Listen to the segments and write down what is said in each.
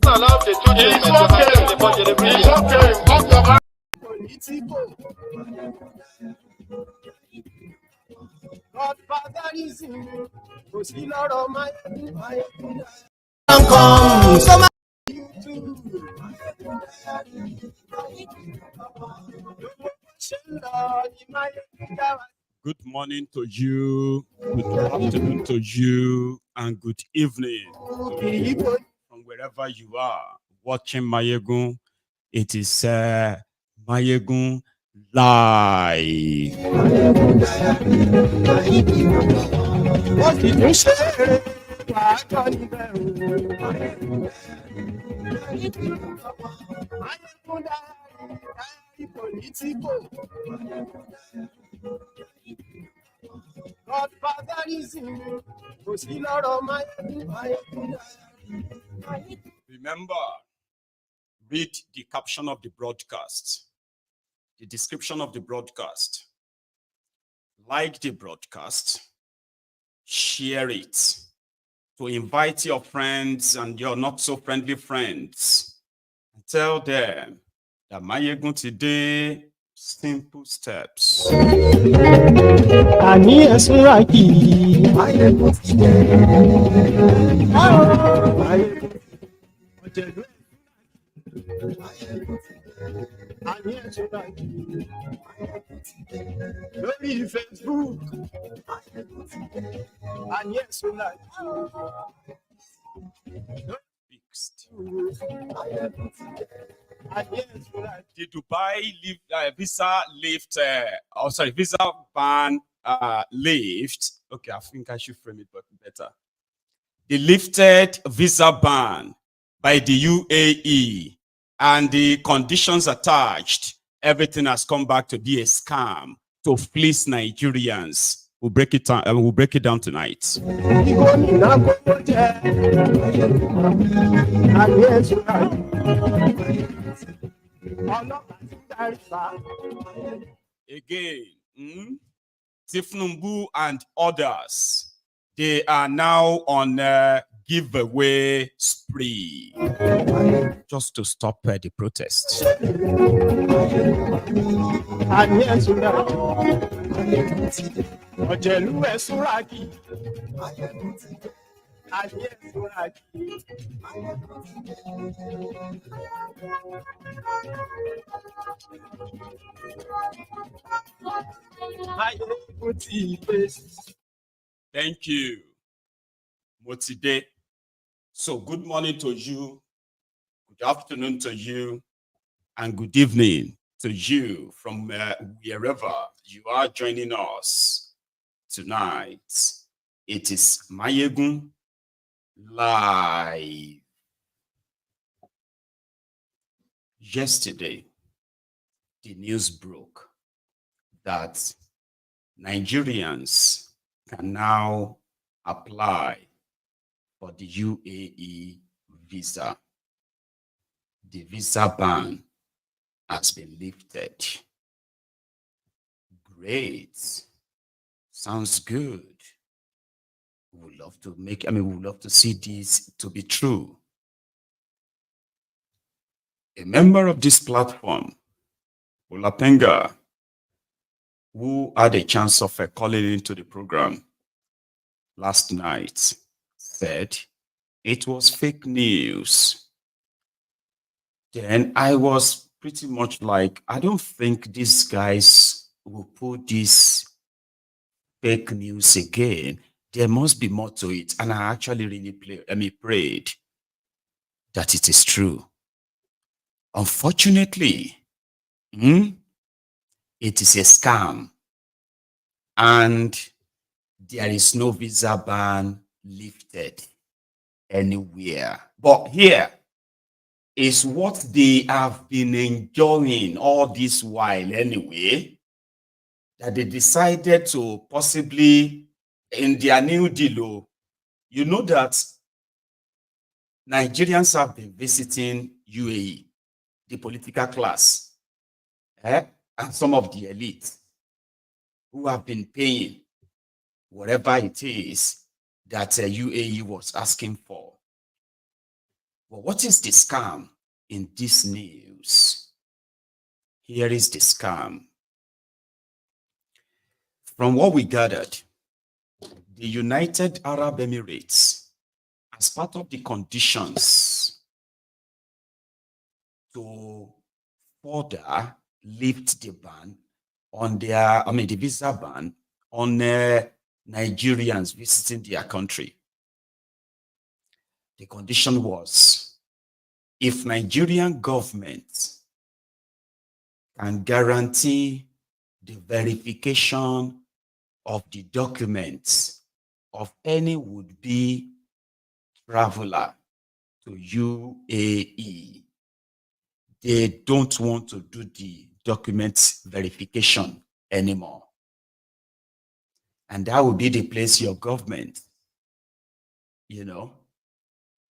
allow the two children to have the budget every year. Politico. Godfather is in you. Go see Lord of Maiyegun. Come, so much. Good morning to you, good afternoon to you, and good evening from wherever you are watching Maiyegun. It is Maiyegun Live. What did you say? Politico. Godfather is in you. Go see Lord of Maiyegun. Remember, read the caption of the broadcast, the description of the broadcast, like the broadcast, share it to invite your friends and your not so friendly friends and tell them that Maiyegun today, simple steps. Ani esuraki Maiyegun lórí Facebook Ani esuraki Fixed. The Dubai visa lift, visa ban lift. Okay, I think I should frame it better. The lifted visa ban by the UAE and the conditions attached, everything has come back to be a scam to fleece Nigerians. We'll break it down. We'll break it down tonight. Again, Thiefnubu and others, they are now on a giveaway spree just to stop the protest. Thank you, Motide. So good morning to you, good afternoon to you, and good evening to you from wherever you are joining us tonight. It is Maiyegun Live. Yesterday, the news broke that Nigerians can now apply for the UAE visa. The visa ban has been lifted. Great. Sounds good. We would love to we would love to see this to be true. A member of this platform, Olapenga, who had a chance of calling into the program last night, said it was fake news. Then I was pretty much like, I don't think these guys will put this fake news again. There must be more to it. And I actually really prayed that it is true. Unfortunately, it is a scam. And there is no visa ban lifted anywhere. But here is what they have been enjoying all this while anyway, that they decided to possibly, in their new deal, you know that Nigerians have been visiting UAE, the political class, and some of the elite who have been paying whatever it is that UAE was asking for. But what is the scam in this news? Here is the scam. From what we gathered, the United Arab Emirates, as part of the conditions to further lift the ban on their, the visa ban on Nigerians visiting their country. The condition was, if Nigerian government can guarantee the verification of the documents of any would-be traveler to UAE, they don't want to do the documents verification anymore. And that would be the place your government,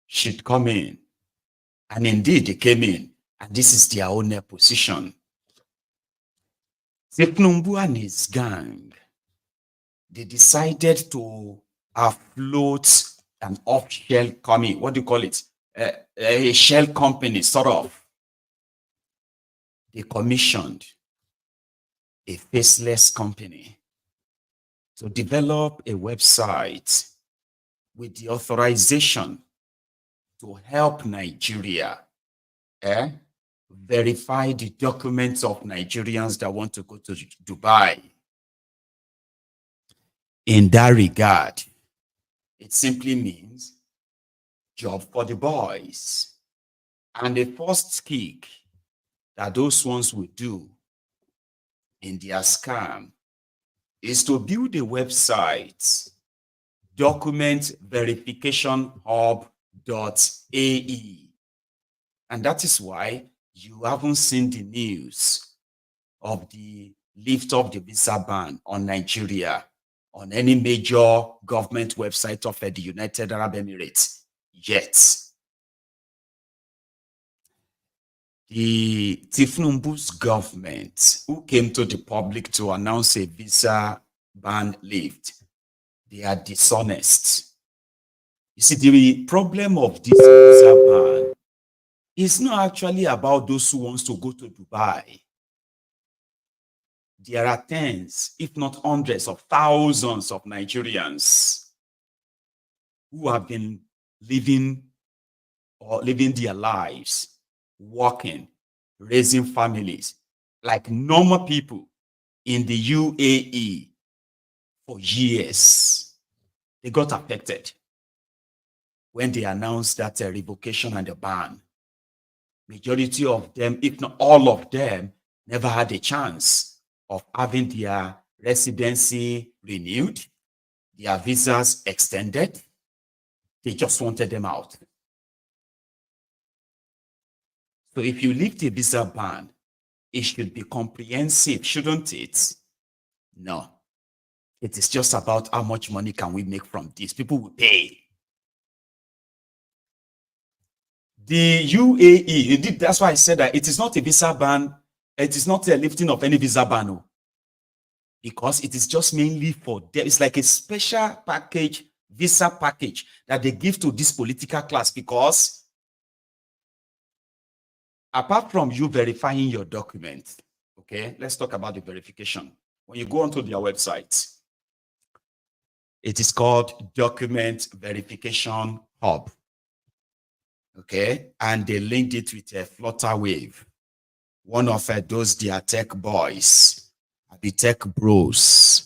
should come in. And indeed, they came in, and this is their own position. Thiefnubu and his gang, they decided to afloat an off-shell company. What do you call it? A shell company, sort of. They commissioned a faceless company to develop a website with the authorization to help Nigeria verify the documents of Nigerians that want to go to Dubai. In that regard, it simply means job for the boys. And the first kick that those ones will do in their scam is to build a website, documentverificationhub.ae. And that is why you haven't seen the news of the lift of the visa ban on Nigeria on any major government website of the United Arab Emirates yet. The Thiefnubu's government, who came to the public to announce a visa ban lift, they are dishonest. You see, the problem of this visa ban is not actually about those who want to go to Dubai. There are tens, if not hundreds of thousands of Nigerians who have been living their lives, working, raising families like normal people in the UAE for years. They got affected when they announced that revocation and the ban. Majority of them, if not all of them, never had a chance of having their residency renewed, their visas extended. They just wanted them out. So if you lift a visa ban, it should be comprehensive, shouldn't it? No. It is just about how much money can we make from this. People will pay. The UAE, that's why I said that it is not a visa ban. It is not a lifting of any visa ban. Because it is just mainly for them. It's like a special package, visa package that they give to this political class, because apart from you verifying your document, okay, let's talk about the verification. When you go onto their website, it is called Document Verification Hub. Okay, and they linked it with a Flutterwave, one of those their tech boys, the tech bros,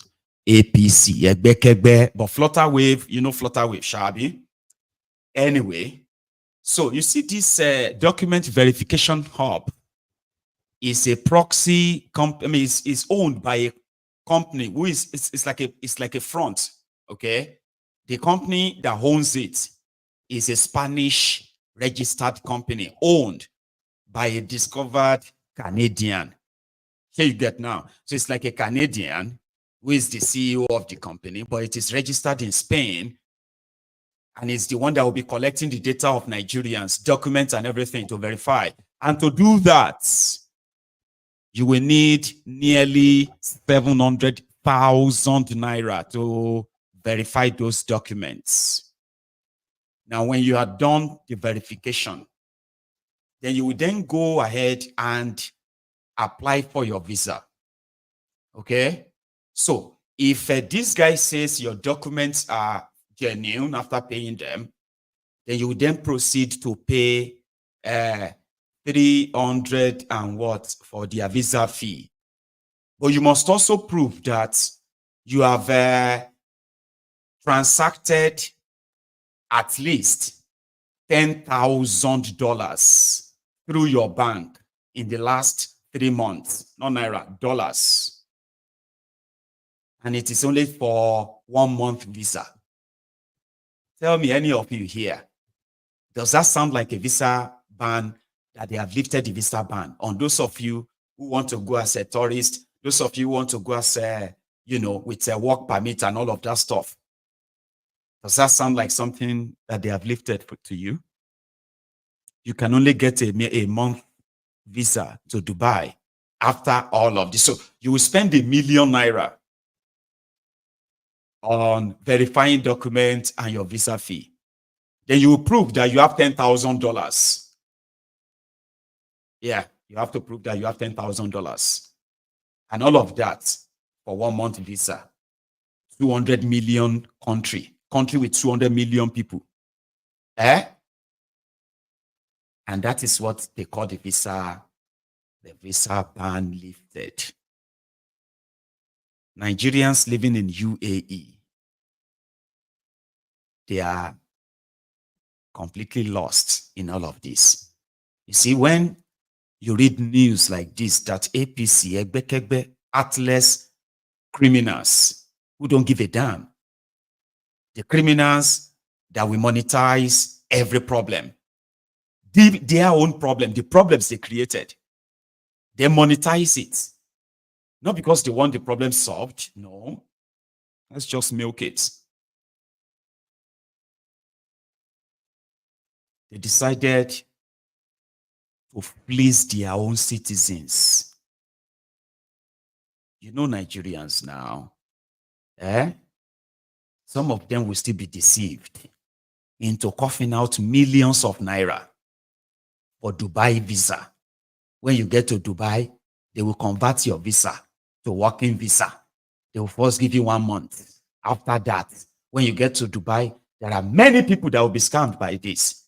APC, but Flutterwave, you know Flutterwave, Shabi. Anyway, so you see this Document Verification Hub is a proxy company. Is owned by a company who is it's like a front. Okay, the company that owns it is a Spanish registered company owned by a discovered Canadian. Here you get now. So it's like a Canadian who is the CEO of the company, but it is registered in Spain, and it's the one that will be collecting the data of Nigerians, documents and everything to verify. And to do that, you will need nearly 700,000 naira to verify those documents. Now, when you are done the verification, then you will then go ahead and apply for your visa. Okay? So, if this guy says your documents are genuine after paying them, then you will then proceed to pay 300 and what for their visa fee. But you must also prove that you have transacted at least $10,000 through your bank in the last 3 months, not naira, dollars. And it is only for 1 month visa. Tell me, any of you here, does that sound like a visa ban, that they have lifted the visa ban on those of you who want to go as a tourist, those of you who want to go as a, with a work permit and all of that stuff? Does that sound like something that they have lifted to you? You can only get a month visa to Dubai after all of this. So you will spend ₦1 million on verifying documents and your visa fee. Then you will prove that you have $10,000. Yeah, you have to prove that you have $10,000. And all of that for 1 month visa. 200 million country with 200 million people. And that is what they call the visa ban lifted. Nigerians living in UAE, they are completely lost in all of this. You see, when you read news like this, that APC, Egbekegbe, heartless criminals who don't give a damn, the criminals that will monetize every problem, their own problem, the problems they created, they monetize it. Not because they want the problem solved, no. Let's just milk it. They decided to please their own citizens. You know Nigerians now, some of them will still be deceived into coughing out millions of naira for Dubai visa. When you get to Dubai, they will convert your visa to working visa. They will first give you 1 month. After that, when you get to Dubai, there are many people that will be scammed by this.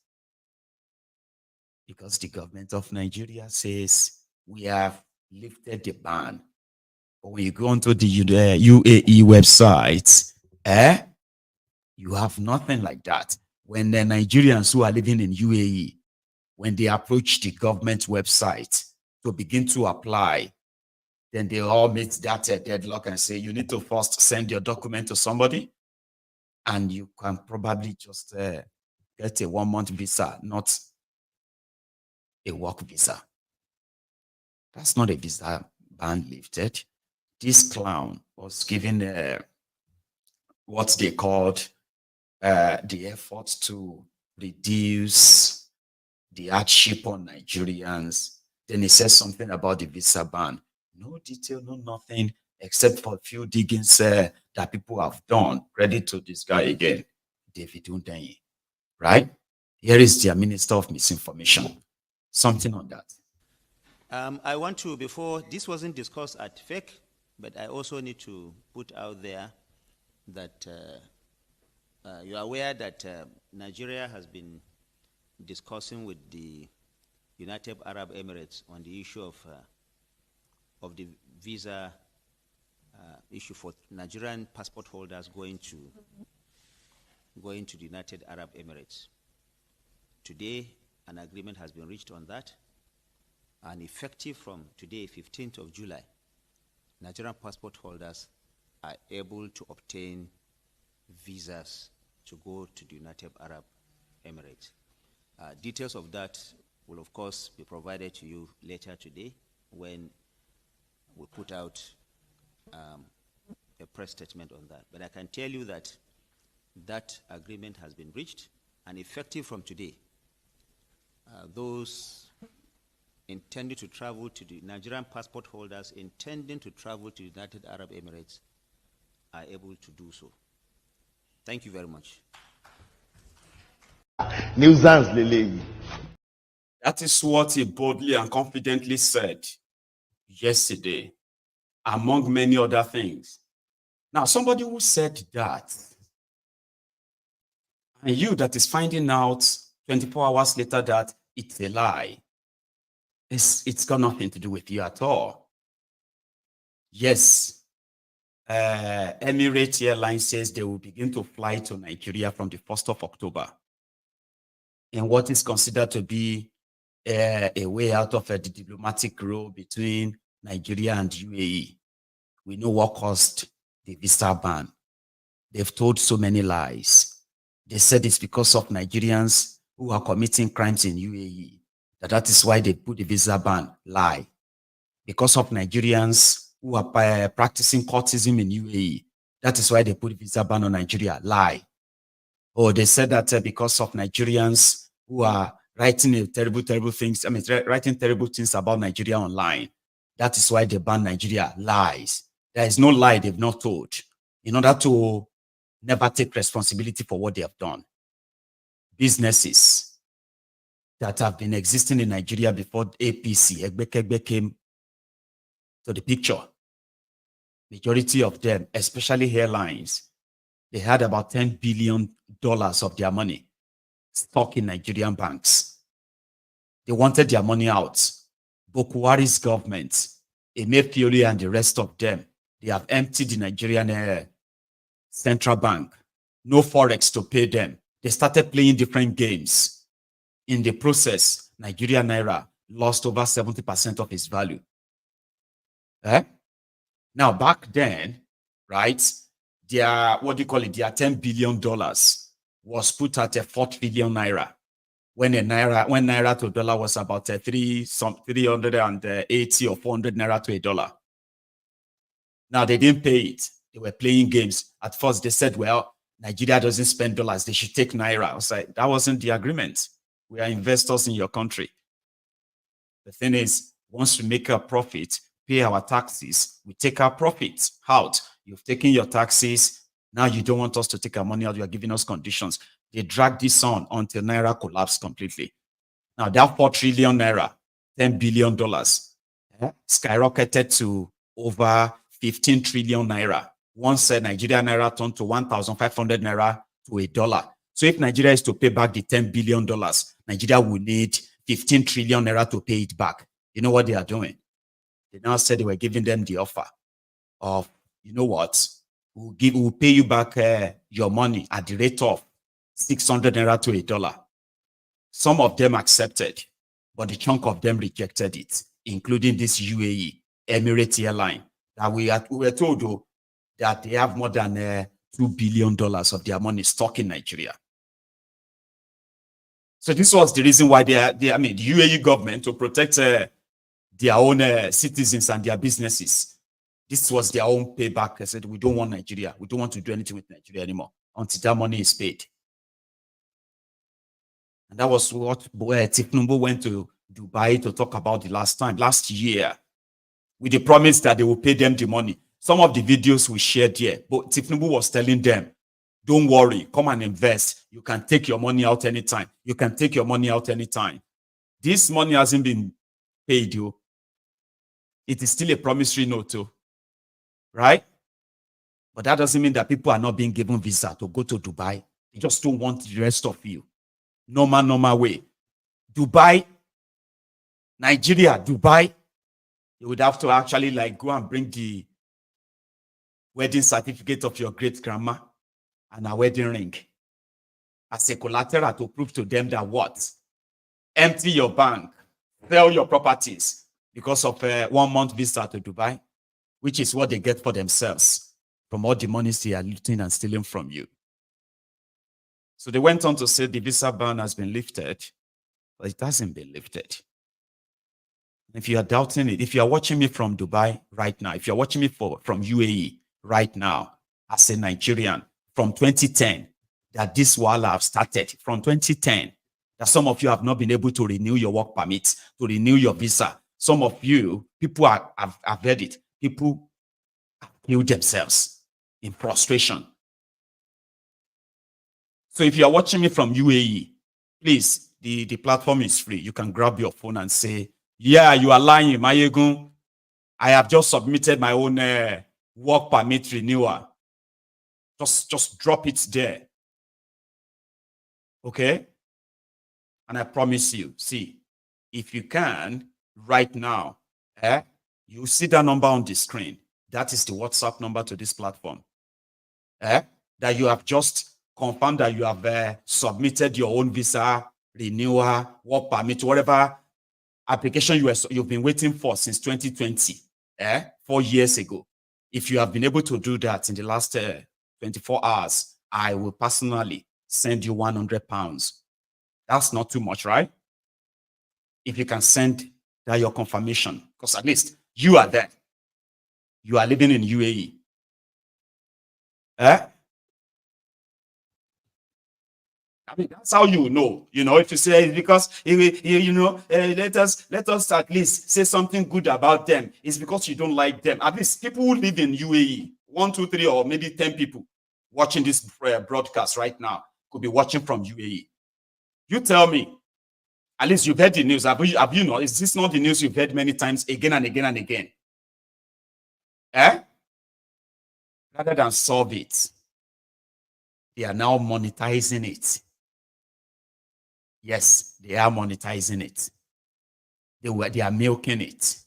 Because the government of Nigeria says we have lifted the ban. But when you go onto the UAE website, you have nothing like that. When the Nigerians who are living in UAE, when they approach the government website to begin to apply, then they all meet that deadlock and say, you need to first send your document to somebody, and you can probably just get a 1 month visa, not a work visa. That's not a visa ban lifted. This clown was given what they called the effort to reduce the hardship on Nigerians. Then he says something about the visa ban. No detail, no nothing, except for a few diggings that people have done. Credit to this guy again, David Undenyi, right? Here is their Minister of Misinformation. Something on that. I want to, before, this wasn't discussed at FEC, but I also need to put out there that you are aware that Nigeria has been discussing with the United Arab Emirates on the issue of the visa issue for Nigerian passport holders going to the United Arab Emirates. Today, an agreement has been reached on that, and effective from today, 15th of July, Nigerian passport holders are able to obtain visas to go to the United Arab Emirates. Details of that will, of course, be provided to you later today when we put out a press statement on that. But I can tell you that that agreement has been reached, and effective from today, those intending to travel to the Nigerian passport holders intending to travel to the United Arab Emirates are able to do so. Thank you very much. Nuisance lele. That is what he boldly and confidently said yesterday, among many other things. Now, somebody who said that, and you that is finding out 24 hours later that it's a lie, it's got nothing to do with you at all. Yes, Emirates Airlines says they will begin to fly to Nigeria from the 1st of October in what is considered to be a way out of the diplomatic row between Nigeria and UAE. We know what caused the visa ban. They've told so many lies. They said it's because of Nigerians who are committing crimes in UAE. That is why they put the visa ban. Lie. Because of Nigerians who are practicing courtism in UAE. That is why they put the visa ban on Nigeria. Lie. Or they said that because of Nigerians who are writing terrible things, writing terrible things about Nigeria online. That is why they banned Nigeria. Lies. There is no lie they've not told in order to never take responsibility for what they have done. Businesses that have been existing in Nigeria before APC, Egbekegbe, came to the picture. Majority of them, especially airlines, they had about $10 billion of their money stuck in Nigerian banks. They wanted their money out. Buhari's government, Emefiele and the rest of them, they have emptied the Nigerian central bank. No forex to pay them. They started playing different games. In the process, Nigerian naira lost over 70% of its value. Now, back then, right, their, what do you call it, their $10 billion was put at 4 trillion naira. When naira to dollar was about 380 or 400 naira to a dollar. Now, they didn't pay it. They were playing games. At first, they said, well, Nigeria doesn't spend dollars. They should take naira. I was like, that wasn't the agreement. We are investors in your country. The thing is, once we make a profit, pay our taxes, we take our profits out. You've taken your taxes. Now you don't want us to take our money out. You are giving us conditions. They dragged this on until naira collapsed completely. Now that 4 trillion naira, $10 billion, skyrocketed to over 15 trillion naira. Once Nigeria naira turned to 1,500 naira to a dollar. So if Nigeria is to pay back the $10 billion, Nigeria will need 15 trillion naira to pay it back. You know what they are doing? They now said they were giving them the offer of, you know what, we'll pay you back your money at the rate of 600 naira to a dollar. Some of them accepted, but the chunk of them rejected it, including this UAE, Emirates Airline, that we were told though, that they have more than $2 billion of their money stuck in Nigeria. So this was the reason why the UAE government, to protect their own citizens and their businesses, this was their own payback. They said, we don't want Nigeria. We don't want to do anything with Nigeria anymore until that money is paid. And that was what Thiefnubu went to Dubai to talk about the last year, with the promise that they will pay them the money. Some of the videos we shared here, but Thiefnubu was telling them, don't worry, come and invest. You can take your money out anytime. You can take your money out anytime. This money hasn't been paid you. It is still a promissory note too, right? But that doesn't mean that people are not being given visa to go to Dubai. They just don't want the rest of you. Normal way. Dubai, Nigeria, Dubai, you would have to actually like go and bring the wedding certificate of your great grandma and a wedding ring as a collateral to prove to them that what? Empty your bank, sell your properties because of a 1 month visa to Dubai, which is what they get for themselves from all the monies they are looting and stealing from you. So they went on to say the visa ban has been lifted, but it hasn't been lifted. If you are doubting it, if you are watching me from Dubai right now, if you're watching me from UAE right now, as a Nigerian, from 2010, that this wahala have started, from 2010, that some of you have not been able to renew your work permit, to renew your visa. Some of you, people have heard it, people have killed themselves in frustration. So if you are watching me from UAE, please, the platform is free. You can grab your phone and say, yeah, you are lying, Maiyegun. I have just submitted my own work permit renewal. Just drop it there. Okay? And I promise you, see, if you can, right now, you see that number on the screen. That is the WhatsApp number to this platform. That you have just confirmed that you have submitted your own visa, renewal, work permit, whatever application you've been waiting for since 2020, 4 years ago. If you have been able to do that in the last 24 hours, I will personally send you £100. That's not too much, right? If you can send that your confirmation, because at least you are there. You are living in UAE. I mean, that's how you know. You know, if you say it's because let us at least say something good about them. It's because you don't like them. At least people who live in UAE, 1, 2, 3, or maybe 10 people watching this broadcast right now could be watching from UAE. You tell me. At least you've heard the news. Have you not? Is this not the news you've heard many times again and again and again? Rather than solve it, they are now monetizing it. Yes, they are monetizing it. They are milking it.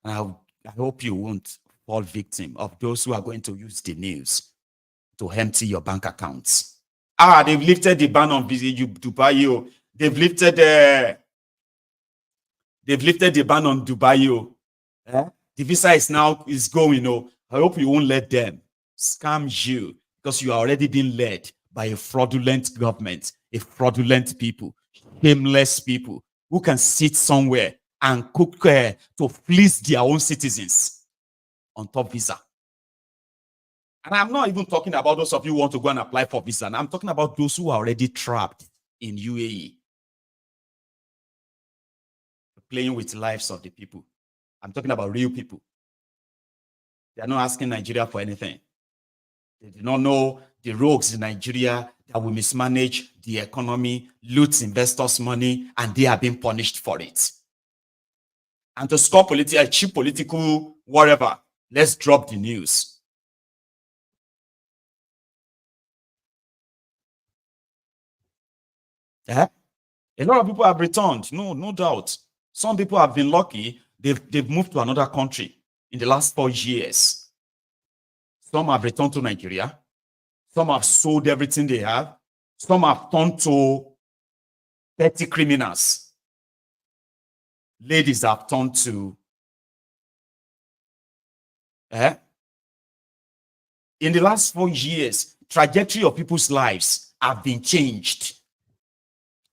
And I hope you won't fall victim of those who are going to use the news to empty your bank accounts. They've lifted the ban on Dubai. They've lifted the ban on Dubai. The visa is going. I hope you won't let them scam you, because you are already being led by a fraudulent government, a fraudulent people, shameless people who can sit somewhere and cook to fleece their own citizens on top visa. And I'm not even talking about those of you who want to go and apply for visa. And I'm talking about those who are already trapped in UAE, playing with the lives of the people. I'm talking about real people. They are not asking Nigeria for anything. They do not know the rogues in Nigeria that will mismanage the economy, loot investors' money, and they are being punished for it. And to score a cheap political whatever, let's drop the news. A lot of people have returned, no doubt. Some people have been lucky. They've moved to another country in the last 4 years. Some have returned to Nigeria. Some have sold everything they have. Some have turned to petty criminals. Ladies have turned to in the last 4 years, trajectory of people's lives have been changed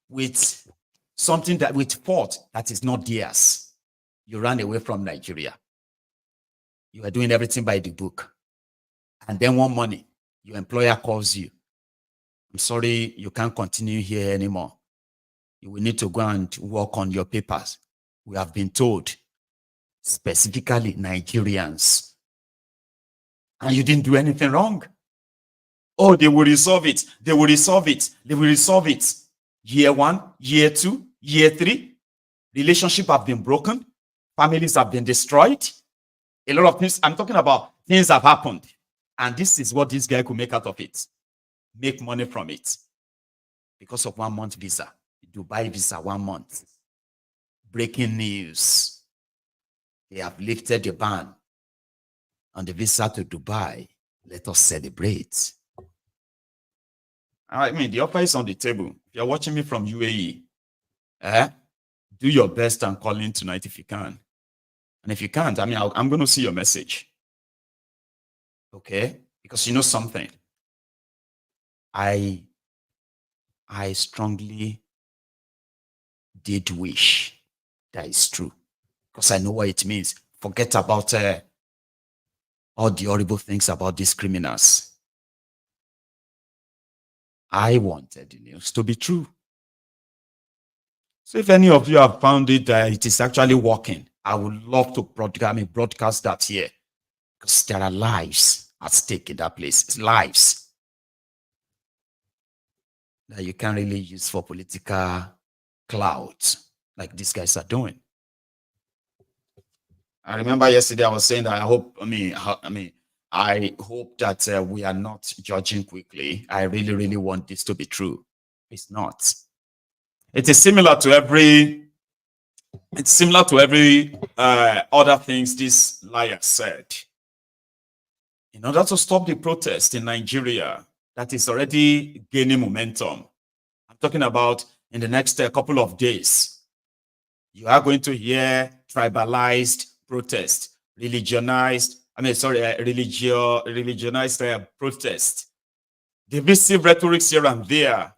with something that with thought that is not theirs. You ran away from Nigeria. You are doing everything by the book. And then one morning, your employer calls you. I'm sorry, you can't continue here anymore. You will need to go and work on your papers. We have been told, specifically Nigerians. And you didn't do anything wrong. Oh, they will resolve it. They will resolve it. They will resolve it. Year 1, year 2, year 3. Relationships have been broken. Families have been destroyed. A lot of things. I'm talking about things have happened. And this is what this guy could make out of it. Make money from it. Because of 1 month visa. Dubai visa, 1 month. Breaking news. They have lifted the ban on the visa to Dubai. Let us celebrate. I mean, the offer is on the table. If you're watching me from UAE, do your best and call in tonight if you can. And if you can't, I mean, I'm going to see your message. Okay? Because you know something. I strongly did wish that is true. Because I know what it means. Forget about all the horrible things about these criminals. I wanted the news to be true. So if any of you have found it that it is actually working, I would love to broadcast that here. Because there are lives at stake in that place. It's lives. that you can't really use for political clout like these guys are doing. I remember yesterday I was saying that I hope that we are not judging quickly. I really, really want this to be true. It's not. It is similar to every other things this liar said. In order to stop the protest in Nigeria that is already gaining momentum, I'm talking about in the next couple of days, you are going to hear tribalized protest, religionized protest, divisive rhetorics here and there.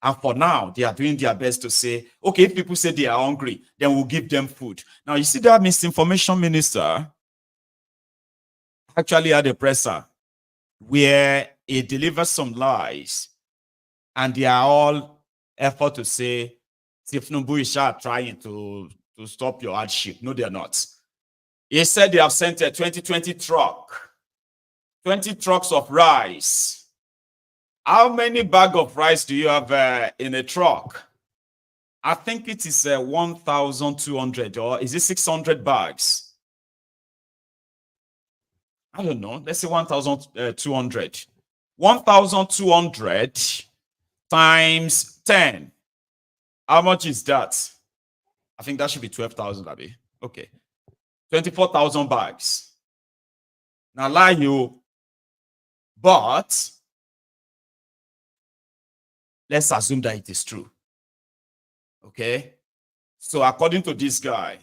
And for now, they are doing their best to say, okay, if people say they are hungry, then we'll give them food. Now, you see that misinformation minister actually had a presser where he delivers some lies, and they are all effort to say, Thiefnubu is trying to stop your hardship. No, they're not. He said they have sent a 2020 truck, 20 trucks of rice. How many bags of rice do you have in a truck? I think it is 1,200, or is it 600 bags? I don't know. Let's say 1,200. 1,200 times 10. How much is that? I think that should be 12,000, Abi. Okay. 24,000 bags. Now, lie you. But let's assume that it is true. Okay? So according to this guy,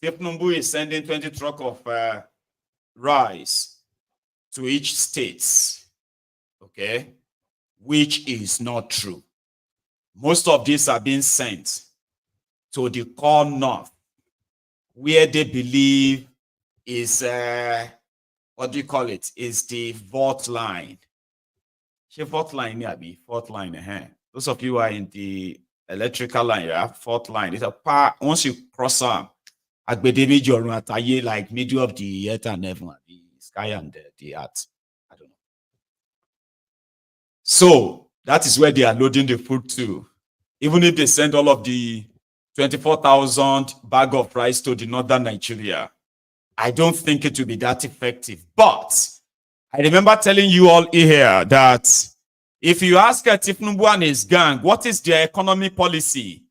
Thiefnubu is sending 20 trucks of rice to each state. Okay? Which is not true. Most of these are being sent to the core north, where they believe is, what do you call it? Is the fault line. Fault line, yeah, be fault line. Those of you who are in the electrical line, yeah, fault line. It's a part, once you cross up, like middle of the earth and heaven, the sky and the earth. I don't know. So that is where they are loading the food to. Even if they send all of the 24,000 bag of rice to the northern Nigeria, I don't think it will be that effective. But I remember telling you all here that if you ask Thiefnubu and his gang, what is their economy policy?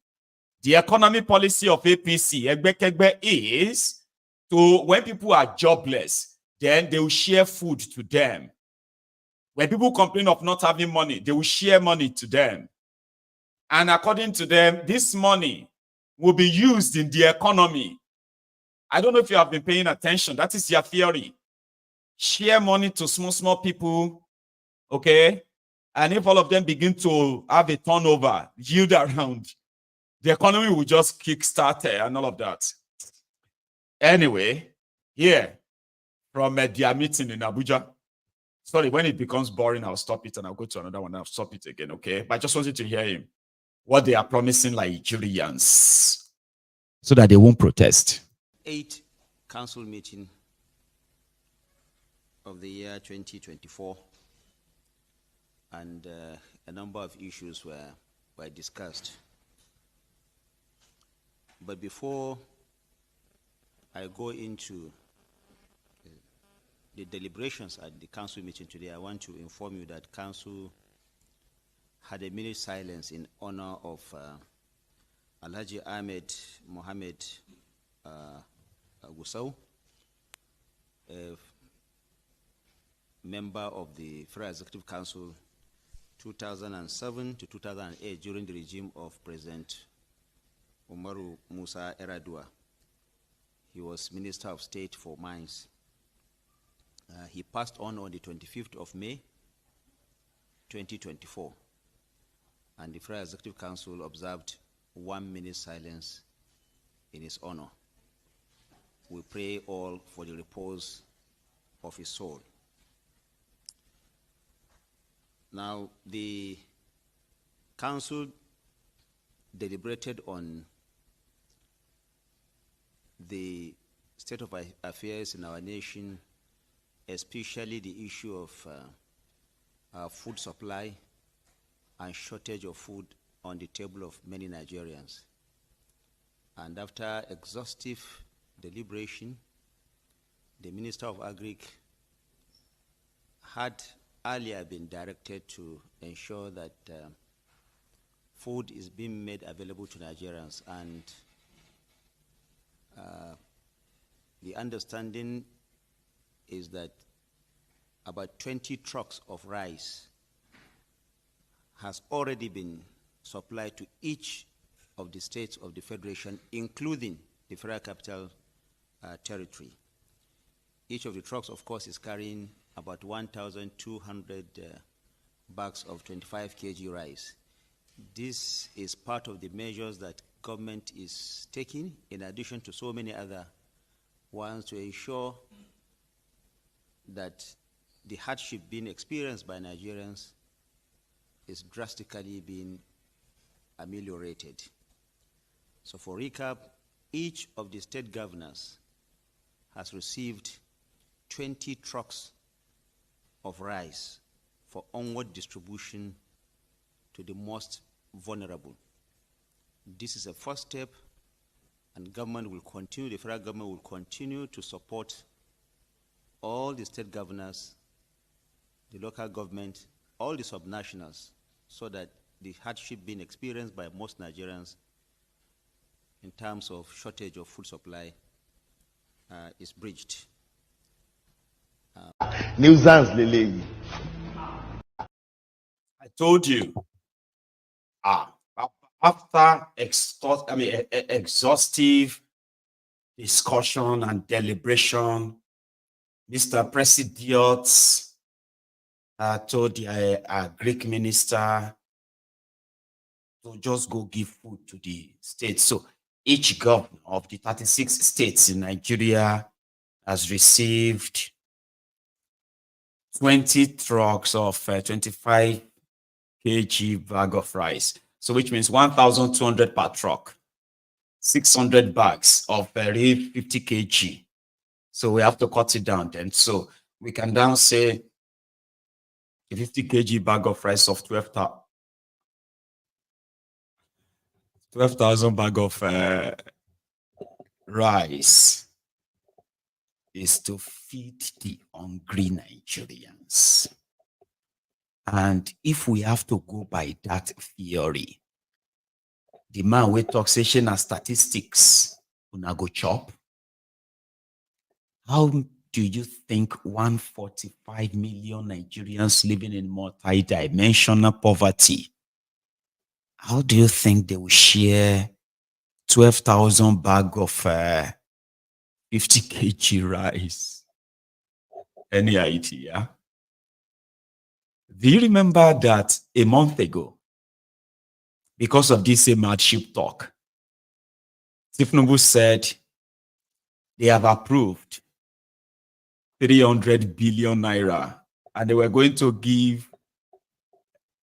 The economy policy of APC, Egbekegbe, is to, when people are jobless, then they will share food to them. When people complain of not having money, they will share money to them. And according to them, this money will be used in the economy. I don't know if you have been paying attention. That is their theory. Share money to small people, okay? And if all of them begin to have a turnover, yield around, the economy will just kickstart and all of that. Anyway, here, from their meeting in Abuja. Sorry, when it becomes boring, I'll stop it and I'll go to another one. I'll stop it again, okay? But I just wanted to hear him. What they are promising Nigerians so that they won't protest. 8th council meeting of the year 2024, and a number of issues were discussed. But before I go into the deliberations at the council meeting today, I want to inform you that council had a minute silence in honor of Alhaji Ahmed Mohammed Gusau, a member of the Federal Executive Council 2007 to 2008 during the regime of President Umaru Musa Yar'Adua. He was Minister of State for Mines. He passed on the 25th of May, 2024, and the Federal Executive Council observed 1 minute silence in his honor. We pray all for the repose of his soul. Now, the council deliberated on the state of affairs in our nation, especially the issue of food supply, and shortage of food on the table of many Nigerians. And after exhaustive deliberation, the Minister of Agric had earlier been directed to ensure that food is being made available to Nigerians, and the understanding is that about 20 trucks of rice has already been supplied to each of the states of the Federation, including the Federal Capital Territory. Each of the trucks, of course, is carrying about 1,200 bags of 25 kg rice. This is part of the measures that government is taking, in addition to so many other ones, to ensure that the hardship being experienced by Nigerians is drastically being ameliorated. So for recap, each of the state governors has received 20 trucks of rice for onward distribution to the most vulnerable. This is a first step, and government will continue, the federal government will continue to support all the state governors, the local government, all the subnationals, so that the hardship being experienced by most Nigerians in terms of shortage of food supply is bridged. Nuisance, Lele. I told you. After exhaustive discussion and deliberation, Mr. President told the Greek minister to just go give food to the states. So each governor of the 36 states in Nigeria has received 20 trucks of 25 kg bag of rice. So which means 1,200 per truck, 600 bags of 50 kg. So we have to cut it down then. So we can now say a 50 kg bag of rice of 12,000 bag of rice is to feed the hungry Nigerians. And if we have to go by that theory, the man with taxation and statistics una go chop. How do you think 145 million Nigerians living in multi-dimensional poverty, how do you think they will share 12,000 bag of 50 kg rice? Any idea? Do you remember that a month ago, because of this same hardship talk, Thiefnubu said they have approved 300 billion naira and they were going to give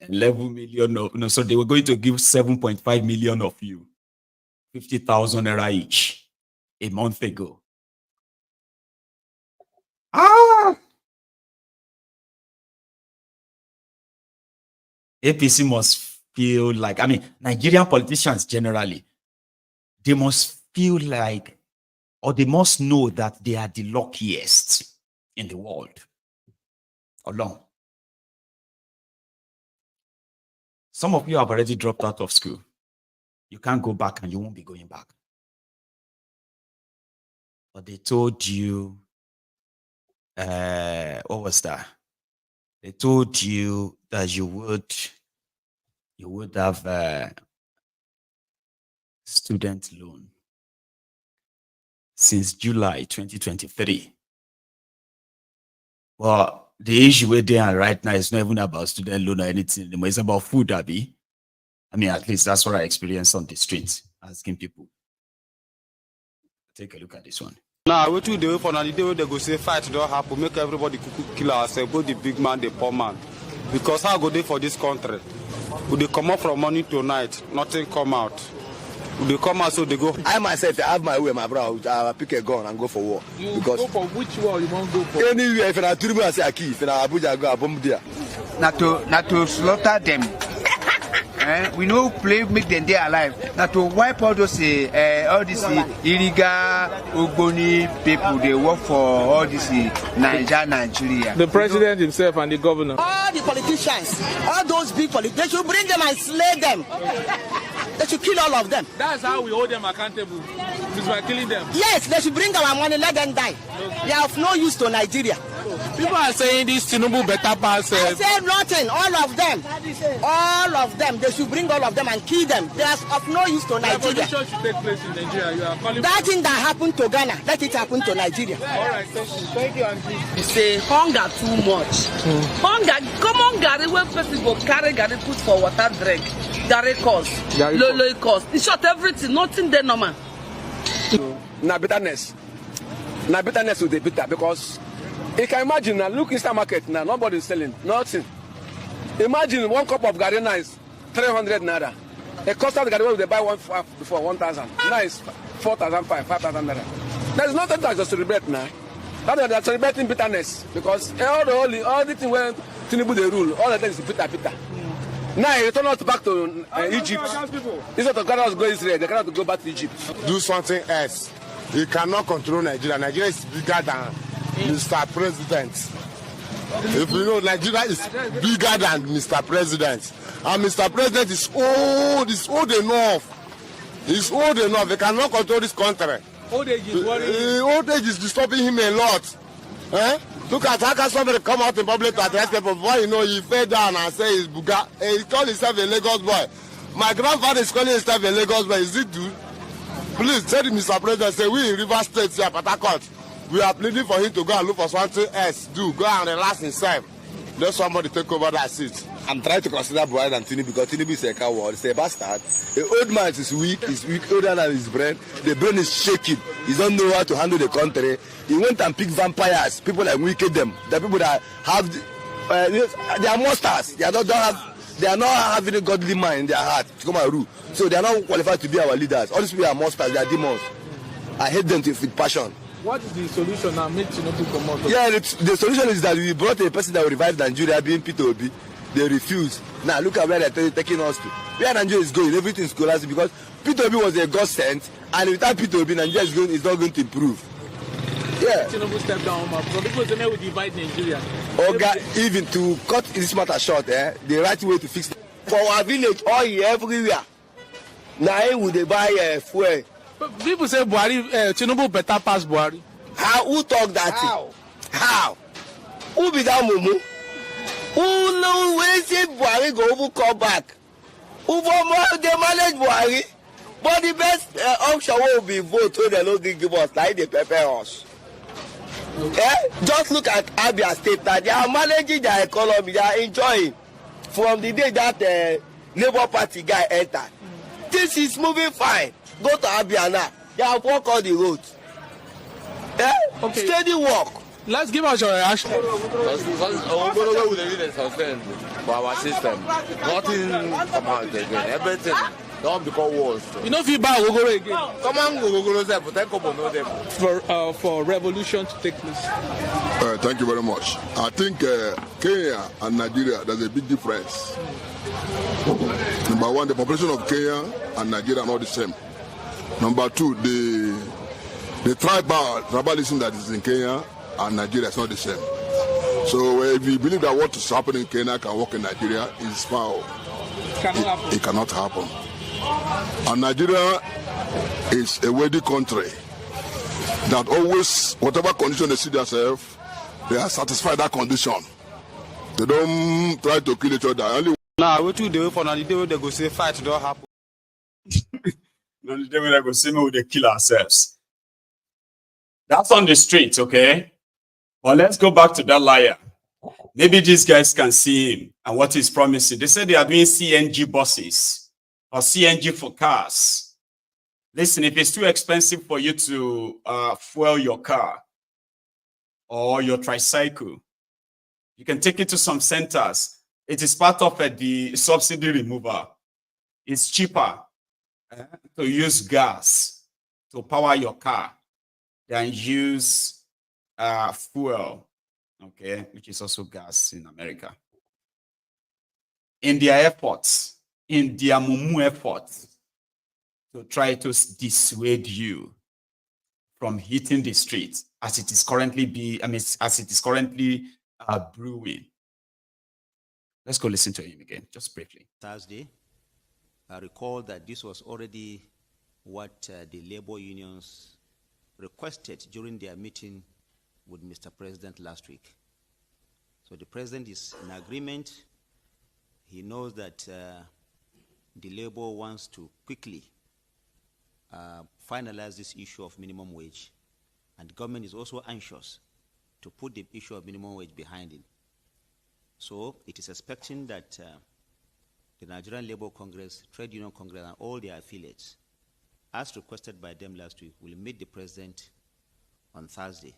11 million of, no, so they were going to give 7.5 million of you, 50,000 naira each a month ago. APC must feel like, I mean, Nigerian politicians generally, they must feel like, or they must know that they are the luckiest in the world. Alone. Some of you have already dropped out of school. You can't go back and you won't be going back. But they told you, what was that? They told you that you would have a student loan since July 2023. Well, the issue we're there right now is not even about student loan or anything anymore. It's about food, Abby. I mean, at least that's what I experienced on the streets, asking people. Take a look at this one. Now, what you do for now, the day they go say fight don't happen, make everybody kill ourselves, both the big man, the poor man. Because how go they for this country? Would they come up from morning to night, nothing come out. Would they come out so they go? I myself, I have my way, my brother. I'll pick a gun and go for war. You because go for which war you want to go for? Anywhere, if I Turbo say a key, if I Abuja go, I bomb there. Not to slaughter them. We know play make them day alive. Now to wipe all those all these illegal Ogboni people they work for all this Nigeria. The president himself and the governor. All the politicians, all those big politicians, they should bring them and slay them. They should kill all of them. That's how we hold them accountable. Is by killing them. Yes, they should bring our money, let them die. They are of no use to Nigeria. People are saying this Thiefnubu better pass. I say nothing. All of them. All of them. They should bring all of them and kill them. They are of no use to Nigeria. Revolution should take place in Nigeria. You are calling that thing that happened to Ghana, let it happen to Nigeria. All right, thank you. You say hunger too much. Hunger, common Gary when person go carry Gary put for water drink. Gary cost. Low cost. In short, everything, nothing there normal. Na bitterness with the bitter, because you can imagine now, look inside market now, nobody is selling nothing. Imagine one cup of garri now is 300 naira. A custard garri they buy one for 1,000. Now is 4,500, 5,000 naira. There is nothing to celebrate now. That they are celebrating bitterness, because all the thing where Thiefnubu they rule, all the things is bitter. Now he return us back to Egypt. Instead of Ghana to go Israel, they cannot go back to Egypt. Do something else. You cannot control Nigeria. Nigeria is bigger than Mr. President. If you know, Nigeria is bigger than Mr. President. And Mr. President is old enough. He's old enough. He cannot control this country. Old age is worrying. Old age is disturbing him a lot. Look at how can somebody come out in public to address people. Before you know, he fell down and say he's Buga. He called himself a Lagos boy. My grandfather is calling himself a Lagos boy. Is it dude? Please tell Mr. President, say we in River State here, Port Harcourt. We are pleading for him to go and look for something else. Go and relax himself. Let somebody take over that seat. I'm trying to consider Buhari than Thiefnubu, because Thiefnubu is a coward, he's a bastard. The old man is weak, older than his brain. The brain is shaking. He don't know how to handle the country. He went and picked vampires, people like wicked them. The people that have, they are monsters. They are not having a godly mind in their heart to come and rule. So they are not qualified to be our leaders. All these people are monsters, they are demons. I hate them with passion. What is the solution now? Make Thiefnubu come out? Yeah, the solution is that we brought a person that will revive Nigeria, being Peter Obi. They refuse. Now look at where they're taking us to. Where Nigeria is going, everything is collapsing, because Peter Obi was a God sent, and without Peter Obi, Nigeria is not going to improve. Yeah. Thiefnubu step down, but people say we divide Nigeria. Even to cut this matter short, the right way to fix it. For our village, all here, everywhere. Now would they buy fuel? People say Buhari, Thiefnubu better pass Buhari. Who talk that? How? Who be that mumu? Who know when say Buhari go over come back? Who for they manage Buhari? But the best option will be vote when they don't give us, like they prepare us. Just look at Abia State now. They are managing their economy. They are enjoying from the day that Labour Party guy entered. This is moving fine. Go to Abia now. They have walked all the roads. Okay. Steady walk. Let's give us your reaction. Because we really suspend for our system. Nothing come out again. Everything don't become worse. You know if you buy Ogogoro again. Come on, Ogogoro there, but know them. For revolution to take place. Thank you very much. I think Kenya and Nigeria, there's a big difference. Number one, the population of Kenya and Nigeria are not the same. Number two, the tribalism that is in Kenya and Nigeria is not the same. So if you believe that what is happening in Kenya can work in Nigeria, is foul. It cannot happen. And Nigeria is a wealthy country that always, whatever condition they see themselves, they are satisfied that condition. They don't try to kill each other. Only now, what you do for now? The day they go say fight don't happen. No, the day when they go say we they kill ourselves. That's on the street, okay? But let's go back to that liar. Maybe these guys can see him and what he's promising. They say they are doing CNG buses or CNG for cars. Listen, if it's too expensive for you to fuel your car or your tricycle, you can take it to some centers. It is part of the subsidy removal. It's cheaper to use gas to power your car than use fuel, okay, which is also gas in America. In their airports, in their mumu efforts to try to dissuade you from hitting the streets as it is currently brewing. Let's go listen to him again, just briefly. Thursday, I recall that this was already what the labor unions requested during their meeting with Mr. President last week. So the president is in agreement. He knows that the labor wants to quickly finalize this issue of minimum wage, and the government is also anxious to put the issue of minimum wage behind it. So it is expecting that the Nigerian Labour Congress, Trade Union Congress, and all their affiliates, as requested by them last week, will meet the president on Thursday,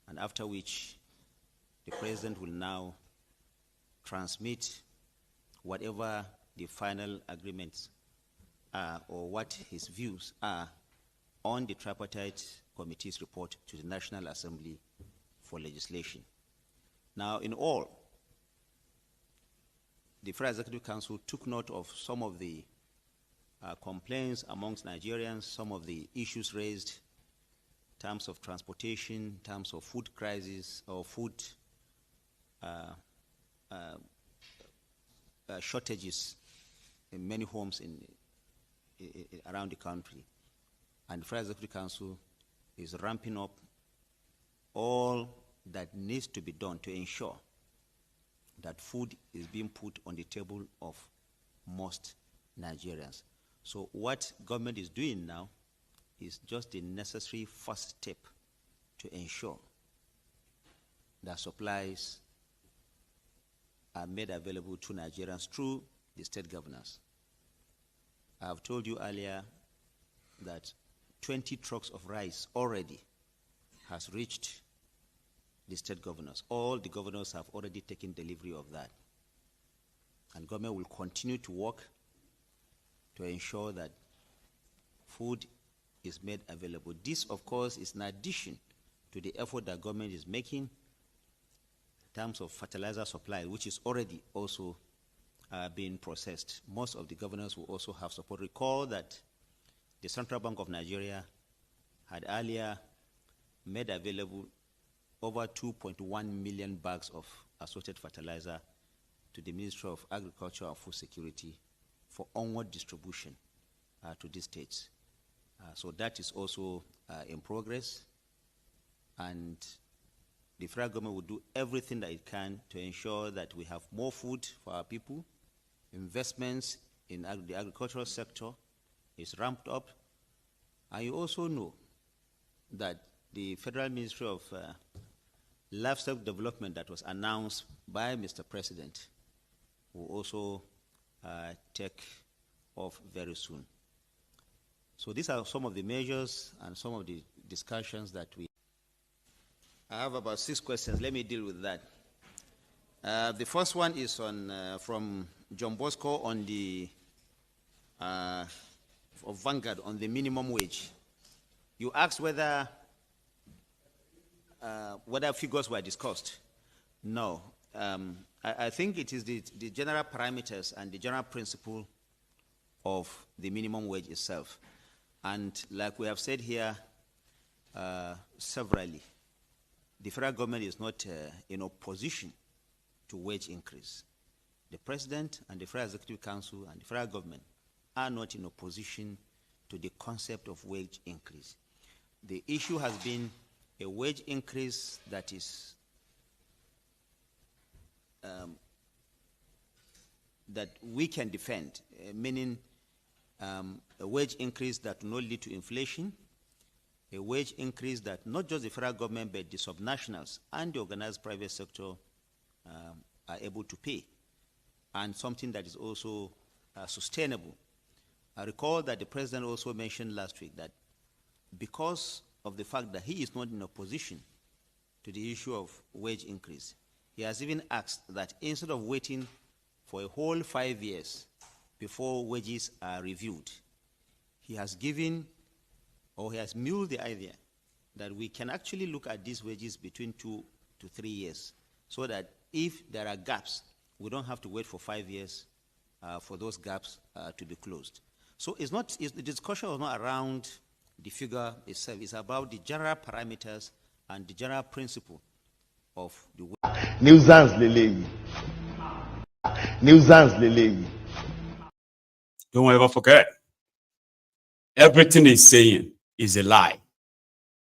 and after which the president will now transmit whatever the final agreements are or what his views are on the tripartite committee's report to the National Assembly for legislation. Now, in all, the Federal Executive Council took note of some of the complaints amongst Nigerians, some of the issues raised in terms of transportation, in terms of food crisis or food shortages in many homes around the country. And the Federal Executive Council is ramping up all that needs to be done to ensure that food is being put on the table of most Nigerians. So what government is doing now is just the necessary first step to ensure that supplies are made available to Nigerians through the state governors. I have told you earlier that 20 trucks of rice already has reached the state governors. All the governors have already taken delivery of that. And government will continue to work to ensure that food is made available. This, of course, is in addition to the effort that government is making in terms of fertilizer supply, which is already also being processed. Most of the governors will also have support. Recall that the Central Bank of Nigeria had earlier made available over 2.1 million bags of assorted fertilizer to the Ministry of Agriculture and Food Security for onward distribution to these states. So that is also in progress, and the federal government will do everything that it can to ensure that we have more food for our people. Investments in the agricultural sector is ramped up, and you also know that the Federal Ministry of Livestock Development that was announced by Mr. President will also take off very soon. So these are some of the measures and some of the discussions that we... I have about 6 questions. Let me deal with that. The first one is on from John Bosco on the of Vanguard on the minimum wage. You asked whether figures were discussed. No. I think it is the general parameters and the general principle of the minimum wage itself. And like we have said here severally, the federal government is not in opposition to wage increase. The President and the Federal Executive Council and the federal government are not in opposition to the concept of wage increase. The issue has been a wage increase that is that we can defend, meaning a wage increase that will not lead to inflation, a wage increase that not just the federal government but the subnationals and the organized private sector are able to pay, and something that is also sustainable. I recall that the President also mentioned last week that because of the fact that he is not in opposition to the issue of wage increase, he has even asked that instead of waiting for a whole 5 years before wages are reviewed, he has given or he has muled the idea that we can actually look at these wages between 2 to 3 years, so that if there are gaps, we don't have to wait for 5 years for those gaps to be closed. So the discussion was not around the figure itself. It's about the general parameters and the general principle of the way. Nuisance Lele. Nuisance Lele. Don't ever forget. Everything he's saying is a lie.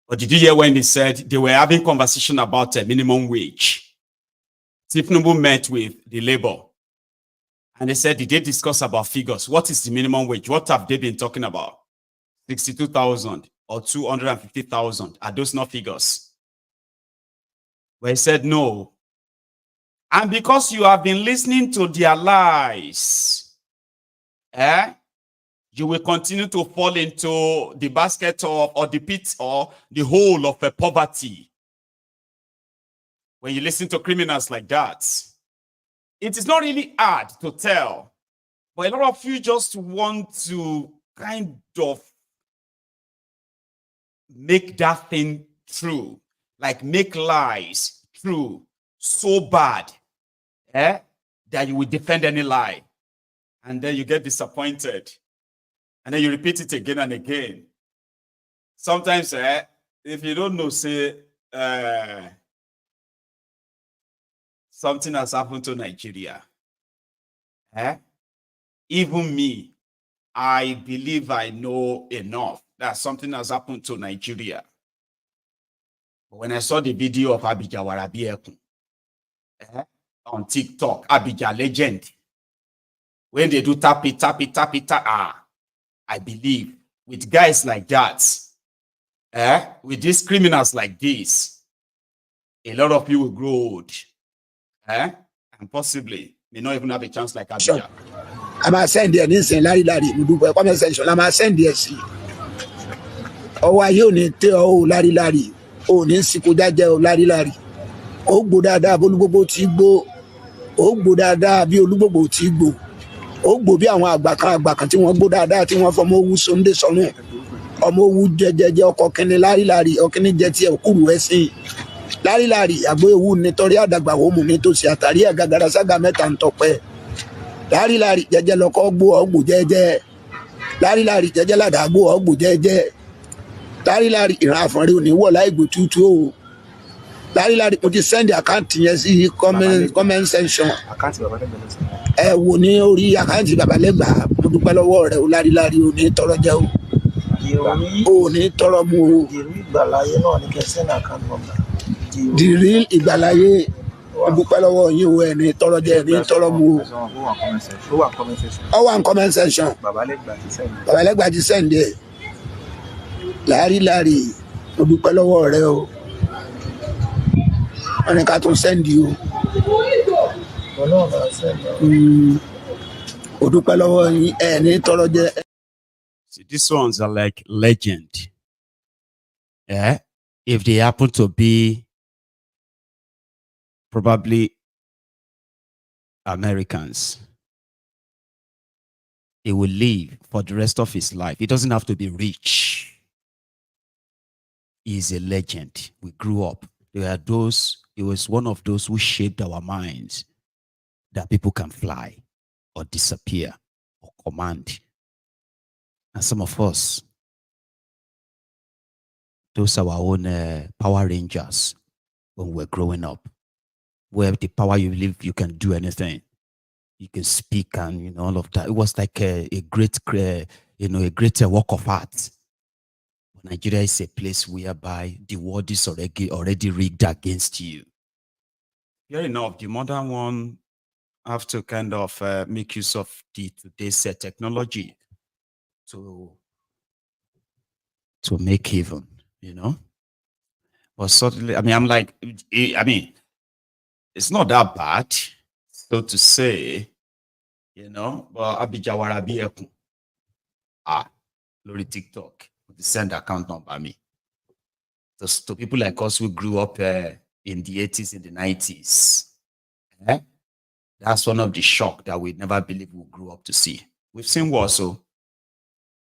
But did you hear when he said they were having conversation about a minimum wage? Thiefnubu met with the labor. And they said, did they discuss about figures? What is the minimum wage? What have they been talking about? 62,000 or 250,000. Are those not figures? Well, he said no. And because you have been listening to their lies, you will continue to fall into the basket of, or the pit or the hole of poverty. When you listen to criminals like that, it is not really hard to tell, but a lot of you just want to kind of make that thing true, like make lies true so bad that you will defend any lie, and then you get disappointed, and then you repeat it again and again. Sometimes if you don't know, say something has happened to Nigeria. Even me, I believe I know enough that something has happened to Nigeria. But when I saw the video of Abija Warabiekun on TikTok, Abija legend, when they do tap it, I believe with guys like that, with these criminals like this, a lot of people will grow old. And possibly may not even have a chance like Abija. I'm a send the instant Larry, Mudu, comment section. I'm a send the sea. Oh, I only tell Larry. Oh, Nancy Kudaja, Larry. Oh, Budada, Bulubo Tibo. Oh, Budada, Biolubo Tibo. Oh, Bobia, back until one Budada, thing one from Owu Sunday Sonu. Omo Jaja, or Kenny Larry, or Kenny Jetty, or Kuru. Larry, àgbẹ̀ ewu nítorí àdàgbà wo mú ní tó ṣe àtàrí àgàgàrà sága mẹ́ta ń tọpẹ́. Larry jẹ́jẹ́ lọ́kọ́ gbó ọgbò jẹ́jẹ́. Larry jẹ́jẹ́ ládàgbò ọgbò jẹ́jẹ́. Larry ìran àfọ̀nrí òní wọ̀ láìgbò tútù o. Larry mo ti send àkáǹtì yẹn sí comment section. Ẹ wò ní orí àkáǹtì Babalẹ́gbà mo dúpẹ́ lọ́wọ́ rẹ̀ o Larry ò ní tọrọ jẹ o. O ní tọrọ mu o. Ìgbàláyé náà ní kẹsẹ́ náà kan nọ́mbà. The real Ìgbàláyé dúpẹ́ lọ́wọ́ yín o ẹni tọrọ jẹ ẹni tọrọ mu o. Ó wà ní comment section. Babalẹ́gbà ti send ẹ̀. Larry mo dúpẹ́ lọ́wọ́ rẹ o. Wọ́n ní ká tún send o. Ó dúpẹ́ lọ́wọ́ yín ẹni tọrọ jẹ. See, these ones are like legend. If they happen to be probably Americans, he will live for the rest of his life. He doesn't have to be rich. He is a legend. We grew up. There are those, he was one of those who shaped our minds that people can fly or disappear or command. And some of us, those are our own Power Rangers when we were growing up, where the power you live, you can do anything. You can speak and all of that. It was like a great work of art. Nigeria is a place whereby the world is already rigged against you. Fair enough, the modern one have to kind of make use of today's technology to make even, But certainly, I'm like, it's not that bad, so to say, but Abija Warabiekun, Lori TikTok, the send account number me. So to people like us who grew up in the 80s, in the 90s, that's one of the shock that we never believe we grew up to see. We've seen war, so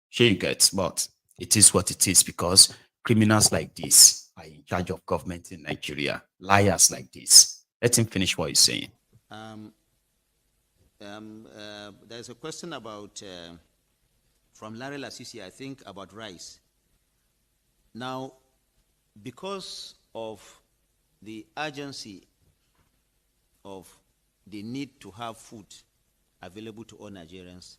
sure you get, but it is what it is because criminals like this are in charge of government in Nigeria. Liars like this. Let him finish what he's saying. There's a question about, from Larry Lasisi, I think, about rice. Now, because of the urgency of the need to have food available to all Nigerians,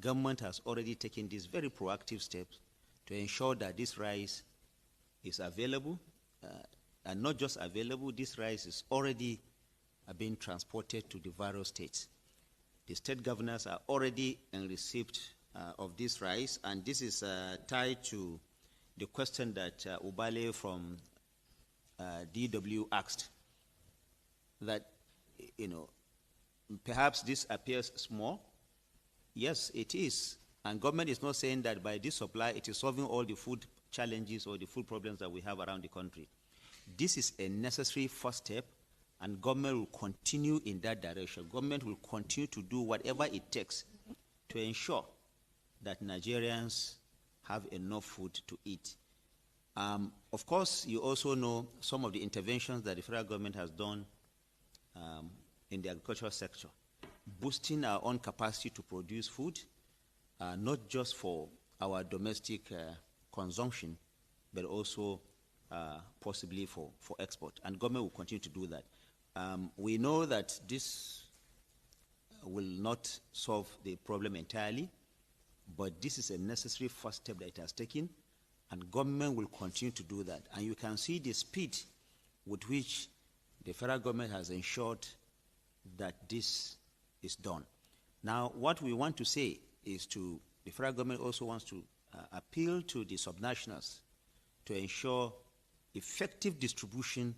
government has already taken these very proactive steps to ensure that this rice is available, and not just available, this rice is already being transported to the various states. The state governors are already in receipt of this rice, and this is tied to the question that Ubale from DW asked, that, perhaps this appears small. Yes, it is. And government is not saying that by this supply it is solving all the food challenges or the food problems that we have around the country. This is a necessary first step, and government will continue in that direction. Government will continue to do whatever it takes to ensure that Nigerians have enough food to eat. Of course, you also know some of the interventions that the federal government has done in the agricultural sector, boosting our own capacity to produce food, not just for our domestic consumption, but also possibly for export. And government will continue to do that. We know that this will not solve the problem entirely, but this is a necessary first step that it has taken, and government will continue to do that. And you can see the speed with which the federal government has ensured that this is done. Now, what we want to say is the federal government also wants to appeal to the subnationals to ensure effective distribution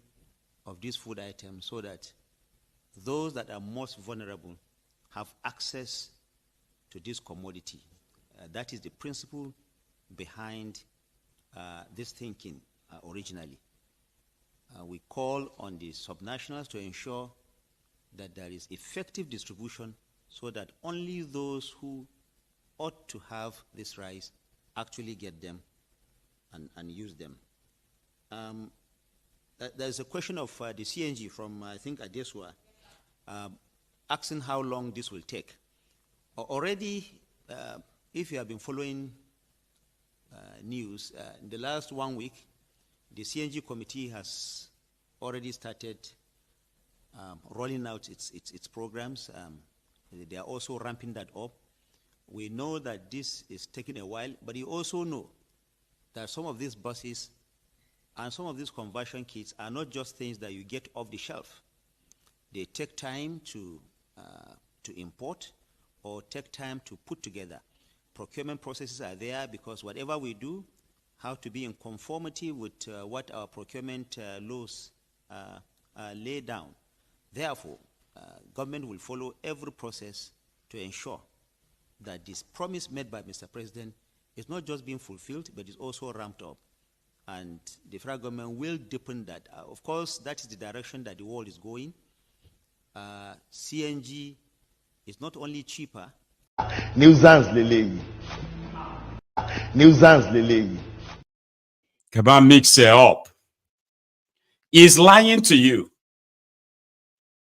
of these food items so that those that are most vulnerable have access to this commodity. That is the principle behind this thinking originally. We call on the subnationals to ensure that there is effective distribution so that only those who ought to have this rice actually get them and use them. There's a question of the CNG from, I think, Adesua, asking how long this will take. Already, if you have been following news, in the last 1 week, the CNG committee has already started rolling out its programs. They are also ramping that up. We know that this is taking a while, but you also know that some of these buses and some of these conversion kits are not just things that you get off the shelf. They take time to import or take time to put together. Procurement processes are there because whatever we do have to be in conformity with what our procurement laws lay down. Therefore, government will follow every process to ensure that this promise made by Mr. President is not just being fulfilled, but is also ramped up. And the federal government will deepen that. Of course, that is the direction that the world is going. CNG is not only cheaper. Nuisance lele. Nuisance lele. Kaban mix it up. He's lying to you.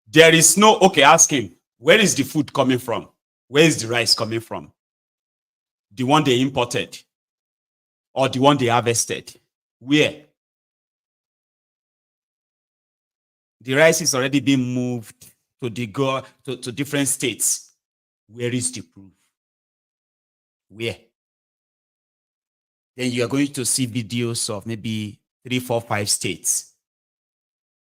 There is no, okay, ask him, where is the food coming from? Where is the rice coming from? The one they imported or the one they harvested? Where? The rice is already being moved to to different states. Where is the proof? Where? Then you are going to see videos of maybe 3, 4, 5 states.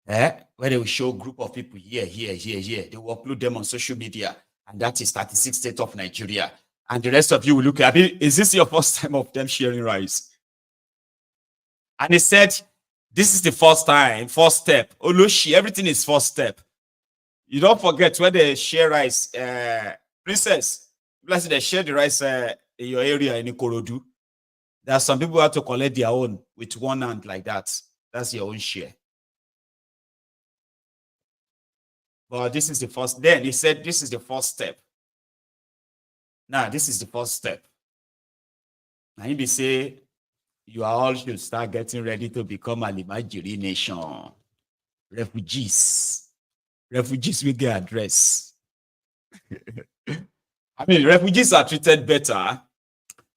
Where they will show a group of people here. They will upload them on social media. And that is 36 states of Nigeria. And the rest of you will look at it. Is this your first time of them sharing rice? And he said, this is the first time, first step. Oloshi, everything is first step. You don't forget when they share rice. Princess, let's say they share the rice in your area in Ikorodu. There are some people who have to collect their own with one hand like that. That's your own share. But this is the first. Then he said, this is the first step. Now, this is the first step. And he say, you all should start getting ready to become a Nigerian nation. Refugees will get address. I mean, refugees are treated better.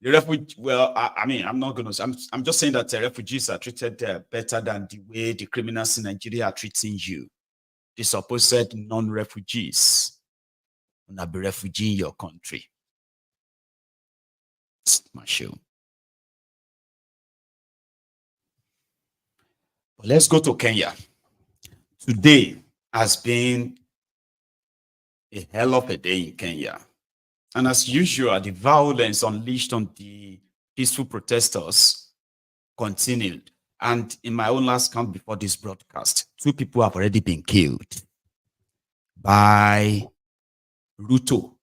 The refugee, well, I mean, I'm not going to, I'm just saying that refugees are treated better than the way the criminals in Nigeria are treating you. The supposed non-refugees will be refugee in your country. It's my show. But let's go to Kenya. Today has been a hell of a day in Kenya. And as usual, the violence unleashed on the peaceful protesters continued. And in my own last count before this broadcast, 2 people have already been killed by Ruto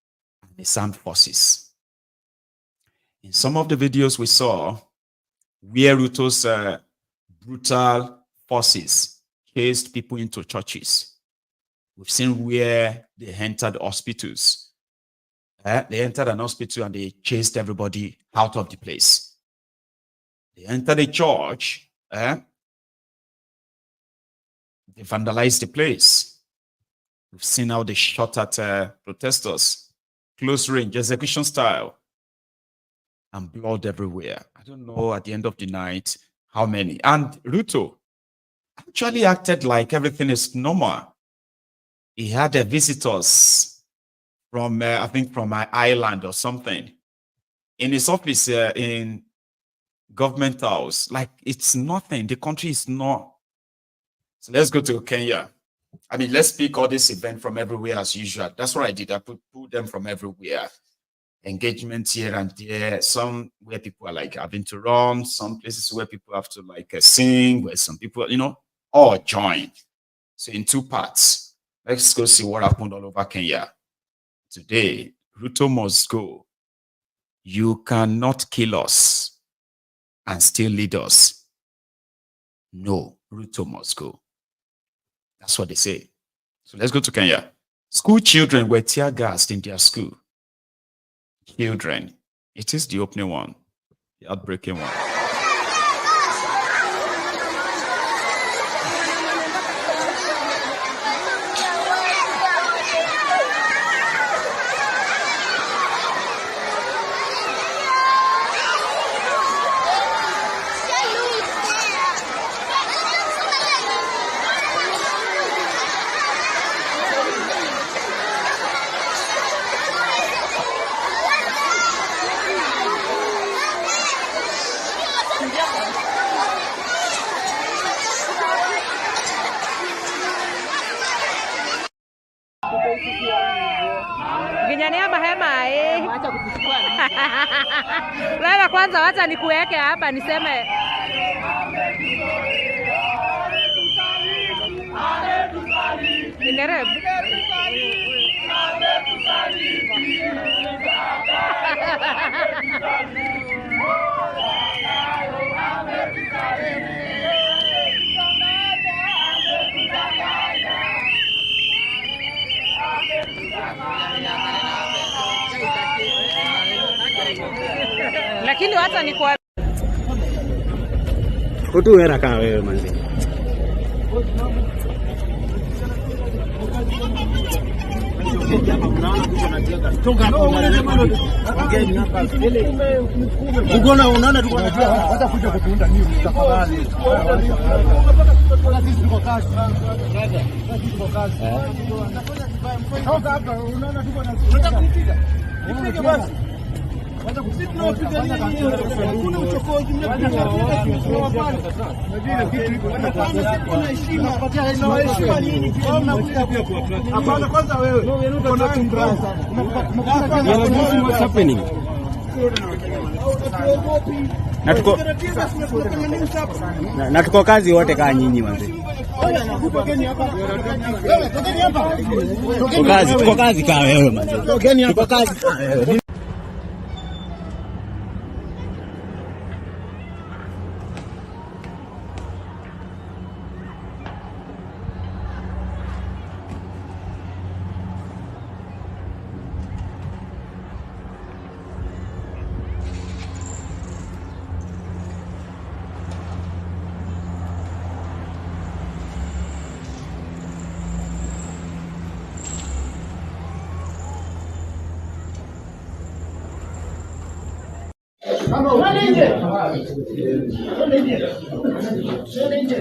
and the armed forces. In some of the videos we saw, where Ruto's brutal forces chased people into churches. We've seen where they entered hospitals. They entered an hospital and they chased everybody out of the place. They entered a church. They vandalized the place. We've seen how they shot at protesters. Close range, execution style. And blood everywhere. I don't know at the end of the night how many. And Ruto actually acted like everything is normal. He had visitors from, I think, from my island or something, in his office in government house. Like, it's nothing. The country is not. So let's go to Kenya. I mean, let's pick all this event from everywhere as usual. That's what I did. I put them from everywhere. Engagement here and there. Some where people are like having to run. Some places where people have to like sing. Where some people, you know, all join. So in 2 parts. Let's go see what happened all over Kenya. Today, Ruto must go. You cannot kill us and still lead us. No, Ruto must go. That's what they say. So let's go to Kenya. School children were tear gassed in their school. Children. It is the opening one, the heartbreaking one. Lala kwanza, wacha nikuweke hapa niseme. Inereb. Lakini hata ni kwa kutu era kama wewe manzi. Ukona unaona tuko na jua hata kuja kutuunda nini tafadhali. Sisi tuko kazi. Sisi tuko kazi. Toka hapa unaona tuko na unataka kupiga. Nipige basi. Wacha kupiga kuna uchokozi mnapiga tunawapana. Unajua kitu iko kuna heshima kupatia heshima nini kila mnakuja pia kwa hapana kwanza wewe kuna tumbrasa. What's happening? Na tuko kazi wote kaa nyinyi manzi. Tuko kazi kaa wewe manzi. Tuko kazi kaa wewe.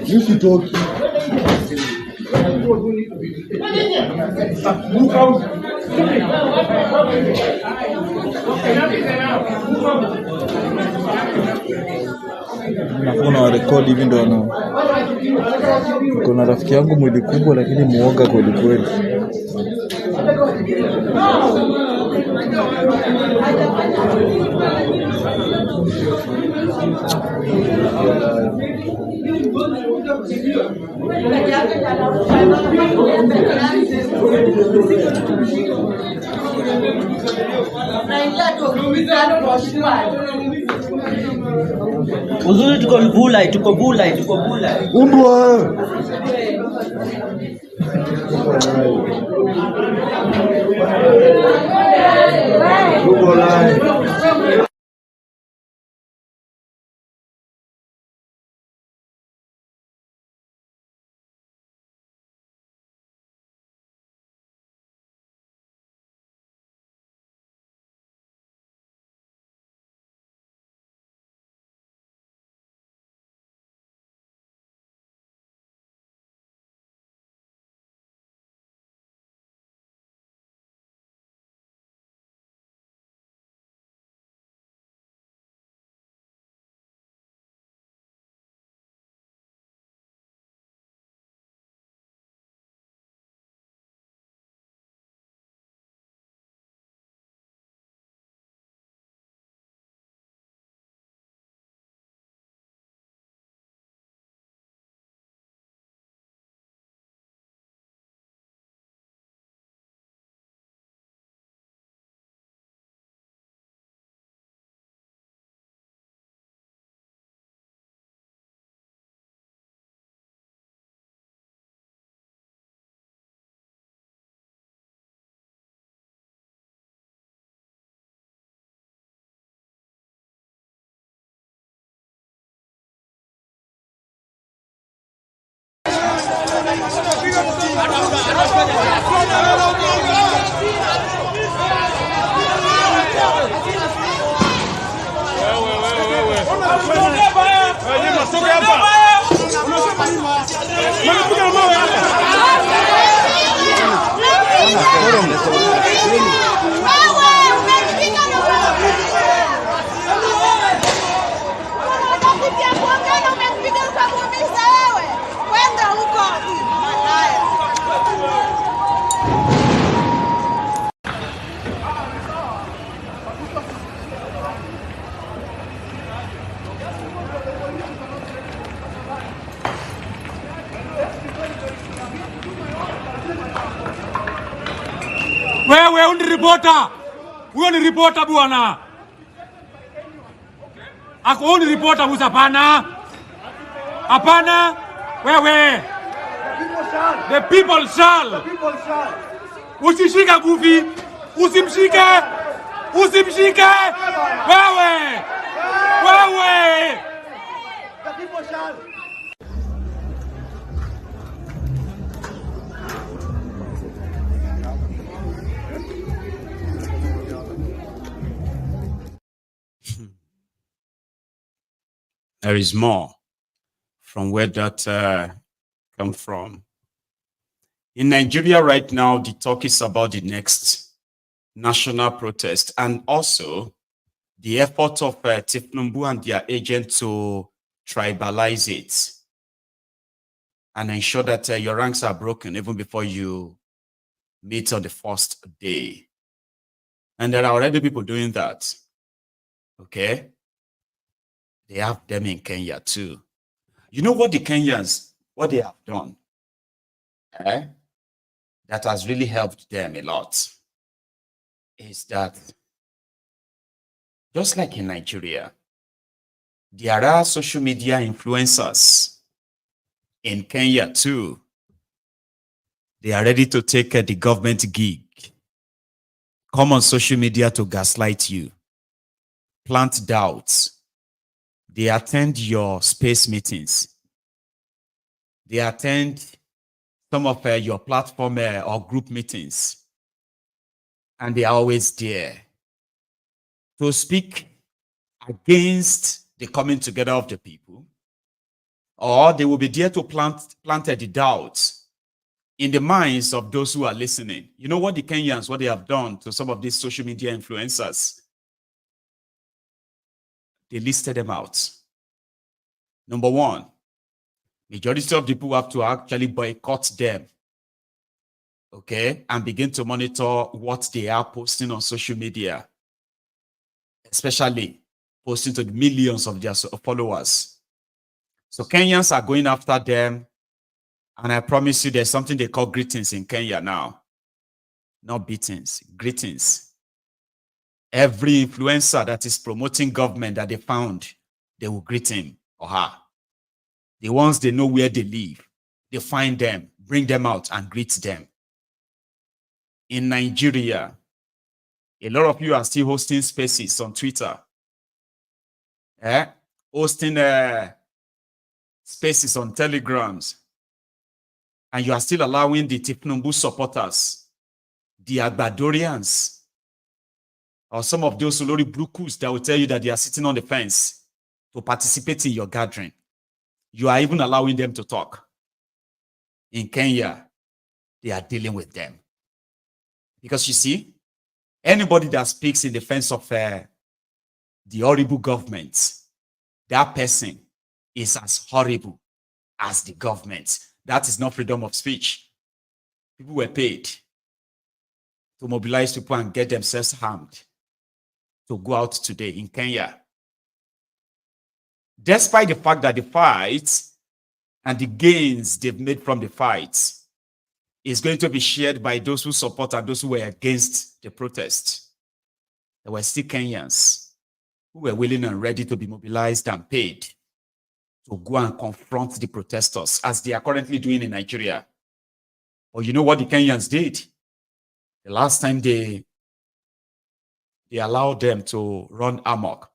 You should talk. Nakuwa warekodi hivi ndo kuna rafiki yangu mwili kubwa lakini muoga kweli kweli. Uzuri tuko bulai. Umbwa. Wewe uniripota. Huyo ni ripota bwana. Ako uniripota Musa hapana. Hapana. Wewe. The people shall. Usishika gufi. Usimshike. Wewe. The people shall. There is more from where that come from. In Nigeria right now, the talk is about the next national protest and also the effort of Thiefnubu and their agent to tribalize it and ensure that your ranks are broken even before you meet on the first day. And there are already people doing that. Okay? They have them in Kenya too. You know what the Kenyans, what they have done? That has really helped them a lot. Is that just like in Nigeria, there are social media influencers in Kenya too. They are ready to take the government gig. Come on social media to gaslight you, plant doubts. They attend your space meetings. They attend some of your platform or group meetings. And they are always there to speak against the coming together of the people, or they will be there to plant the doubts in the minds of those who are listening. You know what the Kenyans, what they have done to some of these social media influencers? They listed them out. Number one, majority of the people have to actually boycott them, okay, and begin to monitor what they are posting on social media, especially posting to the millions of their followers. So Kenyans are going after them, and I promise you there's something they call greetings in Kenya now. Not beatings, greetings. Every influencer that is promoting government that they found, they will greet him or her. The ones they know where they live, they find them, bring them out and greet them. In Nigeria, a lot of you are still hosting spaces on Twitter. Hosting spaces on Telegrams. And you are still allowing the Thiefnubu supporters, the Agbadorians, or some of those Olori Brukus that will tell you that they are sitting on the fence to participate in your gathering. You are even allowing them to talk. In Kenya, they are dealing with them. Because you see, anybody that speaks in defense of the horrible government, that person is as horrible as the government. That is not freedom of speech. People were paid to mobilize people and get themselves harmed to go out today in Kenya. Despite the fact that the fights and the gains they've made from the fights is going to be shared by those who support and those who were against the protest, there were still Kenyans who were willing and ready to be mobilized and paid to go and confront the protesters, as they are currently doing in Nigeria. Or you know what the Kenyans did? The last time they allowed them to run amok,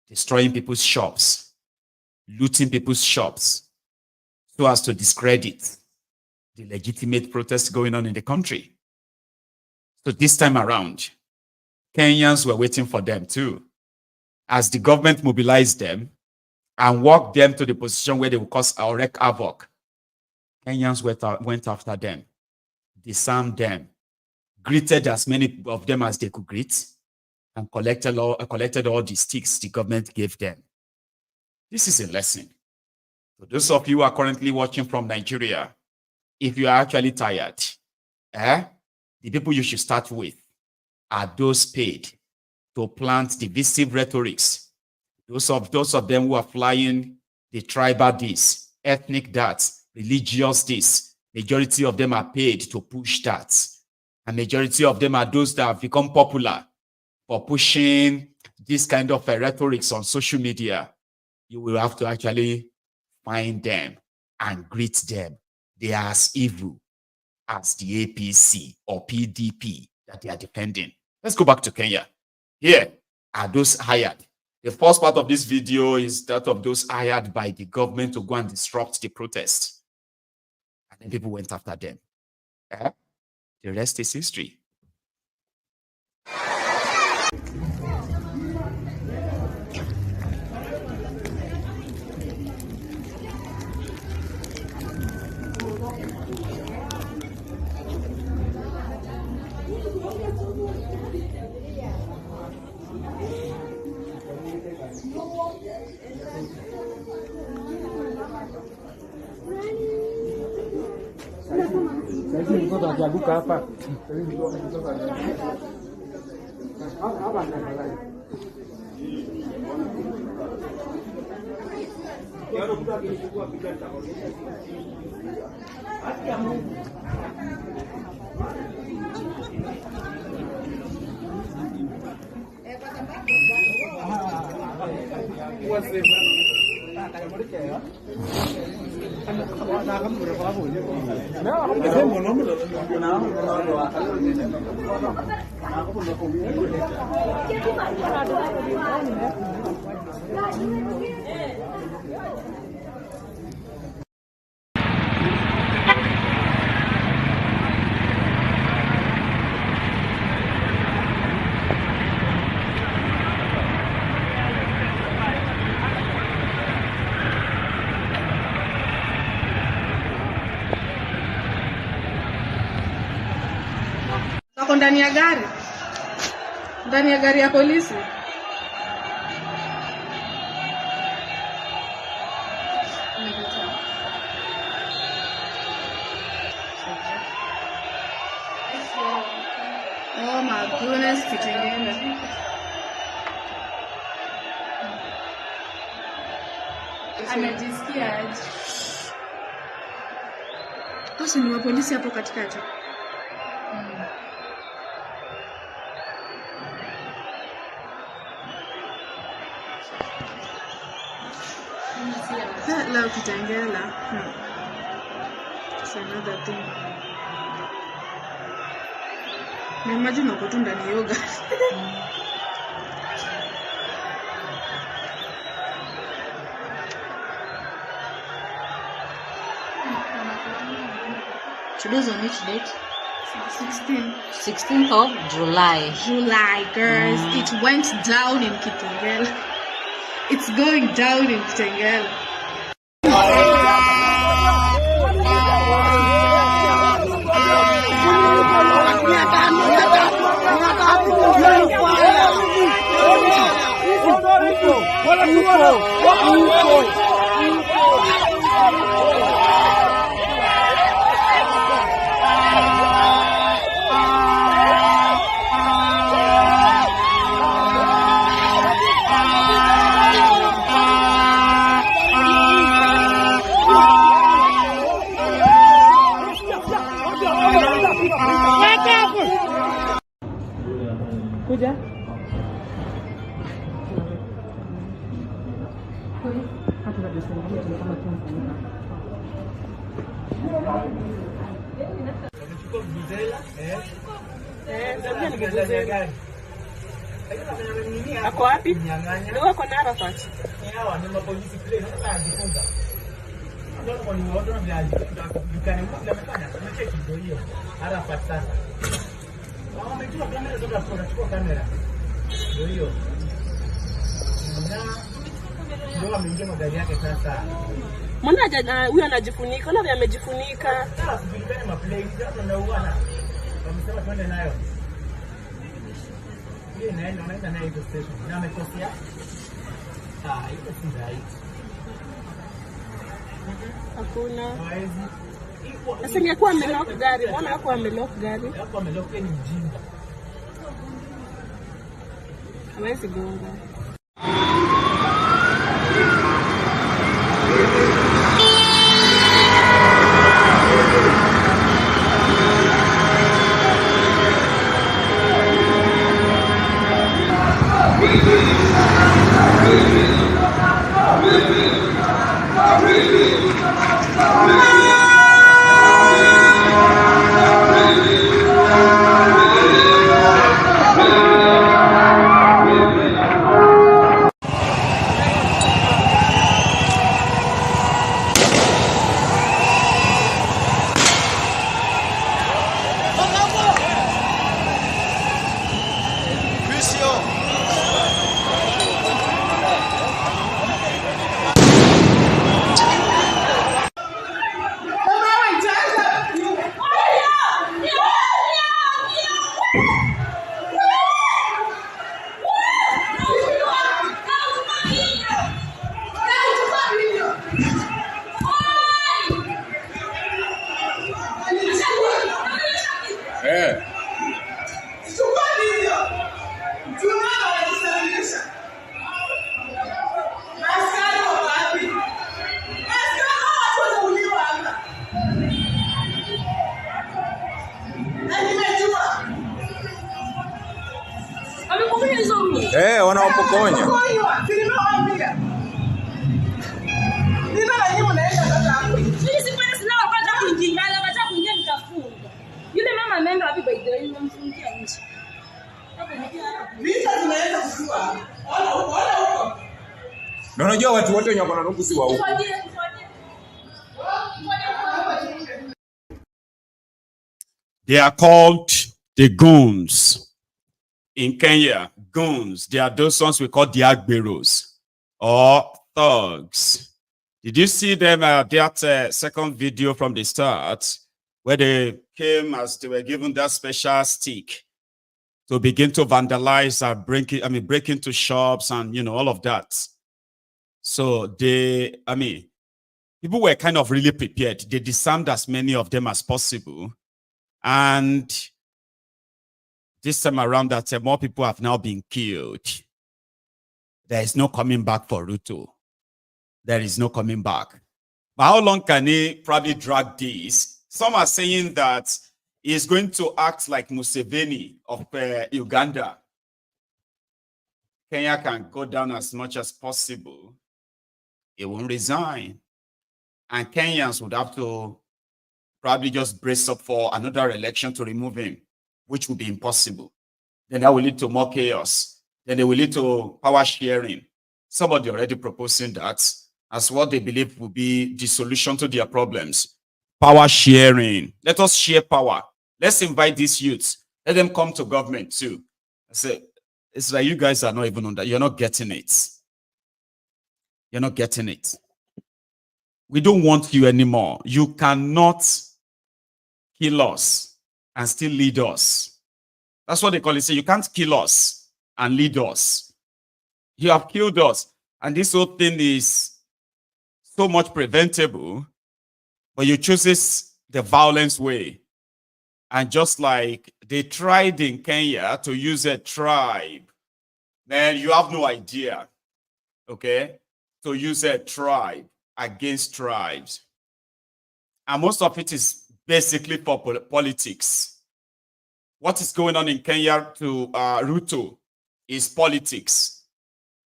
destroying people's shops, looting people's shops, so as to discredit the legitimate protests going on in the country. So this time around, Kenyans were waiting for them too. As the government mobilized them and walked them to the position where they would cause or wreak havoc, Kenyans went after them, disarmed them, greeted as many of them as they could greet, and collected all the sticks the government gave them. This is a lesson. For those of you who are currently watching from Nigeria, if you are actually tired, the people you should start with are those paid to plant divisive rhetorics. Those of them who are flying the tribal this, ethnic that, religious this. Majority of them are paid to push that. And majority of them are those that have become popular for pushing this kind of rhetorics on social media. You will have to actually find them and greet them. They are as evil as the APC or PDP that they are defending. Let's go back to Kenya. Here are those hired. The first part of this video is that of those hired by the government to go and disrupt the protest. And then people went after them. The rest is history. ndani ya gari. Ndani ya gari ya polisi. Oh my goodness, kitengela. Anajisikia aje? Basi ni wa polisi hapo katikati. La kitengela. It's another thing. Na imagine uko tu ndani ya yoga. Today's on which date? 16th of July. July, girls. It went down in Kitengela. It's going down in Kitengela. Kuja. Ako wapi? Ndio wako na Arafat. Hawa ni mapolisi kule, sasa anajifunza. Ndio kwa ni watu na viazi. Dukani mmoja amefanya, tunacheki ndio hiyo. Arafat sasa. Wao wamechukua kamera zote hapo, wanachukua kamera. Ndio hiyo. Ndio ameingia magari yake sasa. Mbona huyu anajifunika? Mbona amejifunika? Sasa tujulikane maplay sasa na uana. Wamesema twende nayo. Yeye naenda nayo hiyo station. Na amekosea. Hiyo si right. Hakuna. Sasa ingekuwa amelock gari. Mbona hapo amelock gari? Hapo amelock ni mjinga. Hawezi gonga. Wanawapokonya. Yule mama ameenda wapi by the way? Nimemfungia nje. Na unajua watu wote wenye wako na rungu si wa huko. They are called the goons. In Kenya, goons, they are those ones we call the agberos or thugs. Did you see them that second video from the start where they came as they were given that special stick to begin to vandalize and break into shops and, you know, all of that. So people were kind of really prepared. They disarmed as many of them as possible. And this time around, that more people have now been killed. There is no coming back for Ruto. There is no coming back. But how long can he probably drag this? Some are saying that he's going to act like Museveni of Uganda. Kenya can go down as much as possible. He won't resign. And Kenyans would have to probably just brace up for another election to remove him, which would be impossible. Then that will lead to more chaos. Then they will lead to power sharing. Somebody already proposing that as what they believe will be the solution to their problems. Power sharing. Let us share power. Let's invite these youths. Let them come to government too. I say, it's like you guys are not even on that. You're not getting it. You're not getting it. We don't want you anymore. You cannot kill us and still lead us. That's what they call it. So you can't kill us and lead us. You have killed us. And this whole thing is so much preventable, but you choose the violence way. And just like they tried in Kenya to use a tribe, man, you have no idea, okay, to use a tribe against tribes. And most of it is basically for politics. What is going on in Kenya to Ruto is politics.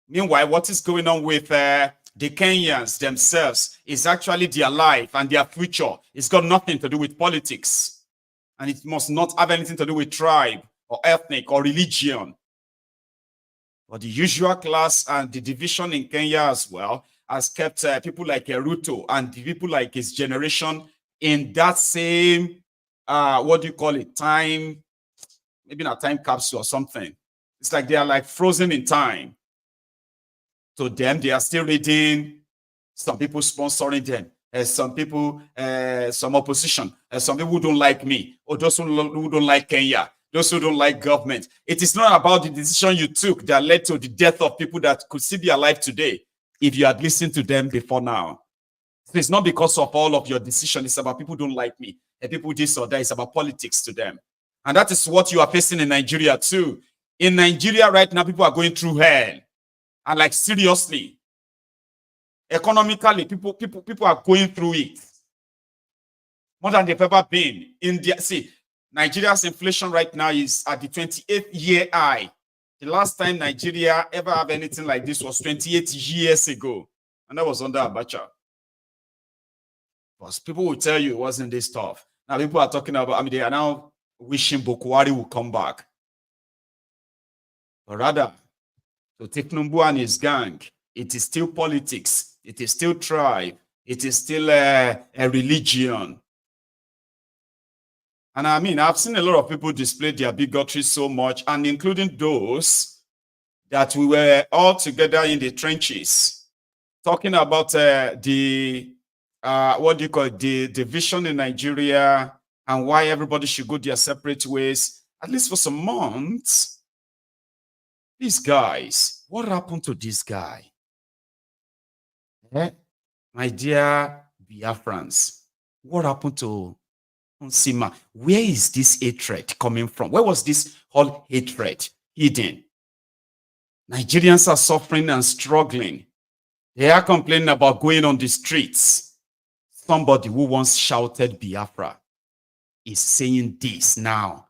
Meanwhile, what is going on with the Kenyans themselves is actually their life and their future. It's got nothing to do with politics. And it must not have anything to do with tribe or ethnic or religion. But the usual class and the division in Kenya as well has kept people like Ruto and the people like his generation in that same, what do you call it, time, maybe not time capsule or something. It's like they are like frozen in time. To them, they are still reading, some people sponsoring them, some people, some opposition, some people who don't like me, or those who don't like Kenya, those who don't like government. It is not about the decision you took that led to the death of people that could still be alive today if you had listened to them before now. So it's not because of all of your decision. It's about people don't like me, and people this or that. It's about politics to them. And that is what you are facing in Nigeria too. In Nigeria right now, people are going through hell. And like seriously, economically, people are going through it more than they've ever been. Nigeria's inflation right now is at the 28th year high. The last time Nigeria ever have anything like this was 28 years ago, and that was under Abacha. Because people will tell you it wasn't this tough. Now people are talking about, they are now wishing Bokwari will come back. But rather, to Thiefnubu and his gang, it is still politics, it is still tribe, it is still a religion. And I've seen a lot of people display their bigotry so much, and including those that we were all together in the trenches, talking about the division in Nigeria and why everybody should go their separate ways, at least for some months. These guys, what happened to this guy? My dear Biafrans, what happened to Nsima? Where is this hatred coming from? Where was this whole hatred hidden? Nigerians are suffering and struggling. They are complaining about going on the streets. Somebody who once shouted Biafra is saying this now.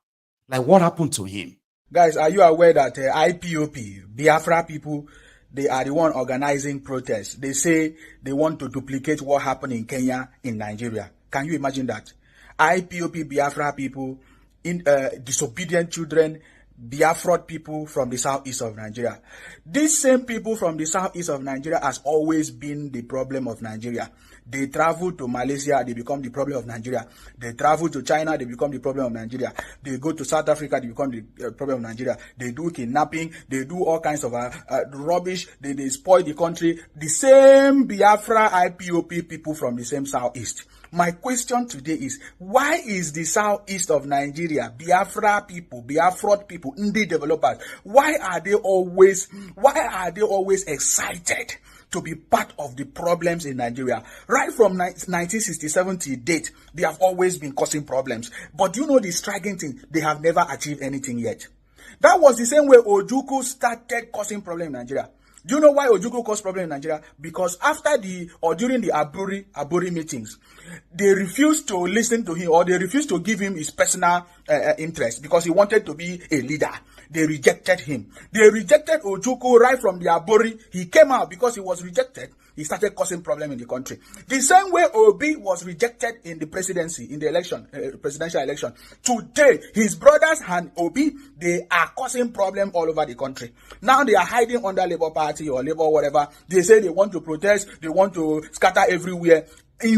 Like, what happened to him? Guys, are you aware that IPOP, Biafra people, they are the one organizing protests? They say they want to duplicate what happened in Kenya, in Nigeria. Can you imagine that? IPOP, Biafra people, disobedient children, Biafra people from the southeast of Nigeria. These same people from the southeast of Nigeria has always been the problem of Nigeria. They travel to Malaysia, they become the problem of Nigeria. They travel to China, they become the problem of Nigeria. They go to South Africa, they become the problem of Nigeria. They do kidnapping, they do all kinds of rubbish, they spoil the country. The same Biafra IPOP people from the same southeast. My question today is, why is the southeast of Nigeria, Biafra people, Biafra people, Ndi developers, why are they always excited to be part of the problems in Nigeria? Right from 1967 to date, they have always been causing problems. But you know the striking thing? They have never achieved anything yet. That was the same way Ojukwu started causing problems in Nigeria. Do you know why Ojukwu caused problems in Nigeria? Because during the Aburi meetings, they refused to listen to him, or they refused to give him his personal interest, because he wanted to be a leader. They rejected him. They rejected Ojukwu right from the Aburi. He came out because he was rejected. He started causing problems in the country. The same way Obi was rejected in the presidency, in the election, presidential election. Today, his brothers and Obi, they are causing problems all over the country. Now they are hiding under Labour Party or Labour whatever. They say they want to protest, they want to scatter everywhere.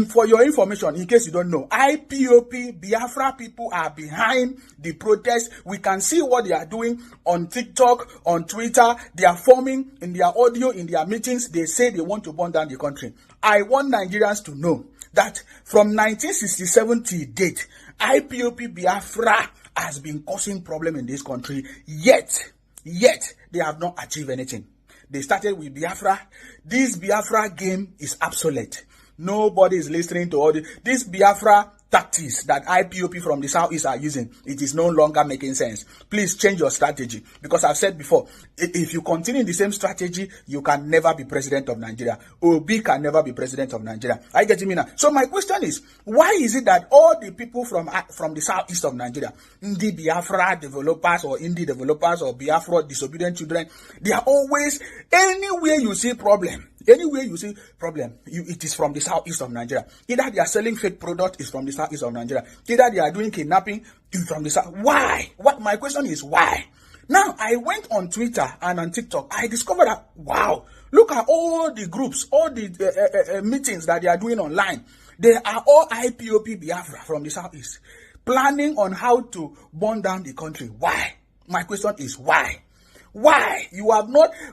For your information, in case you don't know, IPOP, Biafra people are behind the protest. We can see what they are doing on TikTok, on Twitter. They are forming in their audio, in their meetings. They say they want to burn down the country. I want Nigerians to know that from 1967 to date, IPOP Biafra has been causing problem in this country. Yet, they have not achieved anything. They started with Biafra. This Biafra game is obsolete. Nobody is listening to all this Biafra tactics that IPOP from the southeast are using. It is no longer making sense. Please change your strategy, because I've said before, if you continue the same strategy, you can never be president of Nigeria. Obi can never be president of Nigeria. Are you getting me now? So my question is, why is it that all the people from the southeast of Nigeria, Ndi Biafra developers or Indi developers or Biafra disobedient children, they are always, anywhere you see problem, it is from the southeast of Nigeria. Either they are selling fake product, is from the southeast of Nigeria. Either they are doing kidnapping, is from the south. Why? My question is why? Now, I went on Twitter and on TikTok. I discovered that, wow, look at all the groups, all the meetings that they are doing online. They are all IPOP Biafra from the southeast, planning on how to burn down the country. Why? My question is why? Why?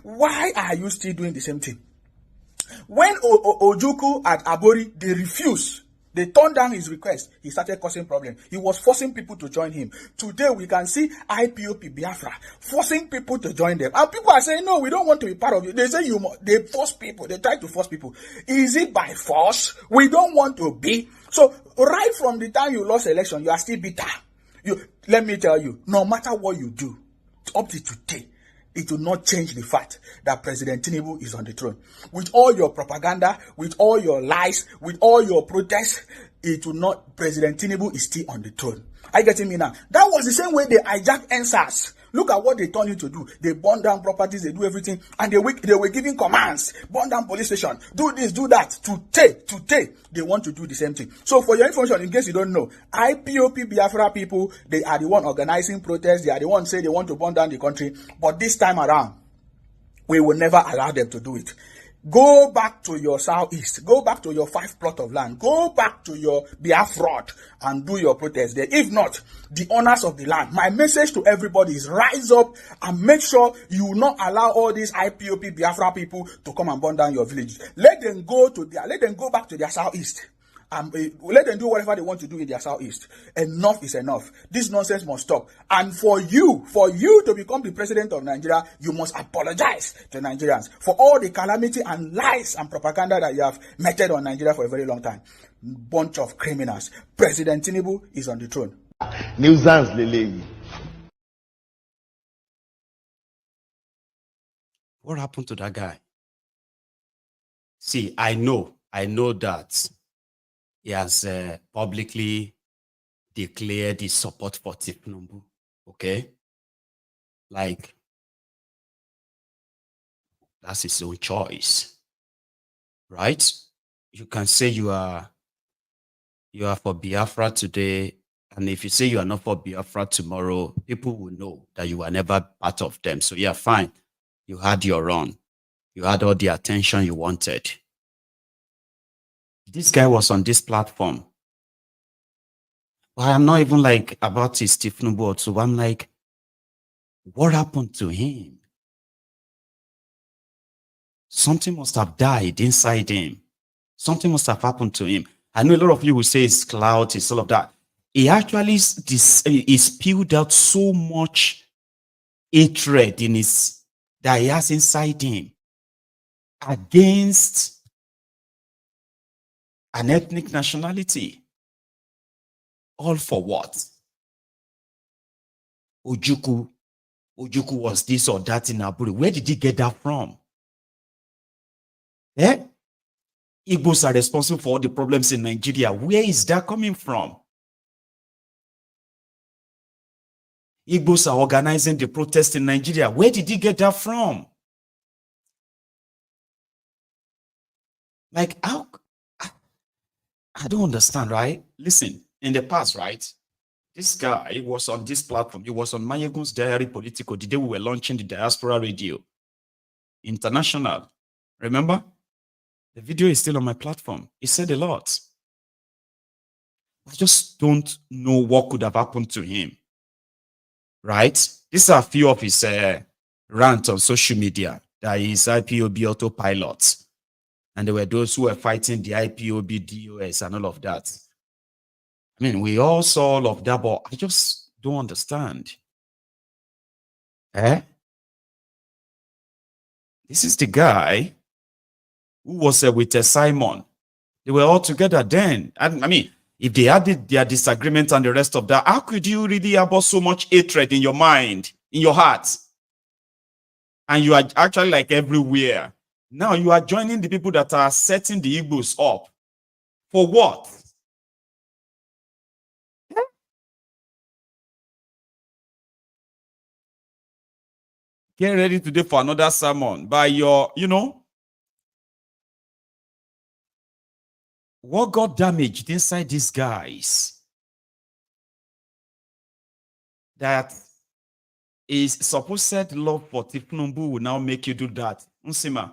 Why are you still doing the same thing? When Ojukwu at Aburi, they refused. They turned down his request. He started causing problems. He was forcing people to join him. Today, we can see IPOP Biafra forcing people to join them. And people are saying, no, we don't want to be part of it. They say they force people. They try to force people. Is it by force? We don't want to be. So, right from the time you lost election, you are still bitter. Let me tell you, no matter what you do, up to today, it will not change the fact that President Thinubu is on the throne. With all your propaganda, with all your lies, with all your protests, President Thinubu is still on the throne. Are you getting me now? That was the same way they hijacked NSAS. Look at what they turned him to do. They burn down properties, they do everything, and they were giving commands. Burn down police station, do this, do that. Today, they want to do the same thing. So for your information, in case you don't know, IPOP Biafra people, they are the one organizing protests. They are the one say they want to burn down the country. But this time around, we will never allow them to do it. Go back to your southeast. Go back to your 5 plot of land. Go back to your Biafra and do your protest there. If not, the owners of the land. My message to everybody is rise up and make sure you will not allow all these IPOP Biafra people to come and burn down your villages. Let them go back to their southeast. Let them do whatever they want to do in their southeast. Enough is enough. This nonsense must stop. And for you to become the president of Nigeria, you must apologize to Nigerians for all the calamity and lies and propaganda that you have meted on Nigeria for a very long time. Bunch of criminals. President Thinubu is on the throne. Nuisance Lele. What happened to that guy? See, I know that he has publicly declared his support for Thiefnubu. Okay? Like, that's his own choice. Right? You can say you are for Biafra today, and if you say you are not for Biafra tomorrow, people will know that you were never part of them. So yeah, fine. You had your run. You had all the attention you wanted. This guy was on this platform. But I'm not even like about his Thiefnubu. So I'm like, what happened to him? Something must have died inside him. Something must have happened to him. I know a lot of you will say it's clout, it's all of that. He actually he spilled out so much hatred in his that he has inside him against an ethnic nationality. All for what? Ojukwu was this or that in Aburi. Where did he get that from? Eh? Igbos are responsible for all the problems in Nigeria. Where is that coming from? Igbos are organizing the protest in Nigeria. Where did he get that from? Like, how? I don't understand, right? Listen, in the past, right? This guy was on this platform. He was on MaiyegunsDiary Politico the day we were launching the Diaspora Radio International. Remember? The video is still on my platform. He said a lot. I just don't know what could have happened to him. Right? These are a few of his rants on social media. That is IPOB autopilot. And there were those who were fighting the IPOB DOS and all of that. I mean, we all saw all of that, but I just don't understand. Eh? This is the guy who was with Simon. They were all together then. I mean, if they had their disagreement and the rest of that, how could you really have so much hatred in your mind, in your heart? And you are actually like everywhere. Now you are joining the people that are setting the Igbos up. For what? Get ready today for another sermon by your, what got damaged inside these guys that is supposed love for Thiefnubu will now make you do that. Unsima.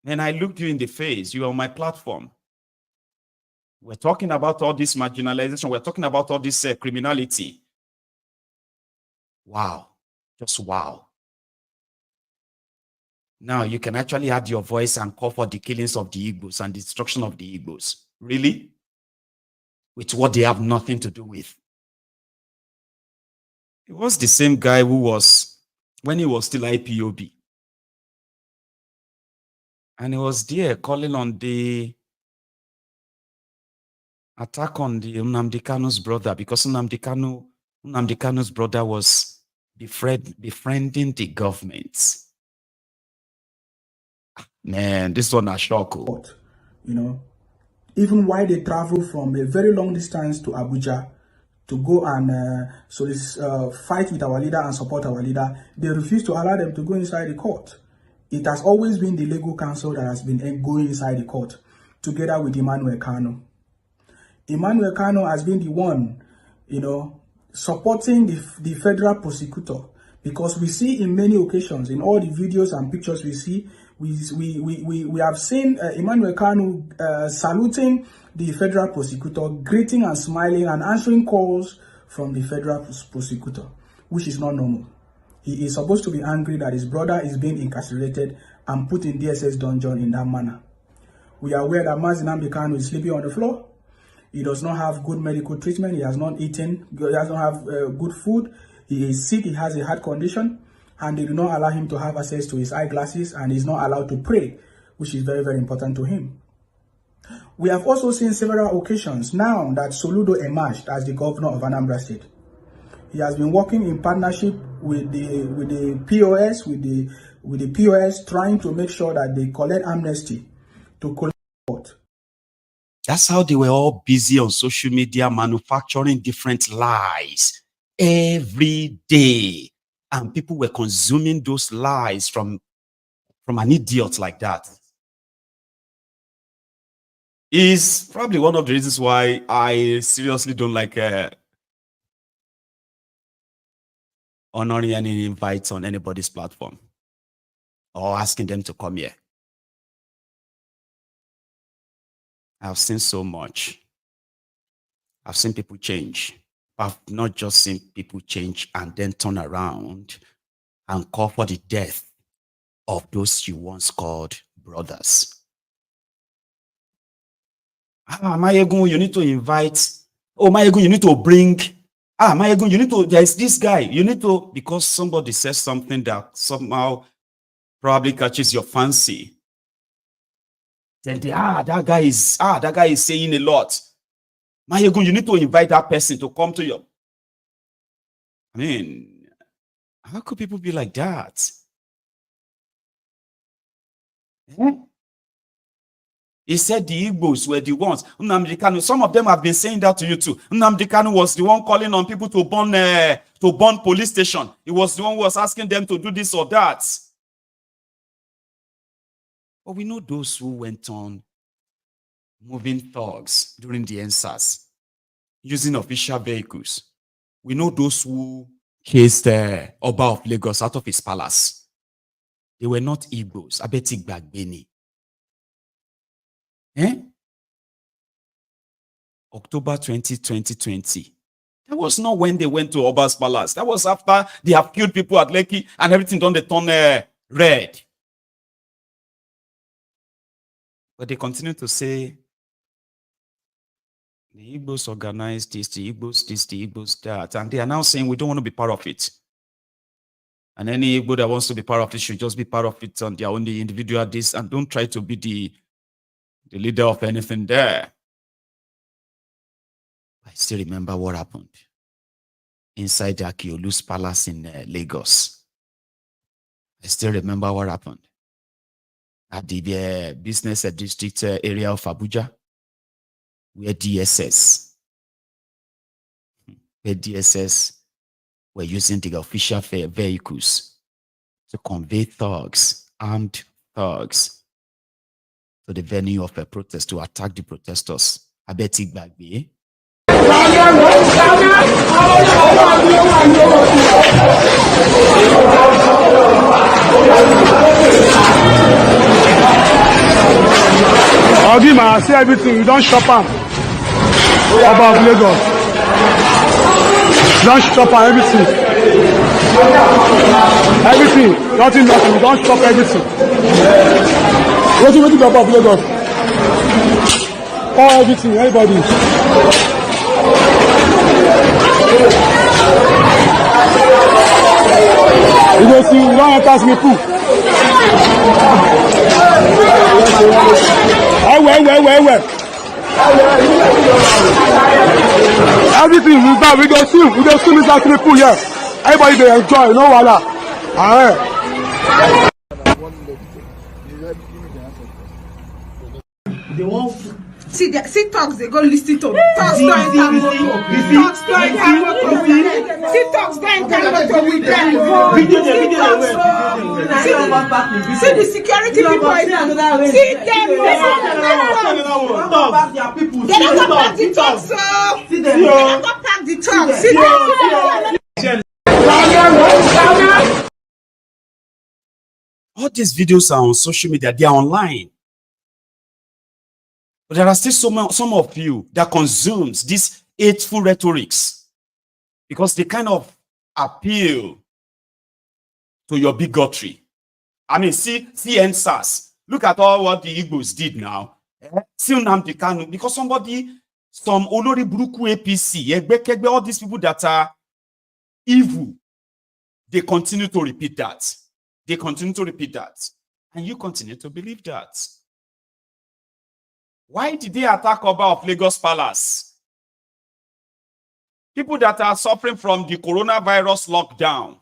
Then I looked you in the face. You are on my platform. We're talking about all this marginalization. We're talking about all this criminality. Wow. Just wow. Now you can actually add your voice and call for the killings of the Igbos and destruction of the Igbos. Really? With what they have nothing to do with. It was the same guy who was, when he was still IPOB. And he was there calling on the attack on the Nnamdi Kanu's brother, because Nnamdi Kanu's brother was befriending the government. Man, this one a shock. Even while they travel from a very long distance to Abuja to go and fight with our leader and support our leader, they refuse to allow them to go inside the court. It has always been the legal counsel that has been going inside the court, together with Emmanuel Kanu. Emmanuel Kanu has been the one, supporting the federal prosecutor, because we see in many occasions, in all the videos and pictures we see, we have seen Emmanuel Kanu saluting the federal prosecutor, greeting and smiling and answering calls from the federal prosecutor, which is not normal. He is supposed to be angry that his brother is being incarcerated and put in DSS dungeon in that manner. We are aware that Nnamdi Kanu is sleeping on the floor. He does not have good medical treatment. He has not eaten. He does not have good food. He is sick. He has a heart condition. And they do not allow him to have access to his eyeglasses, and he's not allowed to pray, which is very, very important to him. We have also seen several occasions now that Soludo emerged as the governor of Anambra State. He has been working in partnership with the POS, trying to make sure that they collect amnesty to collect support. That's how they were all busy on social media manufacturing different lies every day. And people were consuming those lies from an idiot like that. Is probably one of the reasons why I seriously don't like honoring any invites on anybody's platform or asking them to come here. I've seen so much. I've seen people change. I've not just seen people change and then turn around and call for the death of those you once called brothers. Maiyegun, you need to invite. Oh, Maiyegun, you need to bring. Maiyegun, you need to. There's this guy. You need to, because somebody says something that somehow probably catches your fancy. Then that guy is saying a lot. Maiyegun, you need to invite that person to come to your. I mean, how could people be like that? He said the Igbos were the ones. Nnamdi Kanu, some of them have been saying that to you too. Nnamdi Kanu was the one calling on people to burn police station. He was the one who was asking them to do this or that. But we know those who went on moving thugs during the NSAS, using official vehicles. We know those who chased Oba of Lagos out of his palace. They were not Igbos. Abetik Bagbeni. October 2020. That was not when they went to Oba's palace. That was after they have killed people at Lekki and everything done, they turn red. But they continue to say, the Igbos organized this, the Igbos that. And they are now saying we don't want to be part of it. And any Igbo that wants to be part of it should just be part of it on their own individual this, and don't try to be the leader of anything there. I still remember what happened inside the Akiolu's palace in Lagos. I still remember what happened at the business district area of Abuja, where DSS were using the official vehicles to convey thugs, armed thugs, to the venue of a protest to attack the protesters. Abetik Bagbe. Ogima, I see everything. You don't shop am. Oba of Lagos. You don't shop am, everything. Everything. Nothing. You don't shop everything. What do you do about Lagos? All everything, everybody. You don't see, you don't enter me poop. Where? Everything is done. We go swim inside the pool here. Everybody they enjoy, no wala. They won't see talks, they go listen to talks to enter motor. See talks to enter motor with them. See the security people. See them. They don't go pack the talks, so they don't go pack the talks. See them. All these videos are on social media, they are online. But there are still some of you that consumes these hateful rhetorics because they kind of appeal to your bigotry. I mean, see NSAS. Look at all what the Igbos did now. See Nnamdi Kanu, because some Olori Buruku APC, all these people that are evil, they continue to repeat that. And you continue to believe that. Why did they attack Oba of Lagos Palace? People that are suffering from the coronavirus lockdown.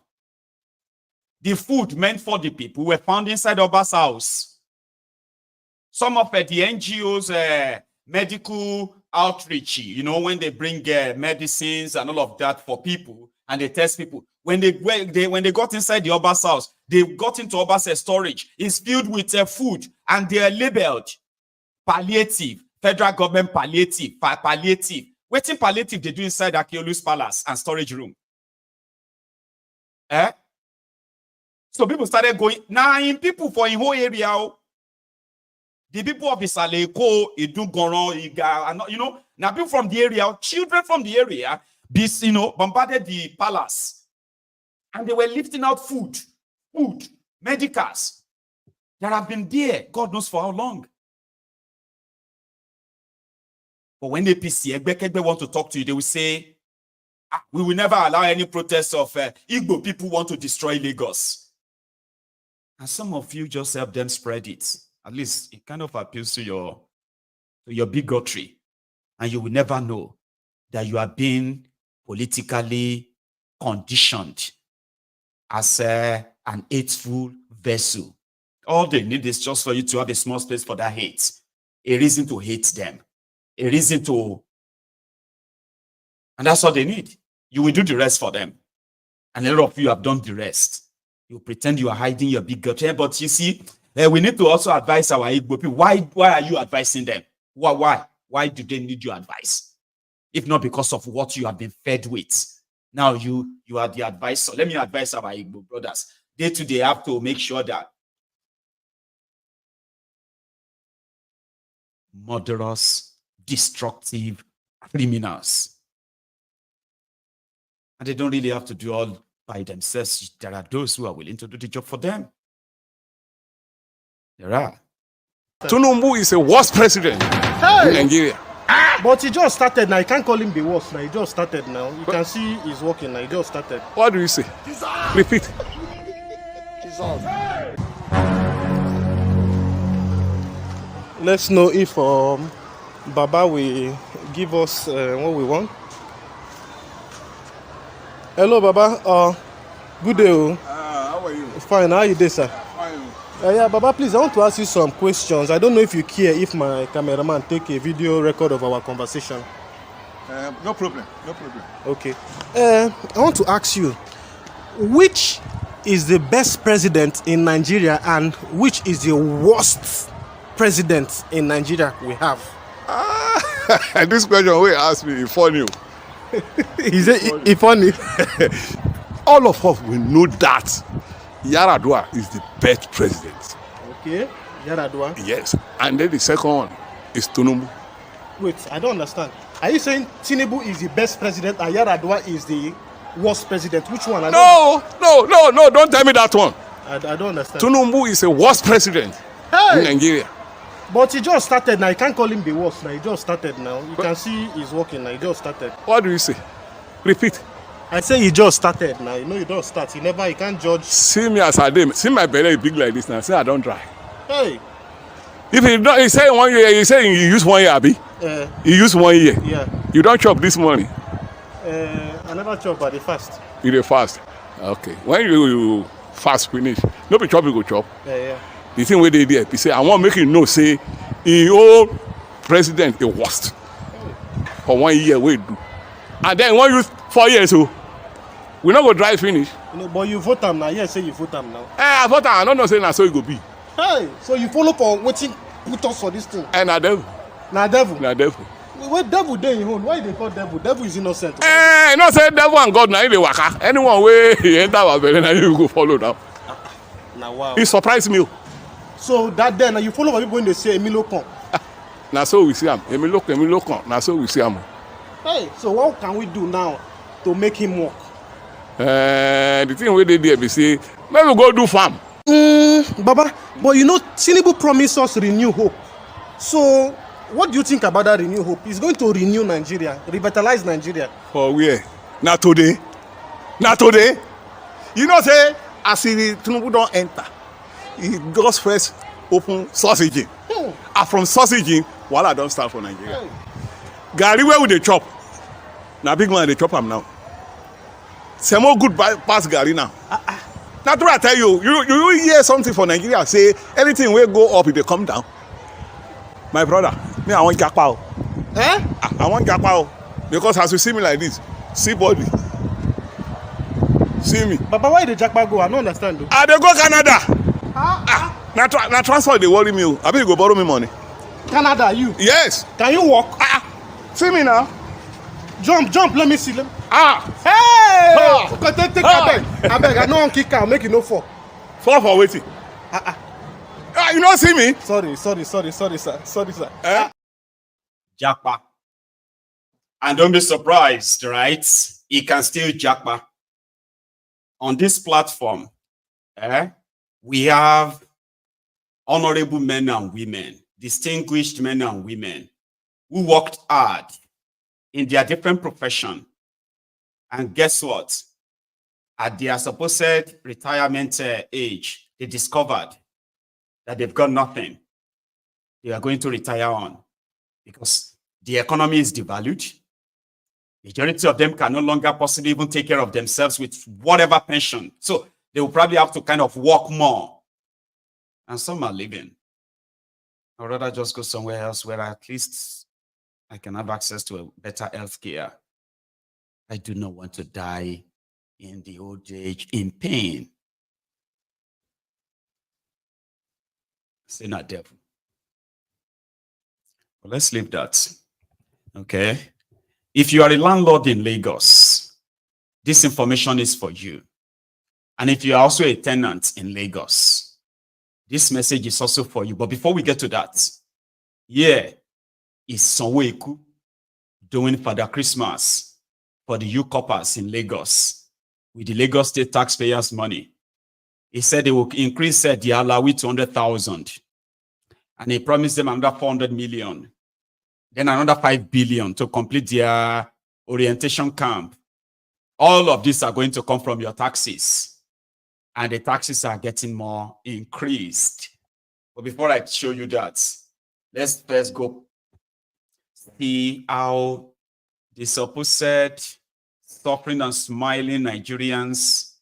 The food meant for the people were found inside Oba's house. Some of the NGOs, medical outreach, when they bring medicines and all of that for people, and they test people. When they got inside the Oba's house, they got into Oba's storage. It's filled with food, and they are labeled palliative, federal government palliative. Waiting palliative they do inside Akiolu's palace and storage room. So people started going, now in people for in whole area, the people of Isaleko, Idugoron, Iga, now people from the area, children from the area, bombarded the palace. And they were lifting out food, medicals that have been there, God knows for how long. But when APC, Egbekegbe want to talk to you, they will say, we will never allow any protest of Igbo people want to destroy Lagos. And some of you just help them spread it. At least it kind of appeals to your bigotry. And you will never know that you are being politically conditioned as an hateful vessel. All they need is just for you to have a small space for that hate. A reason to hate them. A reason to... And that's all they need. You will do the rest for them. And a lot of you have done the rest. You pretend you are hiding your bigotry. But you see, we need to also advise our Igbo people. Why are you advising them? Why? Why do they need your advice? If not because of what you have been fed with. Now you are the advisor. Let me advise our Igbo brothers. Day to day have to make sure that murderous, destructive criminals. And they don't really have to do all by themselves. There are those who are willing to do the job for them. There are. Thiefnubu is a worst president in Nigeria. But he just started now. You can't call him the worst now. He just started now. You can see he's working now. He just started. What do you say? Repeat. Let's know if Baba will give us what we want. Hello, Baba. Good day. How are you? Fine. How are you doing, sir? Fine. Yeah, Baba, please, I want to ask you some questions. I don't know if you care if my cameraman take a video record of our conversation. No problem. No problem. Okay. I want to ask you, which is the best president in Nigeria and which is the worst president in Nigeria we have? This question we ask me is funny. Is it funny? All of us will know that Yar'Adua is the best president. Okay, Yar'Adua. Yes, and then the second one is Thiefnubu. Wait, I don't understand. Are you saying Thiefnubu is the best president and Yar'Adua is the worst president? Which one? No, don't tell me that one. I don't understand. Thiefnubu is a worst president in Nigeria. But he just started now. You can't call him the worst now. He just started now. You can see he's working now. He just started. What do you say? Repeat. I say he just started now. You know, he just start. He can't judge. See me as I did. See my belly is big like this now. Say I don't try. Hey. If he say 1 year, you say you use 1 year, Abi. You use 1 year. Yeah. You don't chop this morning. I never chop, but the fast. You dey fast. Okay. When you fast finish, no be chop you go chop. Yeah. The thing wey dey there be say I wan make you know say in old president the worst for 1 year wey do, and then when you 4 years so we no go dry finish. You know, but you vote am now. Yes, say you vote am now. I vote am. I no know say na so e go be. Hey, so you follow for wetin put us for this thing? Na devil. Na devil. Na devil. Where devil dey in own? Why they call devil? Devil is innocent. You know say devil and God na him dey waka. Anyone wey enter our belle na you go follow now. Na wow. He surprise me. So that day now you follow people when they say Emilio come. Na so we see am. Emilio come. Na so we see am. Hey, so what can we do now to make him work? The thing wey dey there be say make we go do farm. Baba, but you know Thiefnubu promised us renew hope. So what do you think about that renew hope? He's going to renew Nigeria, revitalize Nigeria. For where? Na today. You know say as Thiefnubu don enter, he just first open sausaging. And from sausaging, wahala don start for Nigeria. Garri wey we dey chop, na big man dey chop am now. Semo good pass garri now. Na true I tell you, you hear something for Nigeria say anything wey go up e dey come down. My brother, me I wan japa o. I wan japa o because as you see me like this, see body, see me. Baba, why the japa go? I don't understand though. I dey go Canada. Na transport dey worry me o. Abi you go borrow me money? Canada, you? Yes. Can you walk? See me now. Jump, let me see. Hey! Take abeg, I no wan kick am, make you no fall. Fall for wetin? You no see me? Sorry, sir. Japa. And don't be surprised, right? He can still japa. On this platform, we have honorable men and women, distinguished men and women who worked hard in their different profession. And guess what? At their supposed retirement age, they discovered that they've got nothing. They are going to retire on because the economy is devalued. Majority of them can no longer possibly even take care of themselves with whatever pension. So they will probably have to kind of work more. And some are leaving. I'd rather just go somewhere else where at least I can have access to a better health care. I do not want to die in the old age in pain. Say not devil. But let's leave that. Okay. If you are a landlord in Lagos, this information is for you. And if you are also a tenant in Lagos, this message is also for you. But before we get to that, here is Sanwo-Eku doing Father Christmas for the U-Coppers in Lagos with the Lagos State taxpayers' money. He said they will increase the Alawi to 100,000. And he promised them another 400 million. Then another 5 billion to complete their orientation camp. All of these are going to come from your taxes. And the taxes are getting more increased. But before I show you that, let's first go see how the supposed suffering and smiling Nigerians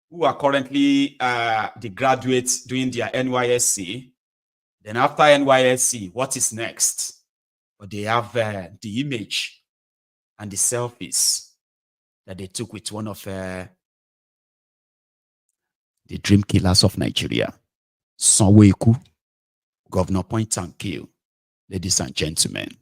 who are currently the graduates doing their NYSC. Then after NYSC, what is next? But they have the image and the selfies that they took with one of the dream killers of Nigeria, Sanwo-Eku, Governor Point and Kill, ladies and gentlemen.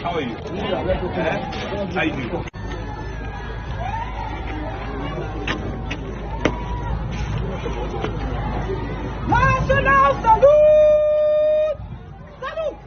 How are you? How are you? National salute! Salute!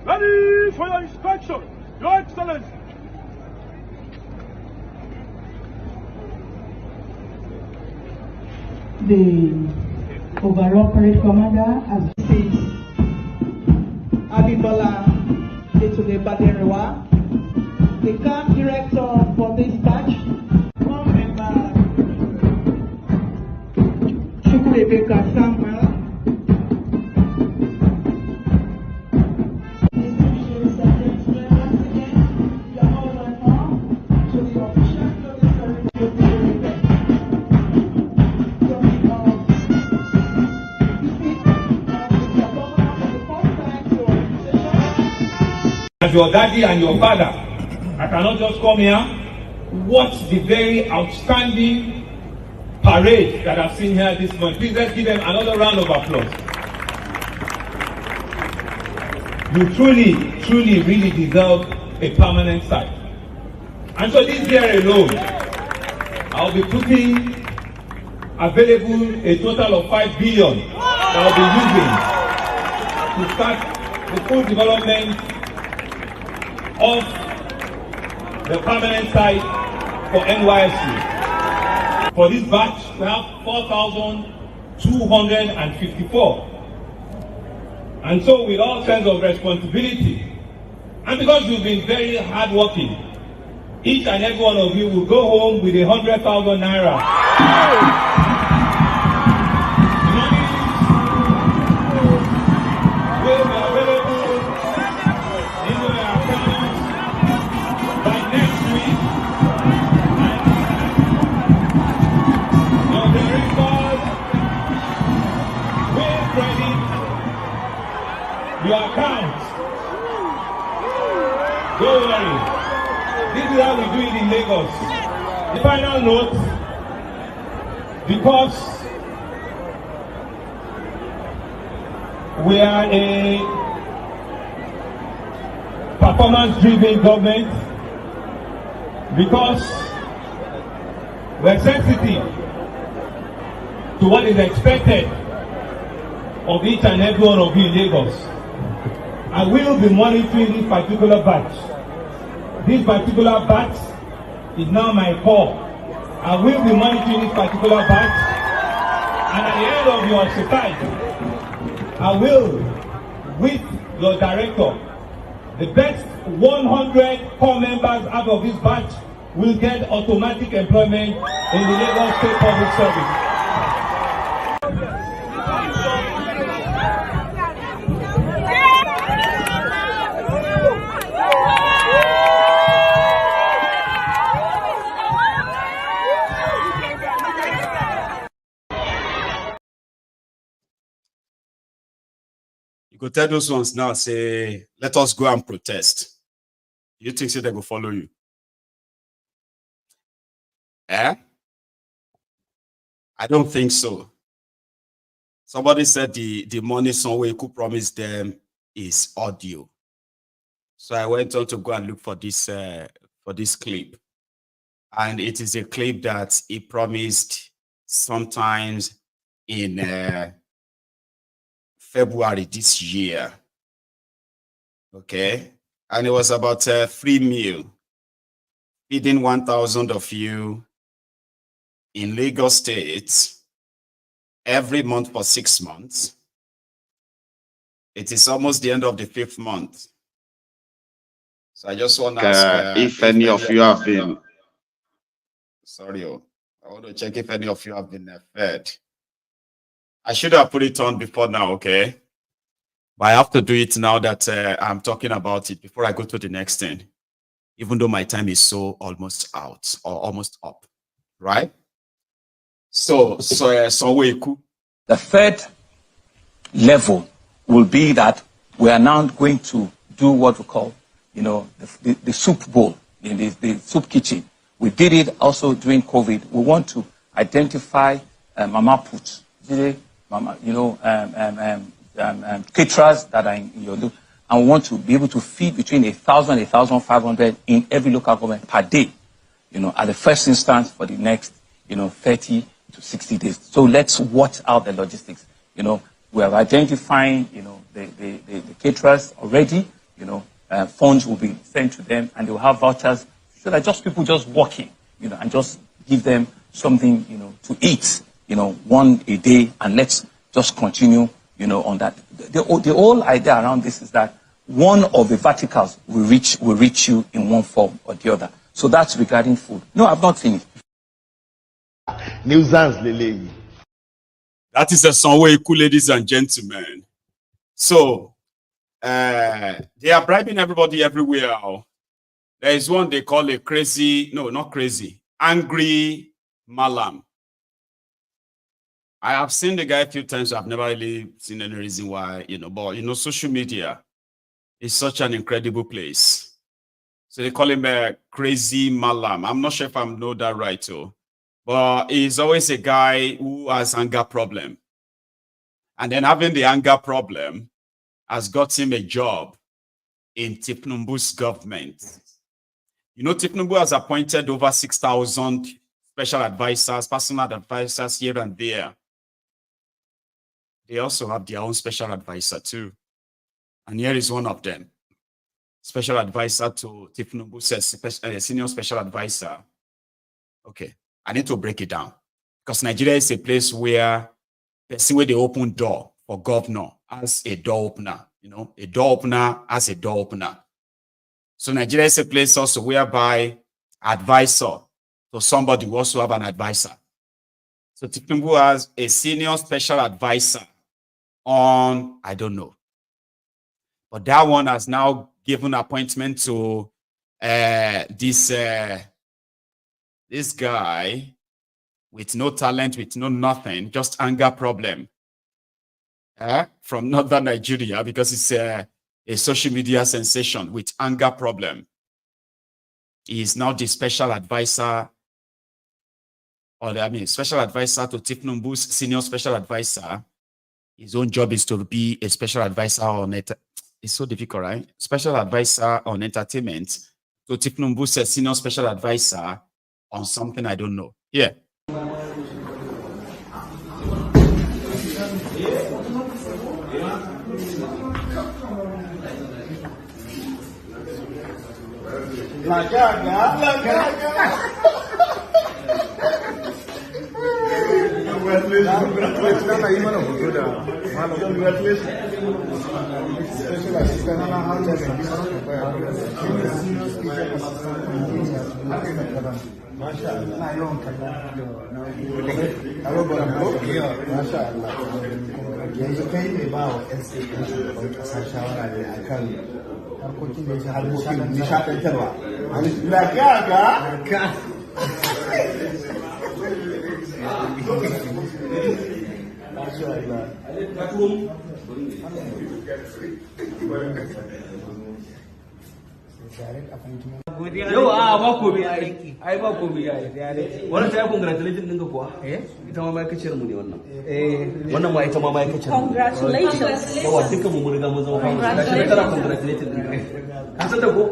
Ready for your inspection, Your Excellency. The overall parade commander has said, Abibola Etule Baderewa, the camp director for this batch, one member Chukwuemeka Samuel, as your daddy and your father, I cannot just come here, watch the very outstanding parade that I've seen here this month. Please let's give them another round of applause. You truly, truly, really deserve a permanent site. And so this year alone, I'll be putting available a total of 5 billion that I'll be using to start the full development of the permanent site for NYSC. For this batch, we have 4,254. And so with all sense of responsibility, and because you've been very hardworking, each and every one of you will go home with 100,000 naira. Will be available in your account by next week. Your record will credit your account. Don't worry. This is how we do it in Lagos. The final note, because we are a performance-driven government, because we're sensitive to what is expected of each and every one of you in Lagos. I will be monitoring this particular batch. This particular batch is now my call. I will be monitoring this particular batch, and at the end of your exercise, I will, with your director, the best 100 core members out of this batch will get automatic employment in the Lagos State Public Service. You could tell those ones now, say, let us go and protest. You think so they will follow you? Eh? I don't think so. Somebody said the money somewhere could promise them is audio. So I went on to go and look for this clip. And it is a clip that he promised sometimes in February this year. Okay. And it was about a free meal, feeding 1,000 of you in Lagos State every month for 6 months. It is almost the end of the 5th month. So I just want to ask if any of you have been. Sorry, I want to check if any of you have been fed. I should have put it on before now, okay? But I have to do it now that I'm talking about it before I go to the next thing, even though my time is so almost out or almost up, right? So the third level will be that we are now going to do what we call, the soup bowl, the soup kitchen. We did it also during COVID. We want to identify mama put, caterers that are in your look, and we want to be able to feed between 1,000 and 1,500 in every local government per day, at the first instance for the next, 30 to 60 days. So let's watch out the logistics. We are identifying, the caterers already, funds will be sent to them and they will have vouchers so that people just walk in, and just give them something, to eat, one a day, and let's just continue, on that. The whole idea around this is that one of the verticals will reach you in one form or the other. So that's regarding food. No, I've not finished. That is a Sonwe Iku, ladies and gentlemen. So they are bribing everybody everywhere. There is one they call a crazy, no, not crazy, angry Malam. I have seen the guy a few times. I've never really seen any reason why, but social media is such an incredible place. So they call him a crazy Malam. I'm not sure if I know that right, too. But he's always a guy who has anger problem. And then having the anger problem has got him a job in Thiefnubu's government. Thiefnubu has appointed over 6,000 special advisors, personal advisors here and there. They also have their own special advisor too. And here is one of them. Special advisor to Thiefnubu says, senior special advisor. Okay, I need to break it down. Because Nigeria is a place where they open door for governor as a door opener, a door opener as a door opener. So Nigeria is a place also whereby advisor to somebody who also have an advisor. So Thiefnubu has a senior special advisor on, I don't know. But that one has now given appointment to this guy with no talent, with no nothing, just anger problem from northern Nigeria, because it's a social media sensation with anger problem. He is now the special advisor, special advisor to Thiefnubu's senior special advisor. His own job is to be a special advisor on it. It's so difficult, right? Special advisor on entertainment to Thiefnubu's senior special advisor on something I don't know. Yeah. Yau a ba ko ai ba ko wannan ta congratulations din ga kuwa ita ma ma'aikaciyar mu ne wannan wannan ma ita ma ma'aikaciyar mu congratulations yawa dukkan mu riga mun zama congratulations din ka san da ko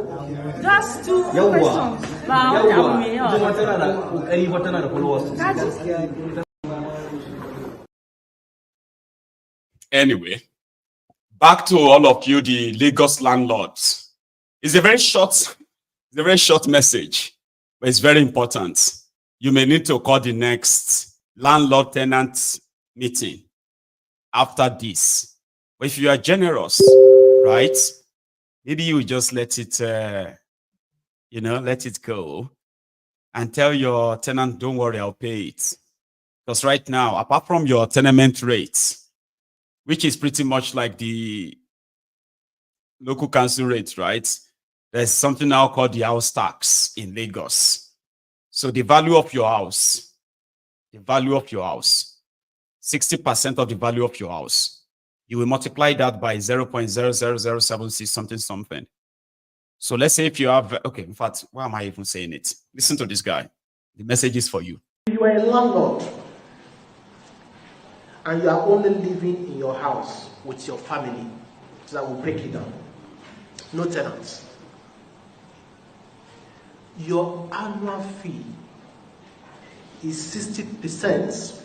just two questions ba wani ita ma tana da kokari ba tana da followers. Anyway, back to all of you, the Lagos landlords. It's a very short message, but it's very important. You may need to call the next landlord-tenant meeting after this. But if you are generous, right, maybe you just let it, let it go and tell your tenant, don't worry, I'll pay it. Because right now, apart from your tenement rates, which is pretty much like the local council rate, right? There's something now called the house tax in Lagos. So the value of your house, 60% of the value of your house, you will multiply that by 0.00076 something. So let's say if you have, okay, in fact, why am I even saying it? Listen to this guy. The message is for you. You are a landlord and you are only living in your house with your family, so that will break it down. No tenants. Your annual fee is 60%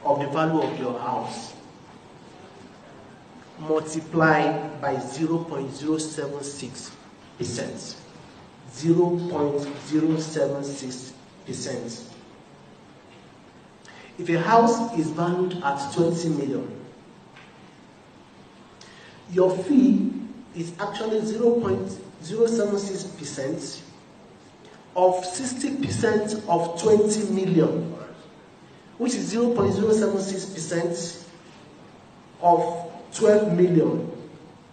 of the value of your house multiplied by 0.076%. 0.076%. If a house is valued at 20 million, your fee is actually 0.076% of 60% of 20 million, which is 0.076% of 12 million,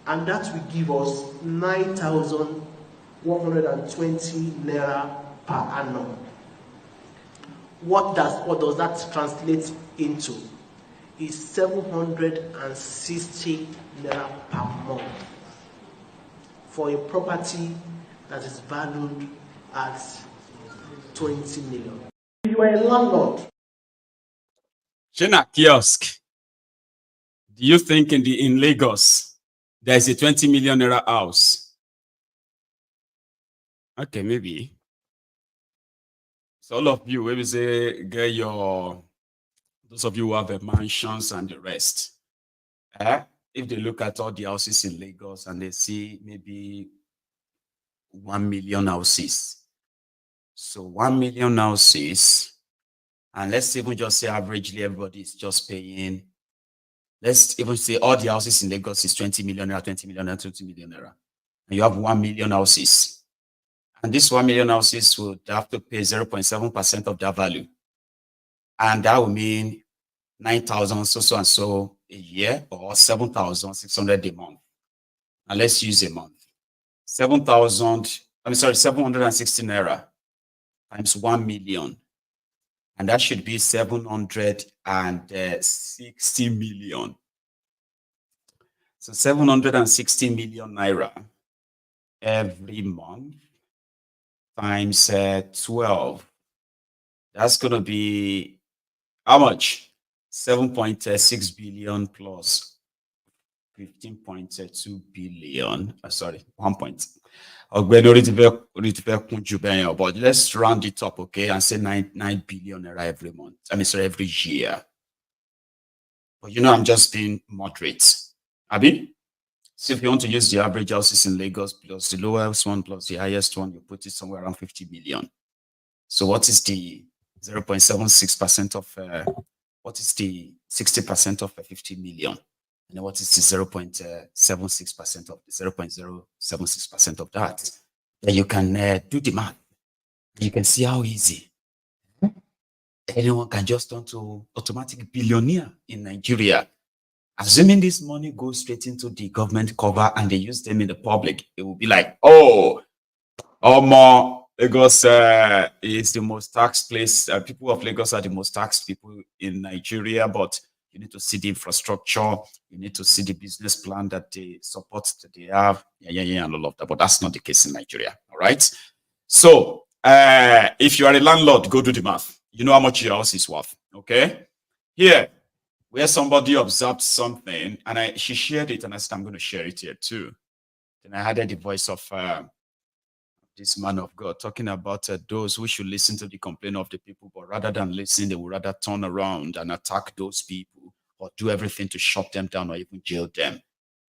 and that will give us 9,120 naira per annum. What does that translate into? Is 760 naira per month for a property that is valued at 20 million. You are a landlord. Shena kiosk. Do you think in Lagos there is a 20 million naira house? Okay, maybe. So all of you, maybe say get those of you who have mansions and the rest. If they look at all the houses in Lagos and they see maybe 1 million houses. So 1 million houses, and let's even just say averagely everybody is just paying Let's even say all the houses in Lagos is 20 million naira, 20 million naira, 20 million naira. And you have 1 million houses. And this 1 million houses would have to pay 0.7% of that value. And that would mean 9,000 so and so a year, or 7,600 a month. And let's use a month. 760 naira times 1 million. And that should be 760 million. So 760 million naira every month times 12. That's going to be how much? 7.6 billion plus 15.2 billion. Sorry, 1 point. But let's round it up, okay, and say 9 billion naira every month. Every year. But I'm just being moderate. Abi? So if you want to use the average houses in Lagos plus the lowest one plus the highest one, you put it somewhere around 50 million. So what is the 0.76% of what is the 60% of 50 million? And then what is the 0.76% of the 0.076% of that? Then you can do the math. You can see how easy anyone can just turn to automatic billionaire in Nigeria. Assuming this money goes straight into the government cover and they use them in the public, it will be like, oh, more Lagos is the most taxed place. People of Lagos are the most taxed people in Nigeria, but you need to see the infrastructure. You need to see the business plan that they support, that they have, and all of that. But that's not the case in Nigeria, all right? So if you are a landlord, go do the math. You know how much your house is worth, okay? Here, where somebody observed something, and she shared it, and I said, I'm going to share it here too. Then I heard the voice of this man of God talking about those who should listen to the complaint of the people, but rather than listen, they would rather turn around and attack those people or do everything to shut them down or even jail them.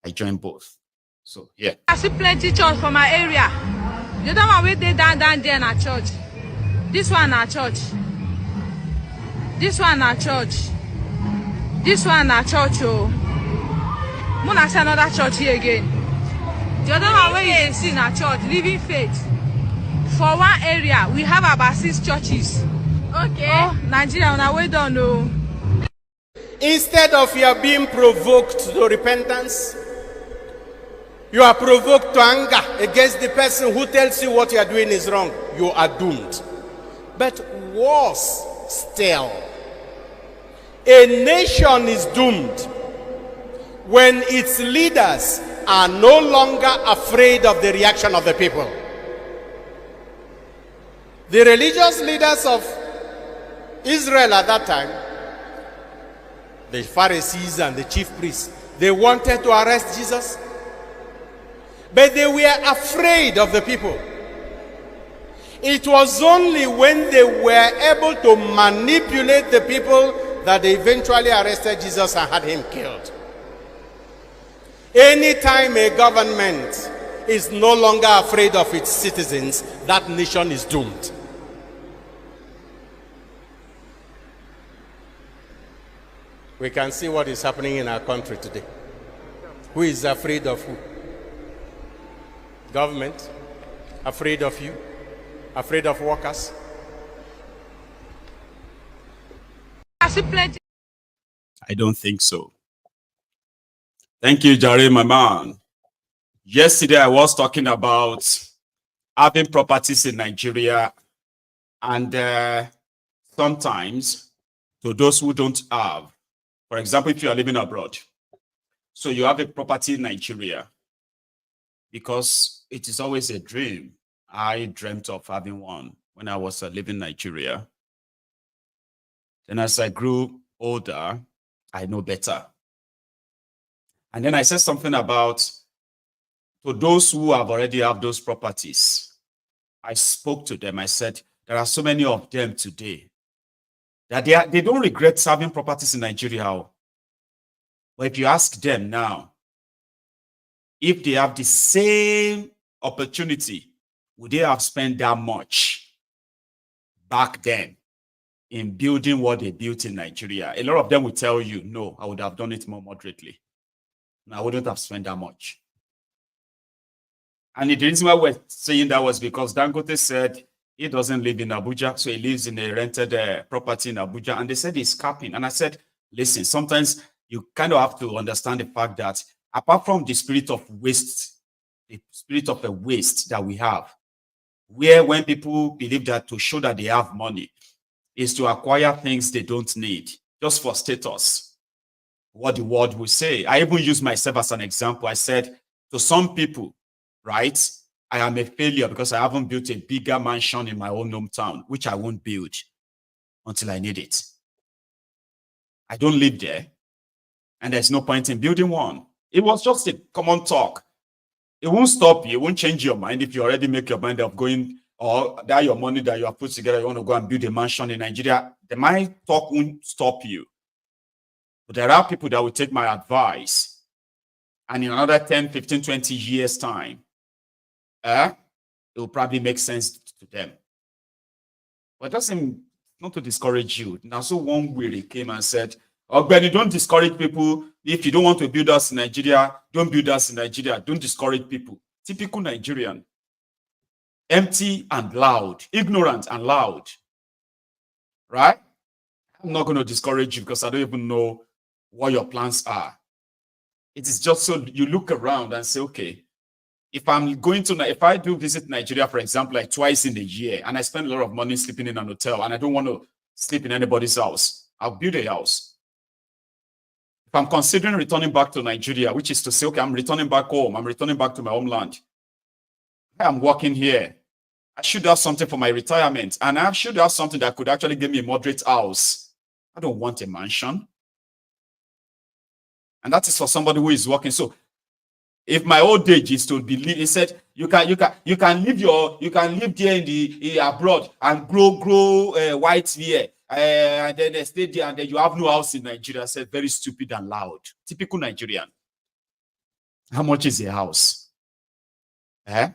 I join both. So, yeah. I see plenty church for my area. The other one where they down there in a church. This one a church. This one a church. This one a church. Oh, I'm gonna see another church here again. The other one where you see in a church, Living Faith. For one area, we have about 6 churches. Okay. Oh, Nigeria on our way down. No. Instead of you being provoked to repentance, you are provoked to anger against the person who tells you what you are doing is wrong. You are doomed. But worse still, a nation is doomed when its leaders are no longer afraid of the reaction of the people. The religious leaders of Israel at that time, the Pharisees and the chief priests, they wanted to arrest Jesus, but they were afraid of the people. It was only when they were able to manipulate the people that they eventually arrested Jesus and had him killed. Anytime a government is no longer afraid of its citizens, that nation is doomed. We can see what is happening in our country today. Who is afraid of who? Government? Afraid of you? Afraid of workers? I don't think so. Thank you, Jare, my man. Yesterday, I was talking about having properties in Nigeria, and sometimes to those who don't have, for example, if you are living abroad, so you have a property in Nigeria, because it is always a dream. I dreamt of having one when I was living in Nigeria. Then as I grew older, I know better. And then I said something about, to those who have already have those properties, I spoke to them. I said, there are so many of them today that they don't regret having properties in Nigeria. But if you ask them now, if they have the same opportunity, would they have spent that much back then in building what they built in Nigeria. A lot of them will tell you, no, I would have done it more moderately. I wouldn't have spent that much. And the reason why we're saying that was because Dangote said he doesn't live in Abuja, so he lives in a rented property in Abuja, and they said he's capping. And I said, listen, sometimes you kind of have to understand the fact that apart from the spirit of waste, the spirit of a waste that we have, where when people believe that to show that they have money is to acquire things they don't need, just for status, what the world will say. I even use myself as an example. I said, to some people, right, I am a failure because I haven't built a bigger mansion in my own hometown, which I won't build until I need it. I don't live there, and there's no point in building one. It was just a common talk. It won't stop you. It won't change your mind if you already make your mind up going, or that your money that you have put together, you want to go and build a mansion in Nigeria. The mind talk won't stop you. But there are people that will take my advice, and in another 10, 15, 20 years' time, it will probably make sense to them. But it doesn't, not to discourage you. Now, so one weary came and said, oh, Benny, don't discourage people. If you don't want to build us in Nigeria, don't build us in Nigeria. Don't discourage people. Typical Nigerian. Empty and loud. Ignorant and loud. Right? I'm not going to discourage you because I don't even know what your plans are. It is just so you look around and say, okay, if I do visit Nigeria, for example, like twice in a year, and I spend a lot of money sleeping in an hotel, and I don't want to sleep in anybody's house, I'll build a house. If I'm considering returning back to Nigeria, which is to say, okay, I'm returning back home, I'm returning back to my homeland, I'm working here, I should have something for my retirement, and I should have something that could actually give me a moderate house. I don't want a mansion. And that is for somebody who is working. So if my old age is to be, he said, you can live there in the abroad and grow white here, and then stay there, and then you have no house in Nigeria. I said, very stupid and loud. Typical Nigerian. How much is a house? But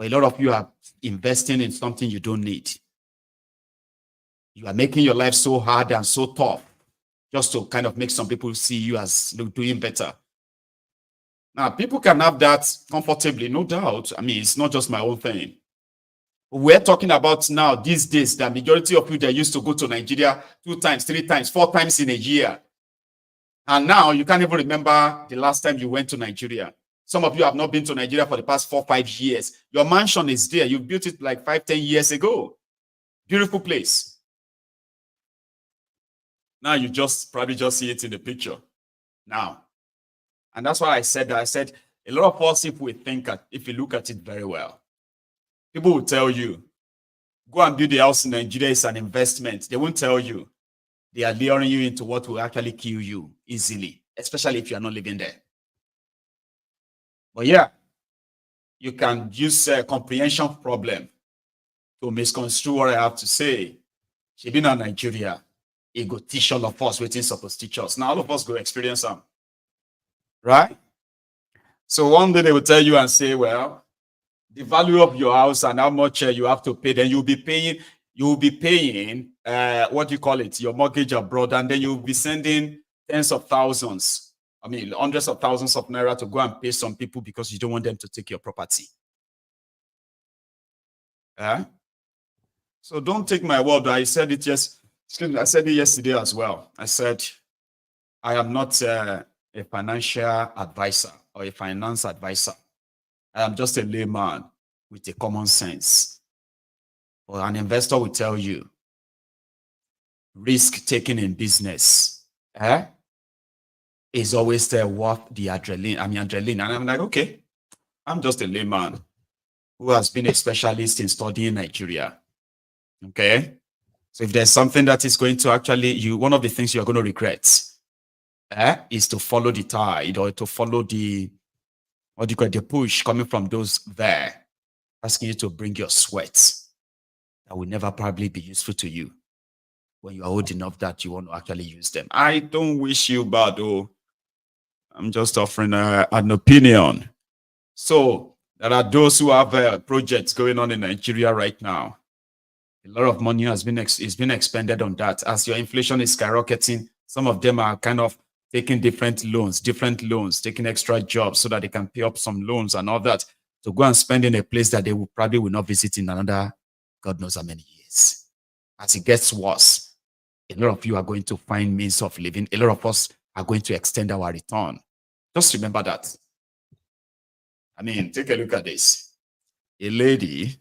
a lot of you are investing in something you don't need. You are making your life so hard and so tough just to kind of make some people see you as doing better. Now, people can have that comfortably, no doubt. I mean, it's not just my own thing. We're talking about now, these days, the majority of you that used to go to Nigeria 2 times, 3 times, 4 times in a year. And now you can't even remember the last time you went to Nigeria. Some of you have not been to Nigeria for the past 4, 5 years. Your mansion is there. You built it like 5, 10 years ago. Beautiful place. Now you probably just see it in the picture. Now. And that's why I said that. I said, a lot of us, if you look at it very well, people will tell you, go and build a house in Nigeria is an investment. They won't tell you. They are luring you into what will actually kill you easily, especially if you are not living there. But yeah, you can use a comprehension problem to misconstrue what I have to say. She been in Nigeria. It go teach all of us waiting supposed to teach us. Now all of us go experience them. Right? So one day they will tell you and say, well, the value of your house and how much you have to pay, then you'll be paying, what do you call it, your mortgage abroad, and then you'll be sending tens of thousands, I mean, hundreds of thousands of naira to go and pay some people because you don't want them to take your property. So don't take my word. I said it yesterday as well. I said, I am not a financial advisor or a finance advisor. I am just a layman with a common sense. Or an investor will tell you, risk taking in business is always worth the adrenaline. And I'm like, okay, I'm just a layman who has been a specialist in studying Nigeria. Okay? So if there's something that is going to actually, one of the things you're going to regret is to follow the tide or to follow the push coming from those there, asking you to bring your sweat that will never probably be useful to you when you are old enough that you want to actually use them. I don't wish you bad, though. I'm just offering an opinion. So there are those who have projects going on in Nigeria right now. A lot of money has been expended on that. As your inflation is skyrocketing, some of them are kind of taking different loans, taking extra jobs so that they can pay up some loans and all that to go and spend in a place that they will probably will not visit in another God knows how many years. As it gets worse, a lot of you are going to find means of living. A lot of us are going to extend our return. Just remember that. I mean, take a look at this. A lady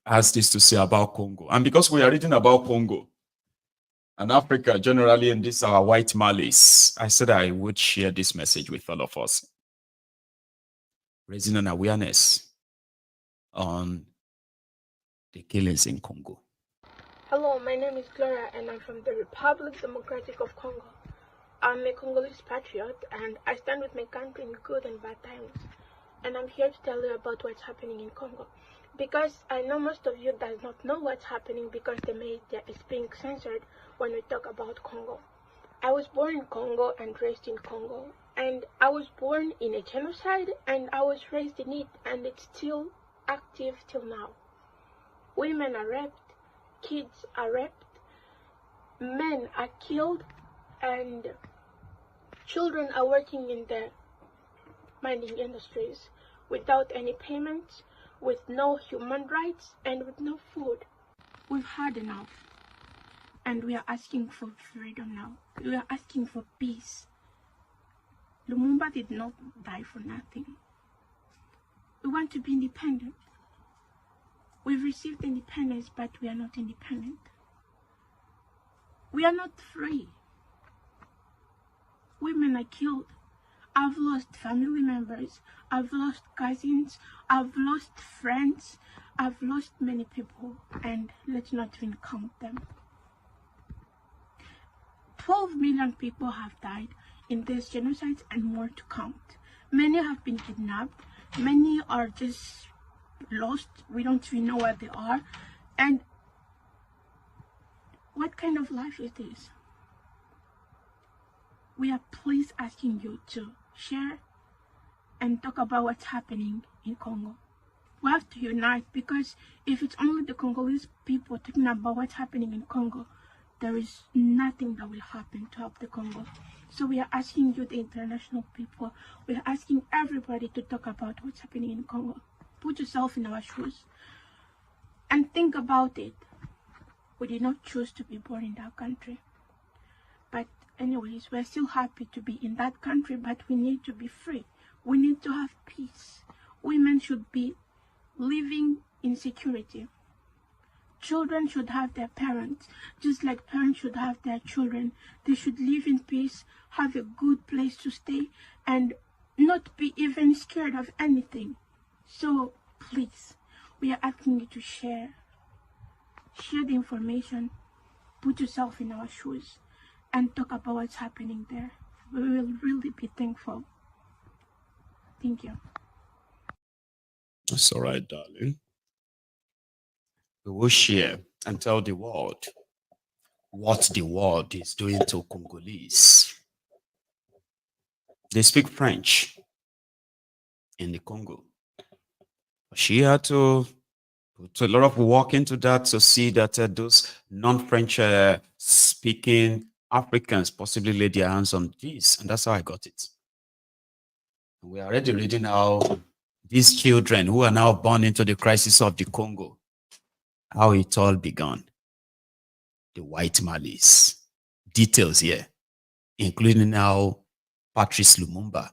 has this to say about Congo. And because we are reading about Congo and Africa generally in this our white malice, I said I would share this message with all of us, raising an awareness on the killings in Congo. Hello, my name is Gloria and I'm from the Republic Democratic of Congo. I'm a Congolese patriot and I stand with my country in good and bad times. And I'm here to tell you about what's happening in Congo. Because I know most of you does not know what's happening because the media is being censored when we talk about Congo. I was born in Congo and raised in Congo. And I was born in a genocide and I was raised in it and it's still active till now. Women are raped, kids are raped, men are killed, and children are working in the mining industries without any payments, with no human rights, and with no food. We've had enough, and we are asking for freedom now. We are asking for peace. Lumumba did not die for nothing. We want to be independent. We've received independence, but we are not independent. We are not free. Women are killed. I've lost family members. I've lost cousins. I've lost friends. I've lost many people, and let's not even count them. 12 million people have died in these genocides and more to count. Many have been kidnapped. Many are just lost. We don't even know where they are. And what kind of life is this? We are please asking you to share and talk about what's happening in Congo. We have to unite, because if it's only the Congolese people talking about what's happening in Congo, there is nothing that will happen to help the Congo. So we are asking you, the international people, we are asking everybody to talk about what's happening in Congo. Put yourself in our shoes and think about it. We did not choose to be born in that country. But anyways, we're still happy to be in that country, but we need to be free. We need to have peace. Women should be living in security. Children should have their parents, just like parents should have their children. They should live in peace, have a good place to stay, and not be even scared of anything. So please, we are asking you to share the information, put yourself in our shoes, and talk about what's happening there. We will really be thankful. Thank you. That's all right, darling. We will share and tell the world what the world is doing to Congolese. They speak French in the Congo. She had to put a lot of work into that to see that those non-French speaking Africans possibly lay their hands on this. And that's how I got it. We are already reading how these children who are now born into the crisis of the Congo, how it all began. The white malice. Details here, including how Patrice Lumumba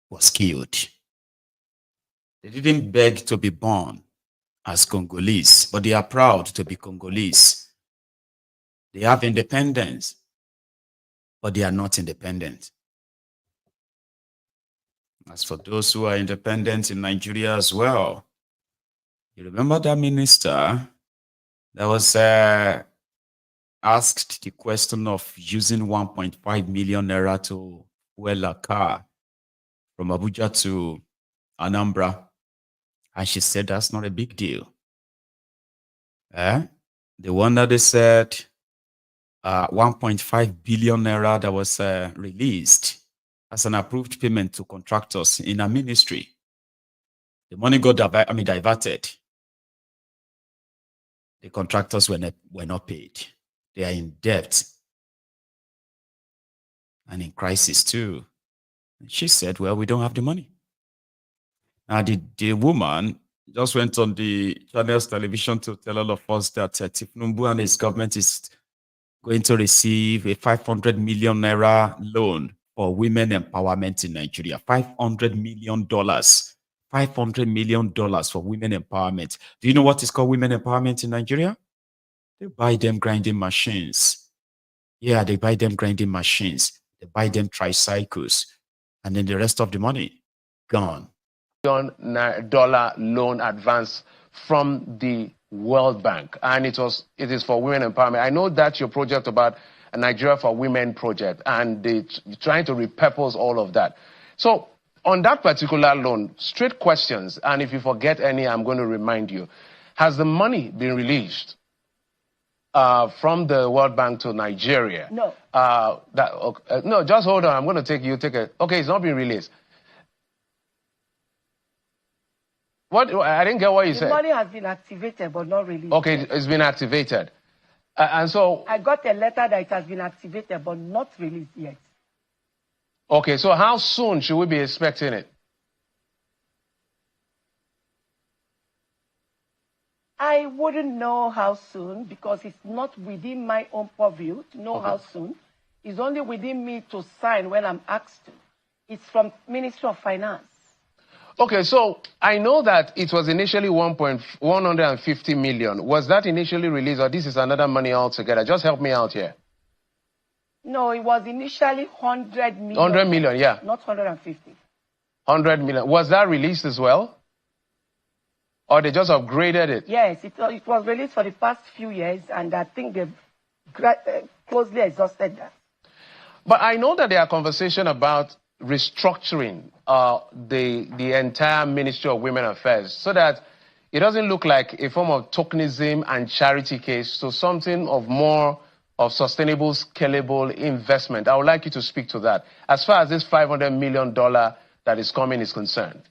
was killed. They didn't beg to be born as Congolese, but they are proud to be Congolese. They have independence, but they are not independent. As for those who are independent in Nigeria as well, you remember that minister that was asked the question of using 1.5 million naira to fuel a car from Abuja to Anambra, and she said that's not a big deal. The one that they said 1.5 billion naira that was released as an approved payment to contractors in a ministry. The money got diverted. The contractors were not paid. They are in debt and in crisis too. She said, well, we don't have the money. Now, the woman just went on the channel's television to tell all of us that Thiefnubu and his government is going to receive a 500 million naira loan for women empowerment in Nigeria. $500 million. $500 million for women empowerment. Do you know what is called women empowerment in Nigeria? They buy them grinding machines. Yeah, they buy them grinding machines. They buy them tricycles. And then the rest of the money, gone. $1 loan advance from the World Bank, and it is for women empowerment. I know that's your project about a Nigeria for Women project, and they're trying to repurpose all of that. So on that particular loan, straight questions, and if you forget any, I'm going to remind you. Has the money been released from the World Bank to Nigeria? No. No, just hold on. I'm going to take a. Okay, it's not been released. What? I didn't get what you said. The money has been activated but not released. Okay, it's been activated. And so... I got a letter that it has been activated but not released yet. Okay, so how soon should we be expecting it? I wouldn't know how soon because it's not within my own purview to know how soon. It's only within me to sign when I'm asked to. It's from Ministry of Finance. Okay, so I know that it was initially 150 million. Was that initially released, or this is another money altogether? Just help me out here. No, it was initially 100 million. 100 million, yeah. Not 150. 100 million. Was that released as well? Or they just upgraded it? Yes, it was released for the past few years, and I think they've closely exhausted that. But I know that there are conversations about restructuring the entire Ministry of Women Affairs so that it doesn't look like a form of tokenism and charity case to something of more of sustainable, scalable investment. I would like you to speak to that as far as this $500 million that is coming is concerned.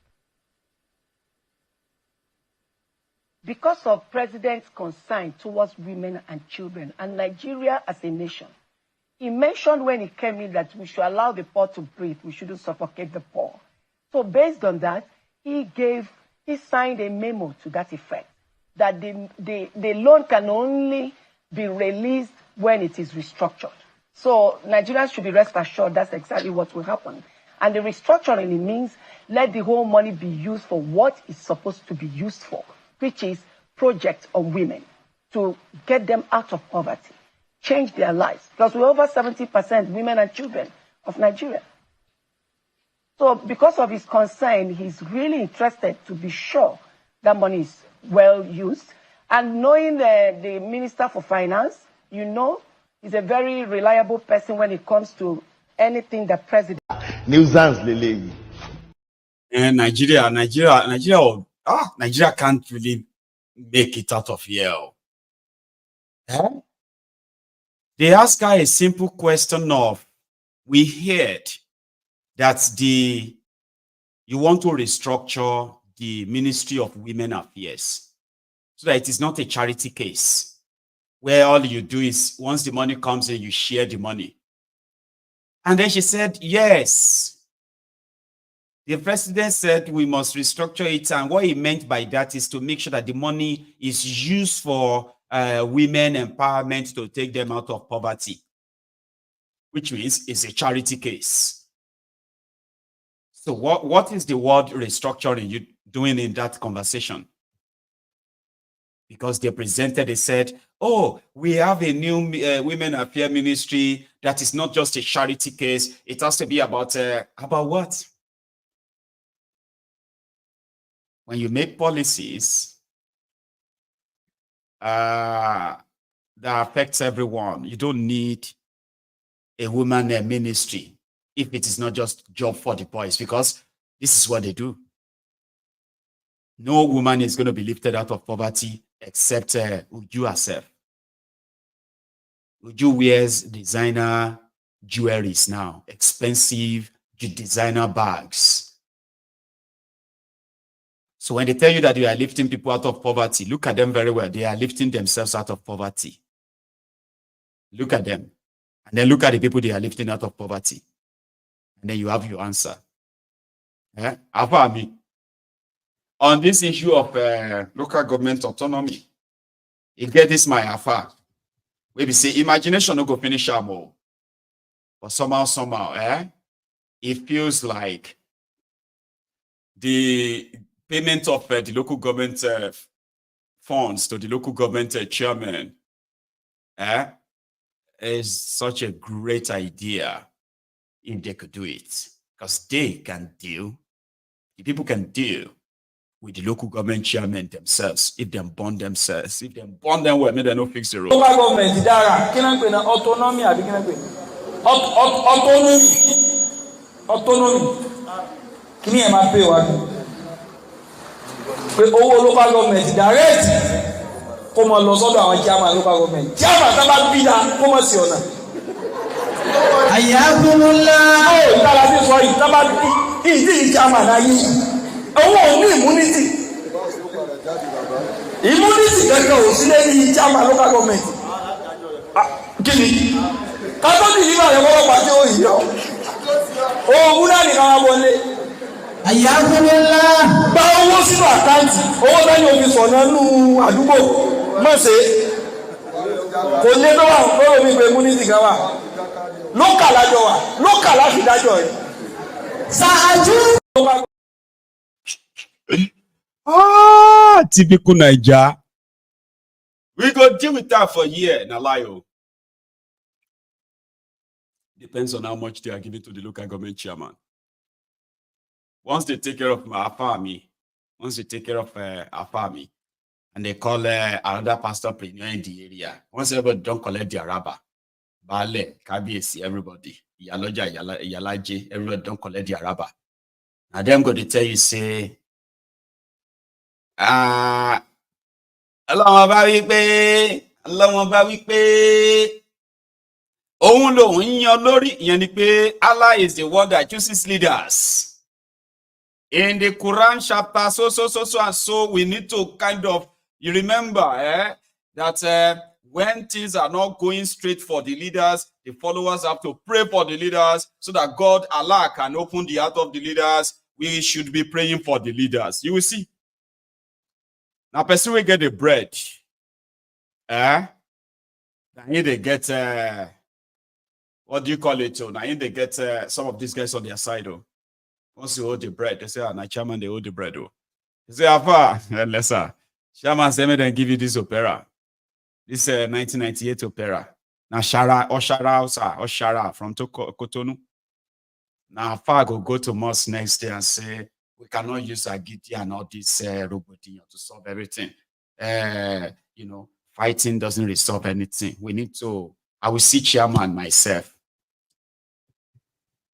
Because of President's concern towards women and children and Nigeria as a nation, he mentioned when he came in that we should allow the poor to breathe. We shouldn't suffocate the poor. So based on that, he signed a memo to that effect, that the loan can only be released when it is restructured. So Nigerians should be rest assured that's exactly what will happen. And the restructuring means let the whole money be used for what it's supposed to be used for, which is projects of women to get them out of poverty. Change their lives. Because we're over 70% women and children of Nigeria. So because of his concern, he's really interested to be sure that money is well used. And knowing the Minister for Finance, you know, he's a very reliable person when it comes to anything that President... And Nigeria can't really make it out of here. Eh? They ask her a simple question of, we heard that you want to restructure the Ministry of Women Affairs so that it is not a charity case where all you do is once the money comes in, you share the money. And then she said, yes. The president said we must restructure it. And what he meant by that is to make sure that the money is used for women empowerment to take them out of poverty, which means it's a charity case. So what is the word restructuring you doing in that conversation? Because they said, oh, we have a new women affairs ministry that is not just a charity case. It has to be about what? When you make policies that affects everyone, you don't need a woman ministry if it is not just job for the boys, because this is what they do. No woman is going to be lifted out of poverty except Uju herself. Uju wears designer jewelries now, expensive designer bags. So when they tell you that you are lifting people out of poverty, look at them very well. They are lifting themselves out of poverty. Look at them. And then look at the people they are lifting out of poverty. And then you have your answer. On this issue of local government autonomy, you get this my affair. Where we say imagination no go finish am all. But somehow, it feels like the payment of the local government funds to the local government chairman is such a great idea if they could do it. Because they can deal, the people can deal with the local government chairman themselves, if they bond themselves, if they bond them well, maybe they don't fix the road. Local government, autonomy, autonomy. Can you pay what? Local government direct. Come on, lost our chairman local government. Chairman, come be that. Come on, Siona. Immunity kankan ò sí lẹ́yìn chairman local government. Kini kátó dìlíbà rẹ̀ wọ́n pàṣẹ òyìnbó òògùn náà nìkan wá wọlé. Àyàfẹ́lẹ́lá gba owó sínú àkáǹtì owó lẹ́yìn omi sọ̀nà nínú àdúgbò mọ̀ọ́sẹ̀ kò lé lọ́wọ́ lọ́wọ́ mi pé immunity kan wà lókà lájọ wà lókà láti dájọ́ rẹ̀. Ṣáájú. Typical Naija. We go deal with that for a year, Nalayo. Depends on how much they are giving to the local government chairman. Once they take care of my family, once they take care of our family, and they call another pastor premier in the area, once everybody don't collect their rubber, Bale, Kabiesi, everybody, Yaloja, Yalaje, everybody don't collect their rubber. Now them going to tell you, say, Allah bá wí pé òun lòun yan lórí ìyẹn ni pé Allah is the one that chooses leaders. In the Quran chapter so we need to kind of, you remember that when things are not going straight for the leaders, the followers have to pray for the leaders so that God, Allah, can open the heart of the leaders. We should be praying for the leaders. You will see. Now, person will get the bread. Then they get, what do you call it? Now they get some of these guys on their side. Once you hold the bread, they say, "Na chairman, they hold the bread." They say, "Afa, lesser." Chairman say, "Me then give you this opera, this 1998 opera." Now Shara from Cotonou. Now Afa go to mosque next day and say, "We cannot use Agiti and all this roboting to solve everything. Fighting doesn't resolve anything. We need to." I will see chairman myself.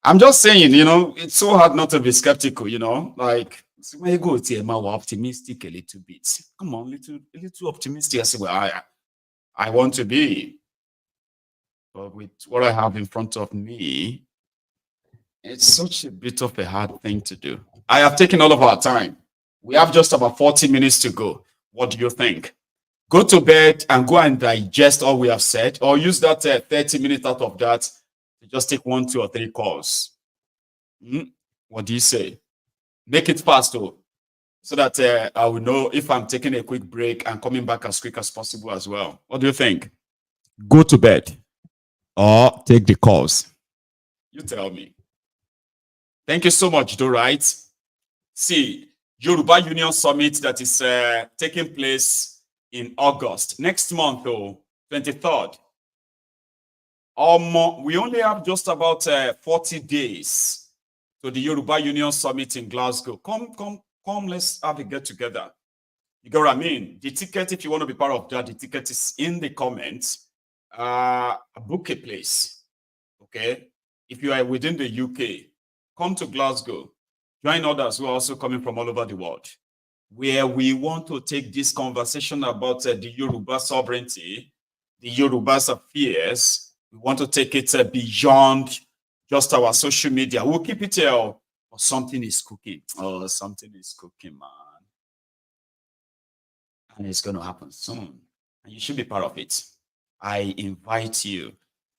I'm just saying, it's so hard not to be skeptical, like, when you go to we're optimistic a little bit. Come on, a little optimistic. I say, well, I want to be. But with what I have in front of me, it's such a bit of a hard thing to do. I have taken all of our time. We have just about 40 minutes to go. What do you think? Go to bed and go and digest all we have said, or use that 30 minutes out of that to just take 1, 2, or 3 calls. What do you say? Make it fast, though, so that I will know if I'm taking a quick break and coming back as quick as possible as well. What do you think? Go to bed or take the calls. You tell me. Thank you so much, though, right? See, Yoruba Union Summit that is taking place in August. Next month, though, 23rd. We only have just about 40 days to the Yoruba Union Summit in Glasgow. Come, let's have a get-together. You get what I mean? The ticket, if you want to be part of that, the ticket is in the comments. Book a place, okay? If you are within the UK, come to Glasgow. Join others who are also coming from all over the world, where we want to take this conversation about the Yoruba sovereignty, the Yoruba's affairs. We want to take it beyond just our social media. We'll keep it here, but something is cooking. Oh, something is cooking, man. And it's going to happen soon. And you should be part of it. I invite you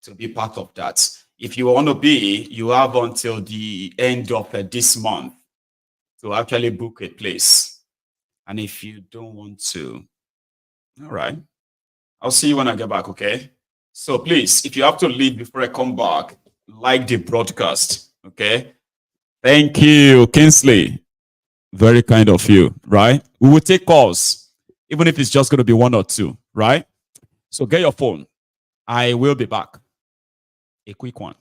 to be part of that. If you want to be, you have until the end of this month to actually book a place. And if you don't want to, all right, I'll see you when I get back, okay? So please, if you have to leave before I come back, like the broadcast, okay? Thank you, Kinsley. Very kind of you, right? We will take calls, even if it's just going to be 1 or 2, right? So get your phone. I will be back. A quick one.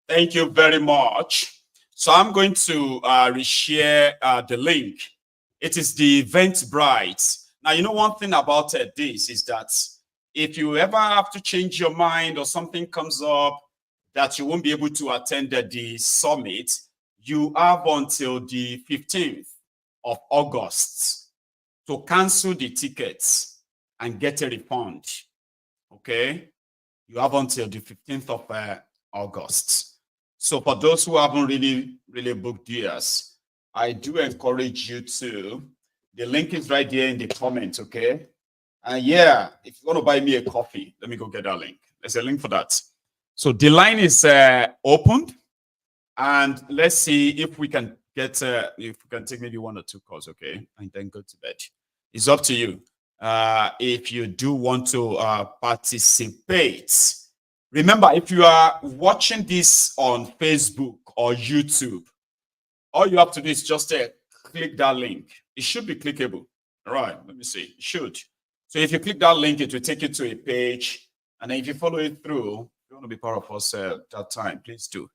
Thank you very much. So I'm going to reshare the link. It is the Eventbrite. Now, you know, one thing about this is that if you ever have to change your mind or something comes up that you won't be able to attend the summit, you have until the 15th of August to cancel the tickets and get a refund. Okay? You have until the 15th of August. So for those who haven't really booked theirs, I do encourage you to. The link is right there in the comments, okay? And yeah, if you want to buy me a coffee, let me go get that link. There's a link for that. So the line is opened, and let's see if we can get, if we can take maybe 1 or 2 calls, okay? And then go to bed. It's up to you. If you do want to participate. Remember, if you are watching this on Facebook or YouTube, all you have to do is just click that link. It should be clickable. All right, let me see. It should. So if you click that link, it will take you to a page. And then if you follow it through, if you want to be part of us at that time, please do.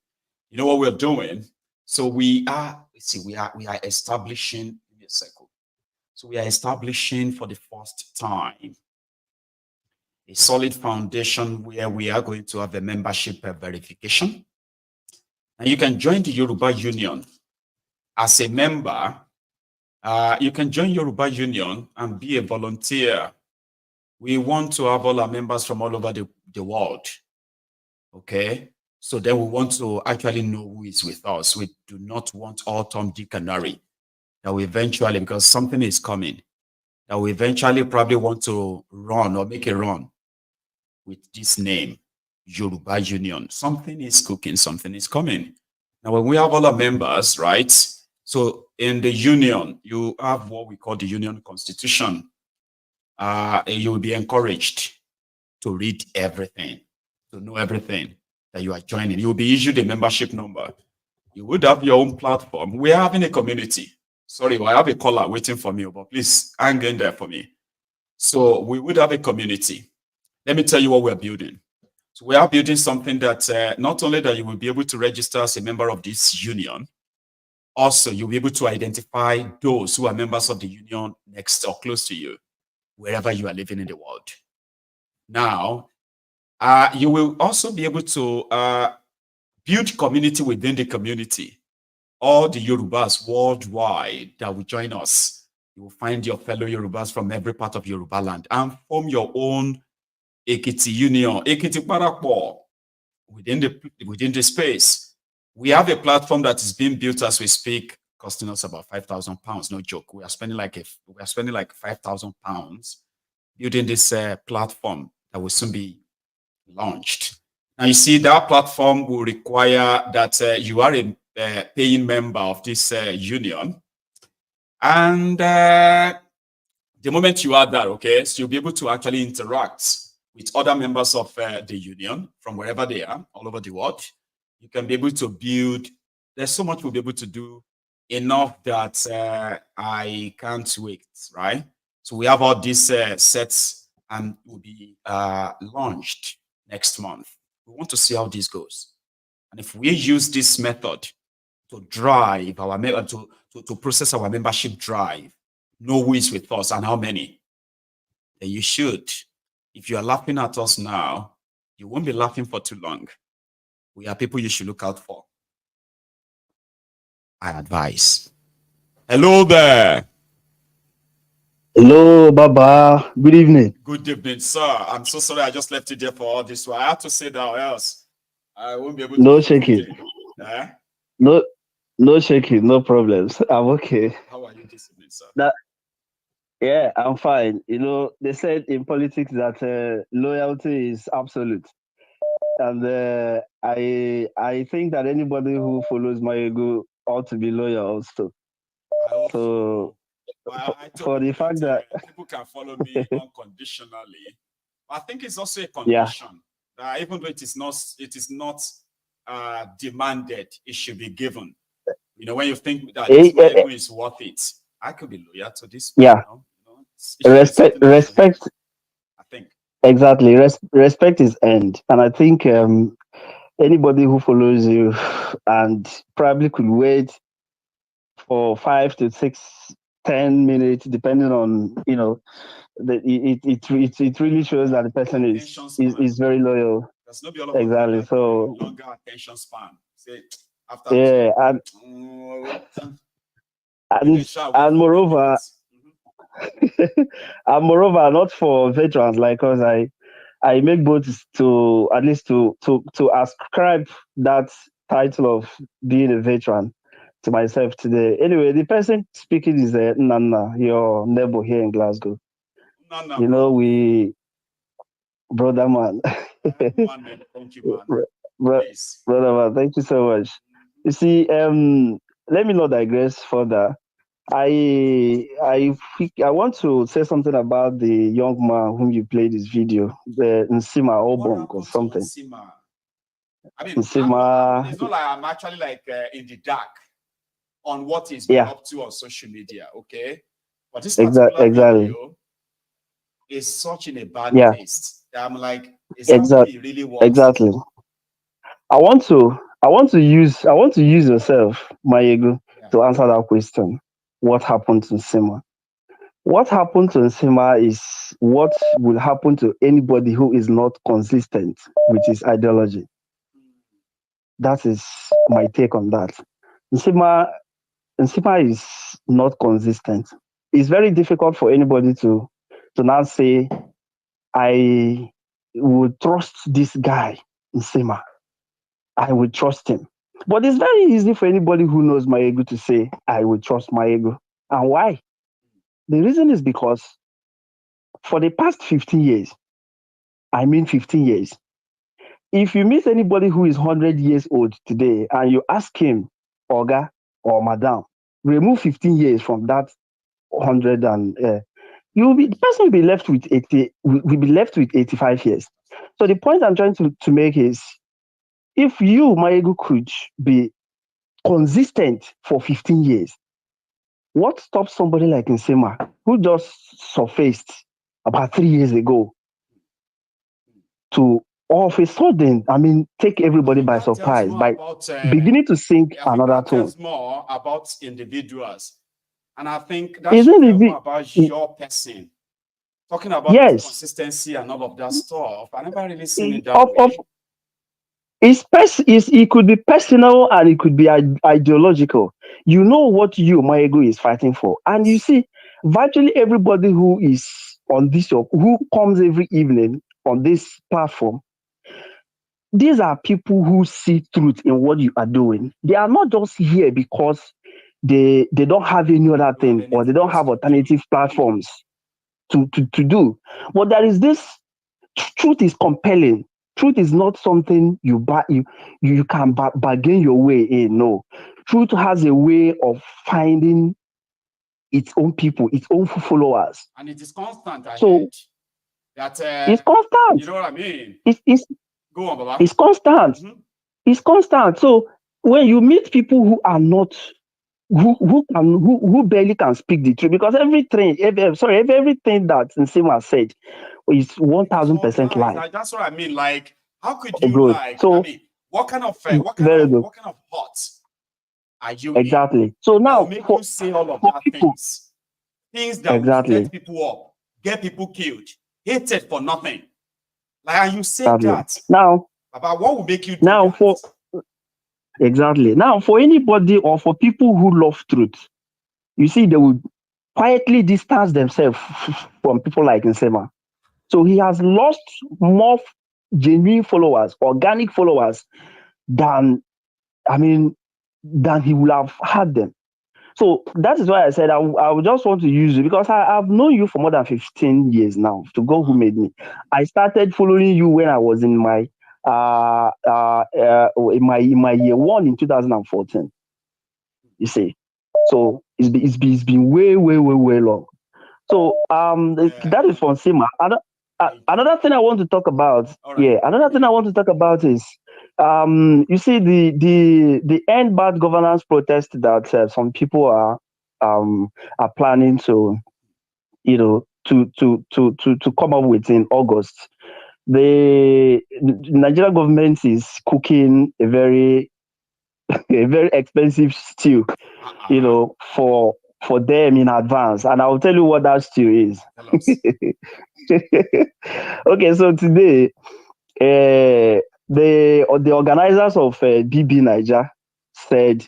You know what we're doing? So we are establishing, give me a second. So we are establishing for the first time a solid foundation where we are going to have a membership verification. And you can join the Yoruba Union as a member. You can join Yoruba Union and be a volunteer. We want to have all our members from all over the world. Okay? So then we want to actually know who is with us. We do not want all Tom, Dick, and Harry. That we eventually, because something is coming, that we eventually probably want to run or make a run with this name, Yoruba Union. Something is cooking, something is coming. Now, when we have all our members, right? So in the union, you have what we call the union constitution. You will be encouraged to read everything, to know everything that you are joining. You will be issued a membership number. You would have your own platform. We are having a community. Sorry, I have a caller waiting for me, but please hang in there for me. So we would have a community. Let me tell you what we're building. So we are building something that not only that you will be able to register as a member of this union, also you'll be able to identify those who are members of the union next or close to you, wherever you are living in the world. Now, you will also be able to build community within the community. All the Yorubas worldwide that will join us, you will find your fellow Yorubas from every part of Yoruba land and form your own Ekiti Union, Ekiti Parapo within the space. We have a platform that is being built as we speak, costing us about £5,000. No joke. We are spending like £5,000 building this platform that will soon be launched. Now you see that platform will require that you are a paying member of this union, and the moment you are that, okay, so you'll be able to actually interact with other members of the union from wherever they are, all over the world. You can be able to build. There's so much we'll be able to do, enough that I can't wait, right? So we have all these sets and will be launched next month. We want to see how this goes, and if we use this method to drive our to process our membership drive, know who is with us and how many, then you should. If you are laughing at us now, you won't be laughing for too long. We are people you should look out for. I advise. Hello there. Hello, Baba. Good evening. Good evening, sir. I'm so sorry I just left you there for all this. So I have to say that, or else I won't be able to. No shaking. Eh? No shaking. No problems. I'm okay. How are you this evening, sir? Yeah, I'm fine. You know, they said in politics that loyalty is absolute, and I think that anybody who follows Maiyegun ought to be loyal also. So for the fact that people can follow me unconditionally, I think it's also a condition that even though it is not demanded, it should be given. You know, when you think that this Maiyegun is worth it, I could be loyal to this. Yeah. Respect. I think Exactly. Respect is earned, and I think anybody who follows you and probably could wait for 5 to 6, 10 minutes, depending on it really shows that the person is very loyal. Exactly. So longer attention span. Say after and moreover. And moreover, not for veterans like us, I make both to at least to ascribe that title of being a veteran to myself today. Anyway, the person speaking is Nana, your neighbor here in Glasgow. Nana, you know, we brother man. Thank you, man. Brother man, thank you so much. You see, let me not digress further. I want to say something about the young man whom you played this video, the Nsima Obong or something. Nsima? I mean, it's not like I'm actually like in the dark on what he's been up to on social media, okay? But this particular video is such in a bad taste that I'm like, is that really worth Exactly. I want to use yourself, Maiyegun, to answer that question. What happened to Nsima? What happened to Nsima is what will happen to anybody who is not consistent with his ideology. That is my take on that. Nsima is not consistent. It's very difficult for anybody to now say, I would trust this guy, Nsima. I would trust him. But it's very easy for anybody who knows Maiyegun to say, I will trust Maiyegun. And why? The reason is because for the past 15 years, I mean 15 years, if you meet anybody who is 100 years old today and you ask him, Oga or Madam, remove 15 years from that 100 and the person will be left with 85 years. So the point I'm trying to make is, if you, Maiyegun, could be consistent for 15 years, What stops somebody like Nsema, who just surfaced about 3 years ago, to all of a sudden, take everybody by surprise by beginning to sing another tune? Tells more about individuals. And I think that should tell more about your person. Talking about consistency and all of that stuff. I never really seen it that way. It could be personal and it could be ideological. You know what Maiyegun is fighting for. And you see, virtually everybody who is on this show, who comes every evening on this platform, these are people who see truth in what you are doing. They are not just here because they don't have any other thing or they don't have alternative platforms to do. But there is this, truth is compelling. Truth is not something you can bargain your way in. No. Truth has a way of finding its own people, its own followers. And it is constant. It's constant. You know what I mean? Go on, Baba. It's constant. Mm-hmm. It's constant. So when you meet people who are not, who barely can speak the truth, because everything that Nsema said is 1000% lie. That's what I mean. Like, how could you what kind of hot are you exactly in? So now make you say all of that things that will set people up, get people killed, hated for nothing. Like, and you say that now about what will make you do now that? Now for anybody or for people who love truth, you see, they would quietly distance themselves from people like Nsema. So he has lost more genuine followers, organic followers, than he would have had them. So that is why I said I would just want to use you, because I've known you for more than 15 years now, to God who made me. I started following you when I was in my year one in 2014. You see, so it's been way long. So that is from Nsema. Another thing I want to talk about, another thing I want to talk about is, you see, the end bad governance protest that some people are planning to, to come up with in August. The Nigerian government is cooking a very expensive stew, for them in advance, and I'll tell you what that stew is. Okay, so today, the organizers of BB Niger said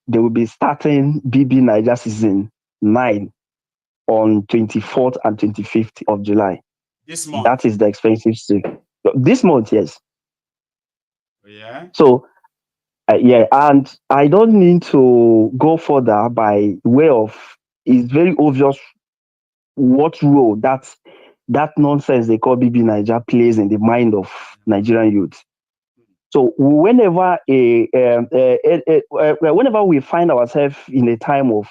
they will be starting BB Niger season 9 on 24th and 25th of July. This month. That is the expensive stew. This month, yes. Yeah. So, and I don't need to go further by way of, it's very obvious what role that nonsense they call BB Niger plays in the mind of Nigerian youth. So whenever whenever we find ourselves in a time of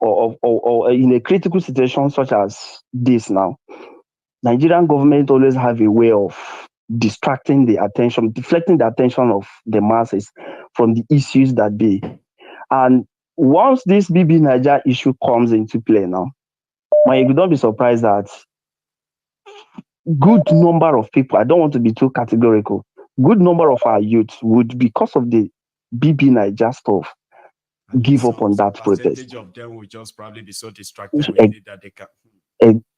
or in a critical situation such as this now, Nigerian government always have a way of deflecting the attention of the masses from the issues that be. And once this BB Niger issue comes into play now, Maiyegun, don't be surprised that good number of people, I don't want to be too categorical, good number of our youth would, because of the BB Niger stuff, give up on that protest. Of them will just probably be so distracted with it that they can.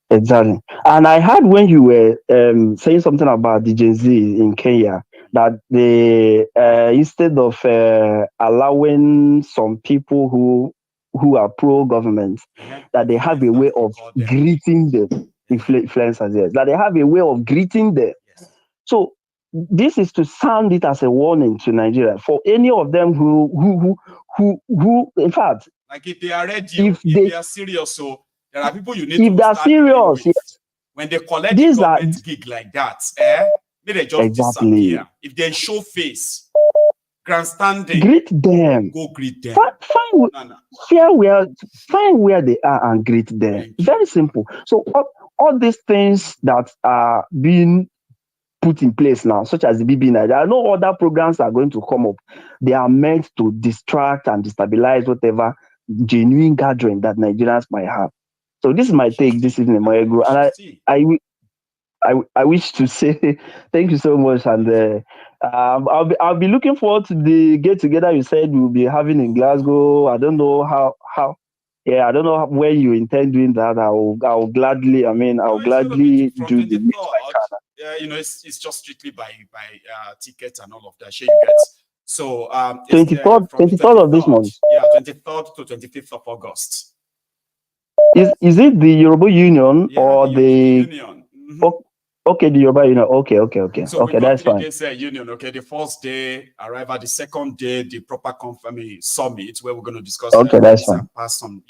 Exactly. And I heard when you were saying something about the Gen Z in Kenya, that they instead of allowing some people who are pro-government, that they have a way of greeting them, influencers, yes, that they have a way of greeting them. Yes. So this is to sound it as a warning to Nigeria for any of them who in fact, like if they are ready, if they are serious, so there are people you need if to they are serious, yes. When they collect the government gig like that, they just disappear. If they show face, grandstanding, greet them. Go greet them. Find where they are and greet them. Very simple. So all these things that are being put in place now, such as the BB Niger, I know other programs are going to come up. They are meant to distract and destabilize whatever genuine gathering that Nigerians might have. So this is my take this evening, Maiyegun, and I wish to say thank you so much, and I'll be looking forward to the get together you said we'll be having in Glasgow. I don't know how I don't know where you intend doing that. I'll gladly gladly do the next channel. Yeah, it's just strictly by tickets and all of that. Sure, you get. So 23rd of this month. Yeah, 23rd to 25th of August. Is it the Yoruba Union or the Union? Okay, the Yoruba Union. Okay. So okay, that's fine. Union. Okay, the first day arrival, the second day the proper summit where we're going to discuss. Okay, that's fine. Pass on,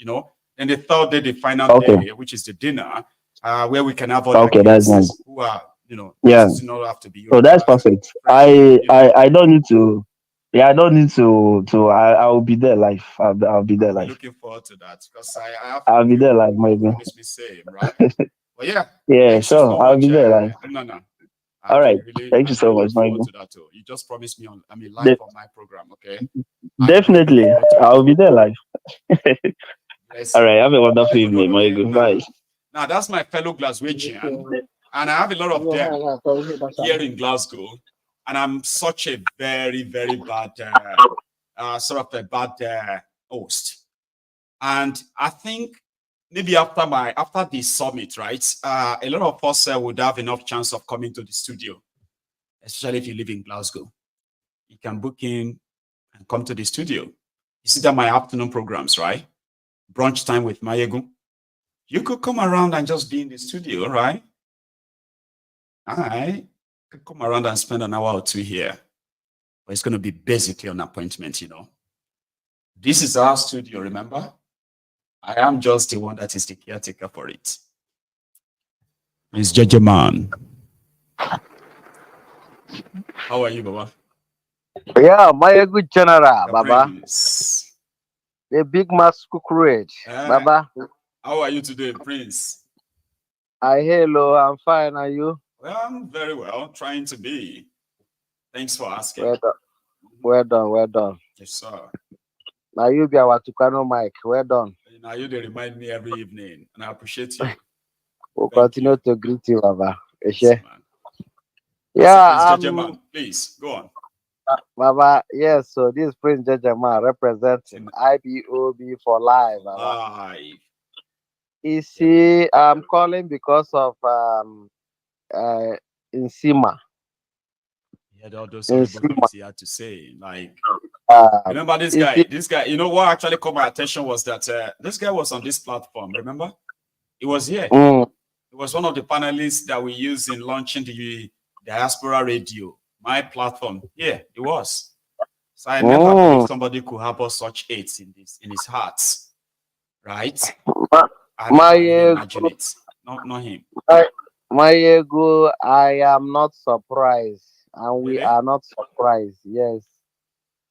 and the third day, the final day, which is the dinner, where we can have other guests nice. Who are does not have to be. So that's perfect. I don't need to. Yeah, I don't need to. I'll be there live. I'll be there live. Looking forward to that because I'll be there live, maybe. Right? Well, yeah. Yeah, sure. I'll be there live. No. All right. Thank you so much, Maiyegun. You just promised me live on my program, okay? Definitely. I'll be there live. All right. Have a wonderful evening, Maiyegun. Bye. Now, that's my fellow Glaswegian, and I have a lot of them here in Glasgow. And I'm such a very, very bad, host. And I think maybe after this summit, right, a lot of us would have enough chance of coming to the studio, especially if you live in Glasgow. You can book in and come to the studio. You see that my afternoon programs, right? Brunch time with Maiyegun. You could come around and just be in the studio, right? All right. Could come around and spend an hour or two here, but it's going to be basically an appointment, This is our studio, remember? I am just the one that is the caretaker for it. It's JJ Man. How are you, Baba? Yeah, Maiyegun General, Baba. The big masquerade, Baba. How are you today, Prince? Hello, I'm fine. Are you? Well, I'm very well, trying to be. Thanks for asking. Well done. Yes, sir. Now you be our Tucano Mike. Well done. Now you they remind me every evening, and I appreciate you. We'll continue to greet you, Baba. Yes, yeah, man, please go on. Baba, yes, so this Prince Jejeman representing IBOB for life. Live. You see, I'm calling because of Nsima. Yeah, all those things he had to say. Like, remember this guy? This guy, what actually caught my attention was that this guy was on this platform. Remember, he was here. He was one of the panelists that we used in launching the diaspora radio. My platform. Yeah, it was. So I never believed somebody could harbor such hates in his heart, right? I imagine it. Not him. Maiyegun, I am not surprised, and we are not surprised. Yes.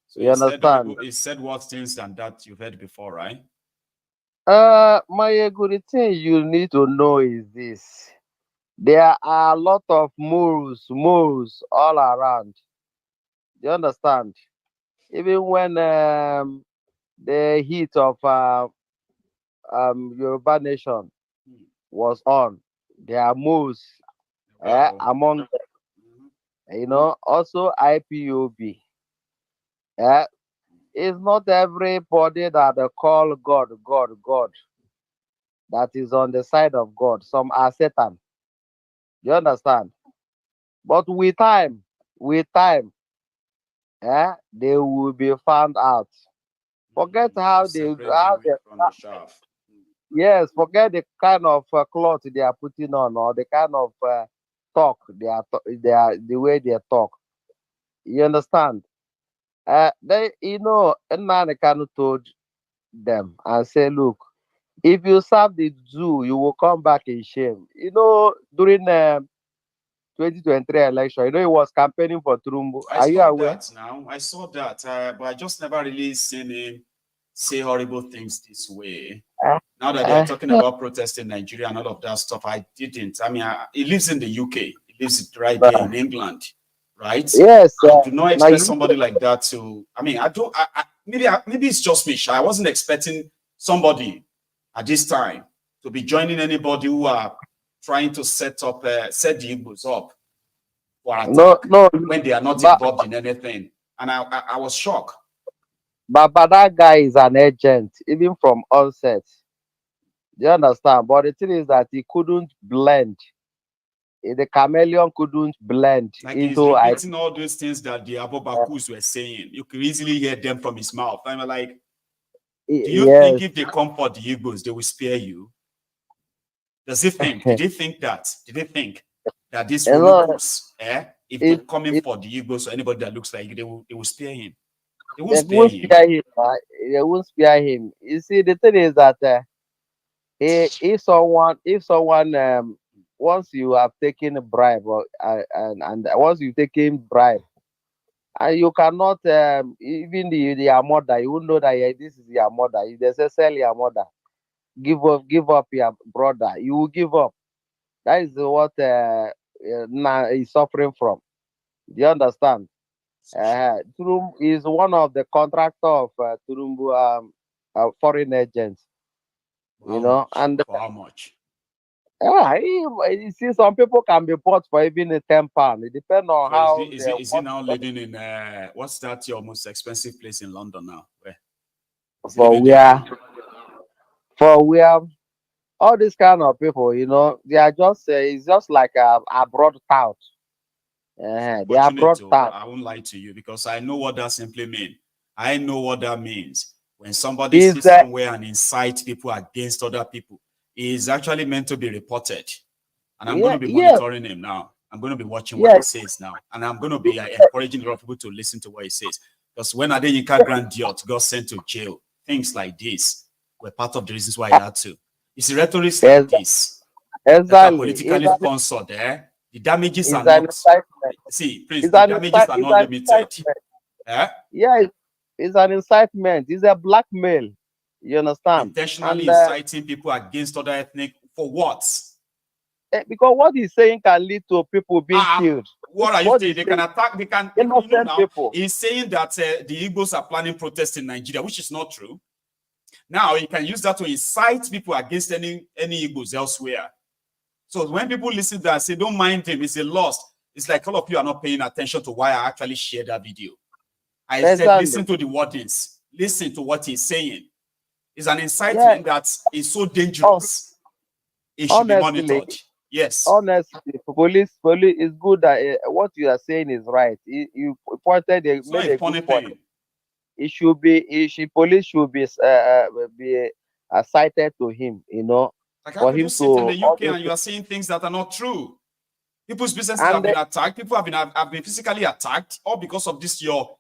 So you understand? He said what things than that you've heard before, right? Maiyegun, the thing you need to know is this: there are a lot of moves all around. You understand? Even when the heat of Yoruba nation was on, there are moves among them. Also IPOB. It's not everybody that they call God that is on the side of God. Some are Satan. You understand? But with time, they will be found out. Forget how they yes, forget the kind of cloth they are putting on, or the kind of talk the way they talk. You understand? Nnamdi Kanu told them and say, look, if you serve the zoo, you will come back in shame. During 2023 election, he was campaigning for Tinubu. Are you aware? I saw that, but I just never really seen him say horrible things this way. Now that they're talking about protest in Nigeria and all of that stuff, I didn't. I mean, he lives in the UK. He lives right there in England, right? Yes. I do not expect somebody like that to. I mean, maybe it's just me. I wasn't expecting somebody at this time to be joining anybody who are trying to set the Igbos up for attack when they are not involved in anything. And I was shocked. But that guy is an agent, even from onset. Do you understand? But the thing is that he couldn't blend. The chameleon couldn't blend like into he's repeating all those things that the Abobakus were saying. You can easily hear them from his mouth. I'm like, do you think if they come for the Igbos, they will spare you? Does he think? Did he think that? Did they think that these Yorubas, if they're coming for the Igbos or anybody that looks like you, they will spare him? They won't spare him. They won't spare him. You see, the thing is that if someone once you have taken a bribe and once you've taken bribe, and you cannot even your mother, you will know that this is your mother. If they say sell your mother, give up your brother, you will give up. That is what now he's suffering from. Do you understand? Turum is one of the contractor of Turumbu foreign agents. You know, and how much? Yeah, you see, some people can be bought for even £10. It depends on how. Is he now living in what's that your most expensive place in London now? Where? For where all these kind of people, you know, they are just it's just like a broad tout. They are broad tout. I won't lie to you because I know what that simply means. I know what that means. When somebody sits somewhere and incites people against other people, he is actually meant to be reported. And I'm going to be monitoring him now. I'm going to be watching what he says now. And I'm going to be encouraging a lot of people to listen to what he says. Because when Adeyinka Grandiot got sent to jail, things like this were part of the reasons why he had to. It's rhetoric like this. That are politically sponsored there. The damages are not. See, please, the damages are not limited. It's an incitement. It's a blackmail. You understand? Intentionally inciting people against other ethnic for what? Because what he's saying can lead to people being killed. What are you saying? They can attack. They can. Innocent people. He's saying that the Igbos are planning protests in Nigeria, which is not true. Now you can use that to incite people against any Igbos elsewhere. So when people listen to that and say, "Don't mind him, it's a loss," it's like all of you are not paying attention to why I actually shared that video. I said, listen to the wordings. Listen to what he's saying. It's an incitement that is so dangerous. It should be monitored. Yes. Honestly, police is good that what you are saying is right. You pointed a funny point. thing. It should be. Police should be cited to him. You know, like how could you sit in the UK and you are saying things that are not true? People's businesses have been attacked. People have been physically attacked, all because of this your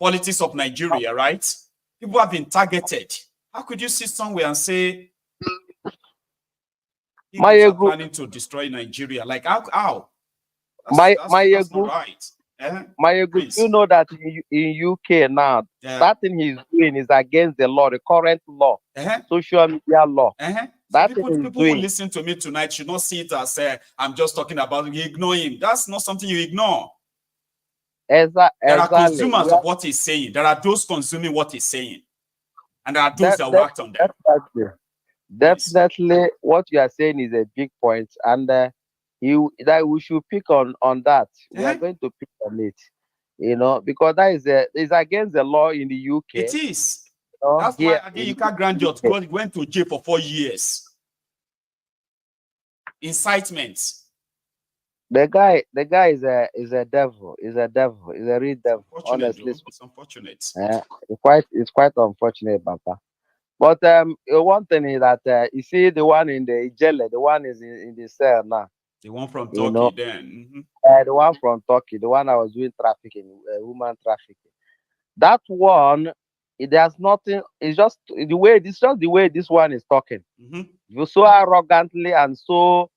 politics of Nigeria, right? People have been targeted. How could you sit somewhere and say people are planning to destroy Nigeria? Like how? That's not right. Maiyegun, you know that in UK now, that thing he's doing is against the law, the current law, social media law. That so people who listen to me tonight should not see it as I'm just talking about you ignore him. That's not something you ignore. There are consumers of what he's saying. There are those consuming what he's saying. And there are those that worked on them. Definitely, what you are saying is a big point. And that we should pick on that. We are going to pick on it. You know, because that is against the law in the UK. It is. That's why Adeyinka Grandiot went to jail for 4 years. Incitement. The guy is a devil. He's a devil. He's a real devil. Honestly, it's unfortunate. It's quite unfortunate, Papa. But one thing is that you see the one in the jail, the one is in the cell now. The one from Turkey, then. The one from Turkey, the one I was doing trafficking, human trafficking. That one, there's nothing. It's just the way. It's just the way this one is talking. You so arrogantly and so.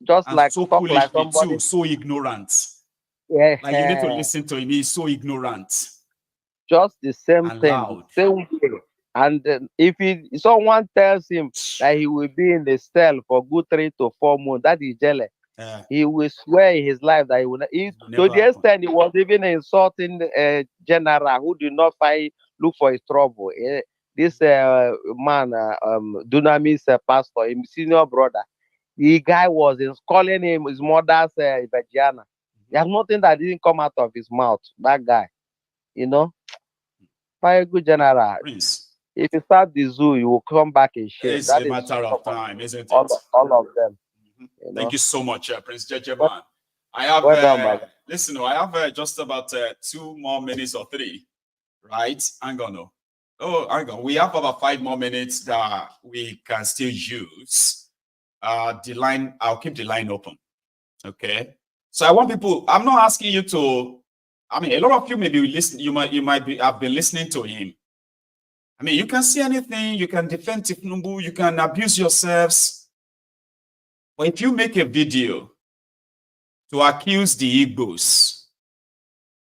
Just and like so talk like somebody too, so ignorant. Like you need to listen to him. He's so ignorant. Just the same thing, loud. Same way. And if someone tells him that he will be in the cell for good 3 to 4 months, that is jealous. He will swear in his life that he will not. To the extent he was even insulting a general who did not look for his trouble. this man, Dunamis pastor, his senior brother, the guy was calling him his mother's Vagina. There's nothing that didn't come out of his mouth. That guy, you know, very good general. Prince. If you start the zoo, you will come back in shame. It's That a is matter of time, isn't it? all of them. You Thank know? you so much, Prince Jejeman. I have, listen, I have just about 2 more minutes or 3, right? Hang on, no. Oh, hang on. We have about 5 more minutes that we can still use. The line, I'll keep the line open. Okay. So I want people, I'm not asking you to, I mean, a lot of you may be listening, you might be have been listening to him. I mean, you can see anything, you can defend Thiefnubu, you can abuse yourselves. But if you make a video to accuse the Igbos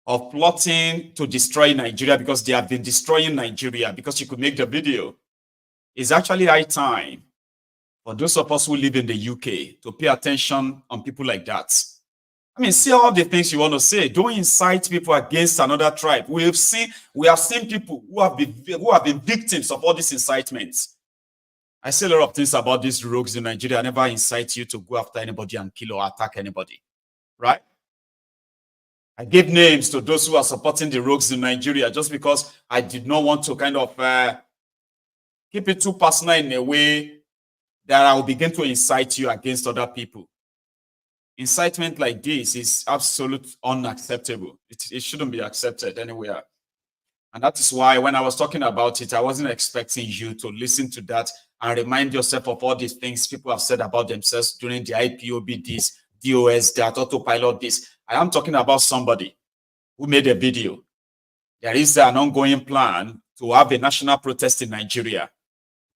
of plotting to destroy Nigeria because they have been destroying Nigeria, because you could make the video, it's actually high time for those of us who live in the UK to pay attention on people like that. I mean, see all the things you want to say. Don't incite people against another tribe. We have seen people who have been victims of all these incitements. I say a lot of things about these rogues in Nigeria. I never incite you to go after anybody and kill or attack anybody, right? I gave names to those who are supporting the rogues in Nigeria just because I did not want to kind of keep it too personal in a way that I will begin to incite you against other people. Incitement like this is absolutely unacceptable. It shouldn't be accepted anywhere. And that is why when I was talking about it, I wasn't expecting you to listen to that and remind yourself of all these things people have said about themselves during the IPOB this, DOS that, autopilot this. I am talking about somebody who made a video. There is an ongoing plan to have a national protest in Nigeria.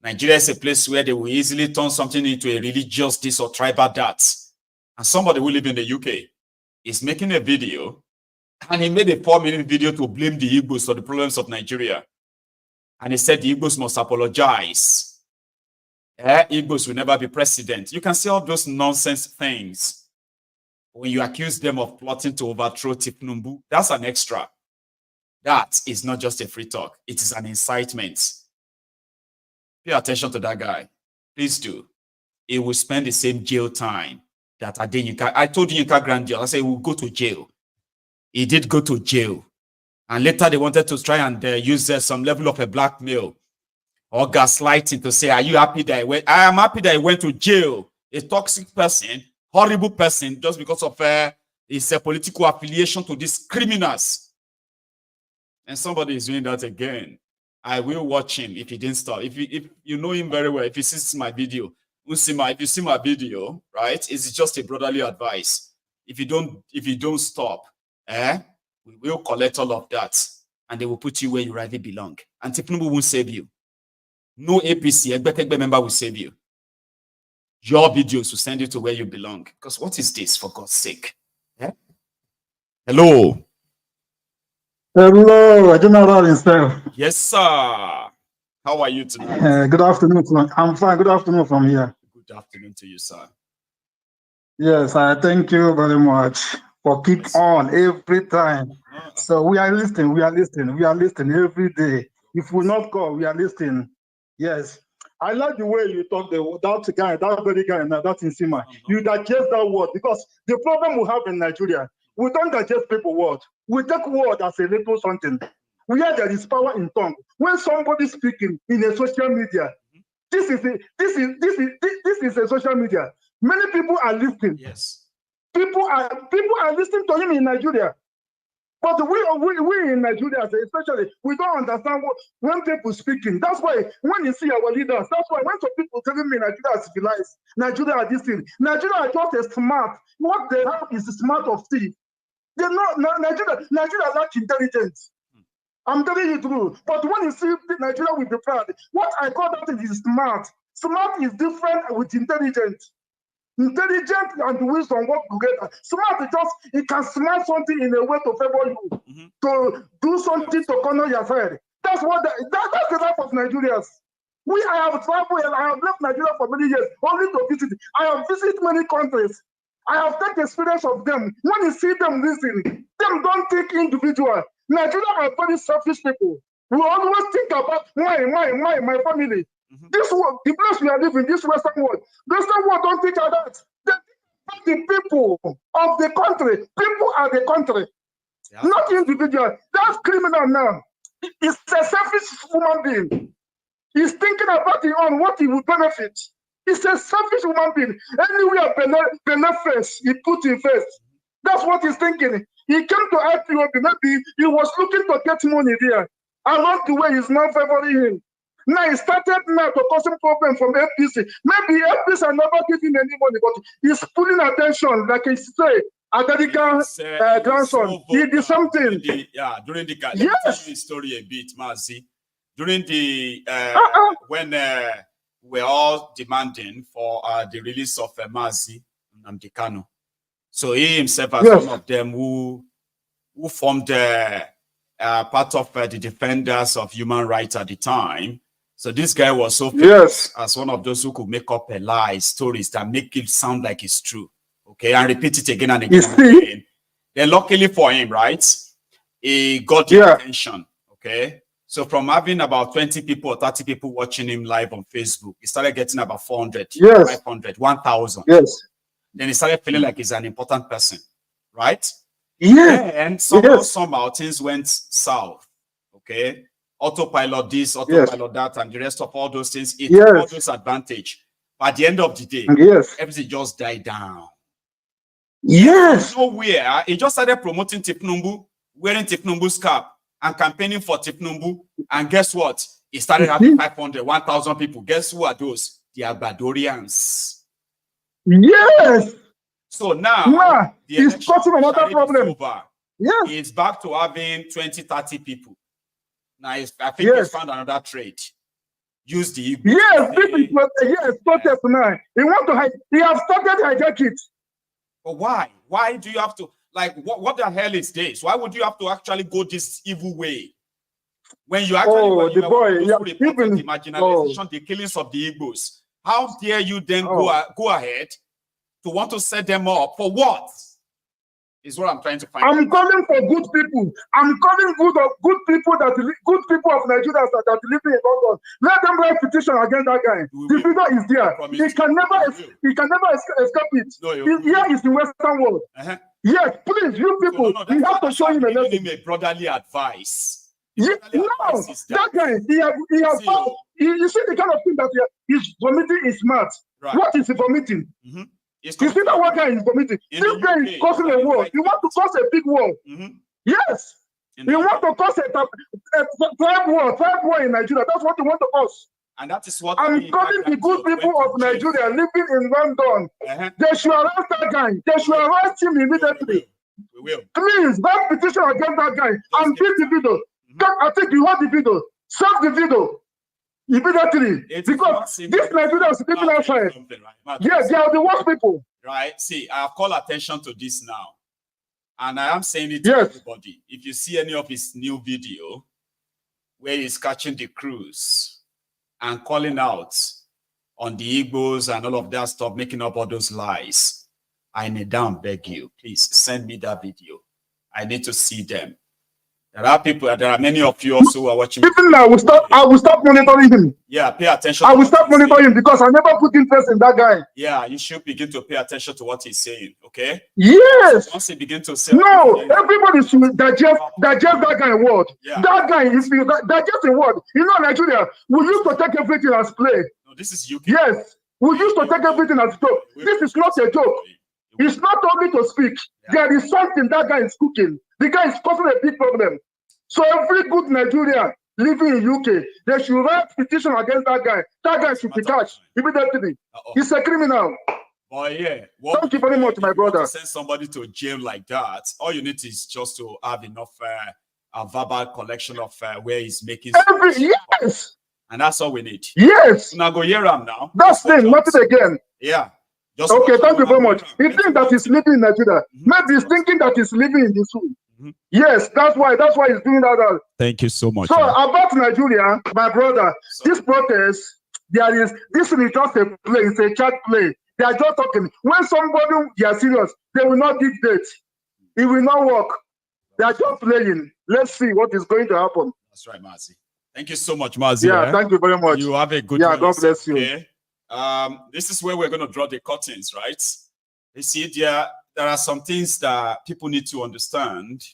Nigeria is a place where they will easily turn something into a religious this or tribal that. And somebody who lives in the UK is making a video, and he made a 4-minute video to blame the Igbos for the problems of Nigeria. And he said the Igbos must apologize. Igbos will never be president. You can see all those nonsense things. When you accuse them of plotting to overthrow Thiefnubu, that's an extra. That is not just a free talk. It is an incitement. Pay attention to that guy. Please do. He will spend the same jail time that Adenyinka. I told Yinka Grandiose, I said he will go to jail. He did go to jail. And later they wanted to try and use some level of a blackmail or gaslighting to say, are you happy that he went? I am happy that he went to jail. A toxic person, horrible person, just because of his political affiliation to these criminals. And somebody is doing that again. I will watch him if he didn't stop. If you know him very well, if he sees my video, if you see my video, right, it's just a brotherly advice. If you don't stop, we will collect all of that and they will put you where you rightly belong. And Thiefnubu won't save you. No APC, Egbekegbe member will save you. Your videos will send you to where you belong. Because what is this, for God's sake? Hello. Hello, General himself. Yes, sir. How are you tonight? Good afternoon. I'm fine. Good afternoon from here. Good afternoon to you, sir. Yes, I thank you very much for keep on every time. So we are listening. We are listening every day. If we not call, we are listening. Yes. I like the way you talk that guy, that very guy, that Insima. You digest that word because the problem we have in Nigeria, we don't digest people word. We take word as a little something. Where there is power in tongue. When somebody speaking in a social media, this is a social media. Many people are listening. Yes. People are listening to him in Nigeria. But we in Nigeria, especially, we don't understand when people speaking. That's why when you see our leaders, that's why when some people telling me Nigeria is civilized, Nigeria are this thing. Nigeria are just a smart. What they have is a smart of thief. They're not Nigeria lack intelligence. I'm telling you the truth. But when you see Nigeria with the proud, what I call that is smart. Smart is different with intelligence. Intelligent and wisdom work together. Smart is just, it can smart something in a way to favor you, to do something to corner your side. That's what that's the life of Nigerians. I have traveled and I have left Nigeria for many years, only to visit. I have visited many countries. I have taken experience of them. When you see them listening, them don't think individual. Nigeria are very selfish people. We always think about my family. This world, the place we are living, this Western world don't think of that. They think about the people of the country. People are the country, not individual. That's criminal now. It's a selfish human being. He's thinking about his own, what he will benefit. He's a selfish human being. Anywhere below first, he put him first. That's what he's thinking. He came to IPOB, maybe he was looking to get money there. Along the way, he's not favoring him. Now he started now to cause some problem from FPC. Maybe FPC are never giving any money, but he's pulling attention, like he say, Adadika grandson. He did something. During the let yes. me tell you the story a bit, Mazi. During the when we're all demanding for the release of Mazi Namdekano. So he himself as one of them who formed part of the defenders of human rights at the time. So this guy was so famous as one of those who could make up a lie stories that make it sound like it's true. Okay, and repeat it again and again. Then luckily for him, right, he got the attention. Okay, so from having about 20 people or 30 people watching him live on Facebook, he started getting about 400, 500, 1,000. Then he started feeling like he's an important person, right? And somehow things went south. Okay, autopilot this, autopilot that, and the rest of all those things. It all those advantage. But at the end of the day, everything just died down. Nowhere. He just started promoting Thiefnubu, wearing Thiefnubu's cap, and campaigning for Thiefnubu. And guess what? He started having 500, 1,000 people. Guess who are those? The Agbadorians. So now, he's causing another problem. He's back to having 20, 30 people. Now, I think he's found another trade. Use the ego. Protest now. He want to hide. He has started hijack it. But why? Why do you have to, like, what the hell is this? Why would you have to actually go this evil way? When you actually, the marginalization, the killings of the Igbos, how dare you then go ahead to want to set them up for what? Is what I'm trying to find. I'm calling for good people. I'm calling good people of Nigeria that live in London. Let them write petition against that guy. The figure is there. He can never escape it. Here is the Western world. Yes, please, you people, we have to show him a lesson. Give him a brotherly advice. That guy, he has found. You see the kind of thing that he's vomiting is smart. What is he vomiting? You see that one guy is vomiting. This guy is causing a war. You want to cause a big war? Yes. You want to cause a tribe war in Nigeria. That's what you want to cause. And that is what I'm calling the good people of Nigeria living in London. They should arrest that guy. They should arrest him immediately. We will. Please, that petition against that guy and beat the video. I think you want the video. Save the video immediately. Because this Nigeria is living outside. Yes, they are the worst people. Right. See, I have called attention to this now. And I am saying it to everybody. If you see any of his new video where he's catching the cruise and calling out on the Igbos and all of that stuff, making up all those lies, I need down, beg you, please send me that video. I need to see them. There are many of you also who are watching. Even now, I will stop monitoring him. Yeah, pay attention. I will stop monitoring him because I never put interest in that guy. Yeah, you should begin to pay attention to what he's saying, okay? Yes. Once he begins to say... No, everybody should digest that guy word. Yeah. That guy, if you digest a word, you know, Nigeria, we used to take everything as play. No, this is UK. Yes, we used to take everything as joke. This is not a joke. It's not only to speak. Yeah. There is something that guy is cooking. The guy is causing a big problem. So every good Nigerian living in UK, they should write petition against that guy. That guy should be charged immediately. He's a criminal. Oh yeah. Thank you very much, my brother. To send somebody to jail like that, all you need is just to have enough a verbal collection of where he's making. Yes. And that's all we need. Yes. Now go hear him now. That's thing, nothing again. Yeah. Just okay, thank you very much. He thinks that he's living in Nigeria. Maybe he's thinking that he's living in this room. Yes, that's why he's doing that. Thank you so much. So about Nigeria, my brother, this protest, this is just a play, it's a chat play. They are just talking. When somebody they are serious, they will not dictate. It will not work. They are just playing. Let's see what is going to happen. That's right, Mazi. Thank you so much, Mazi. Yeah, thank you very much. You have a good Yeah, one. God bless you. Okay. This is where we're going to draw the curtains, right? You see, there are some things that people need to understand.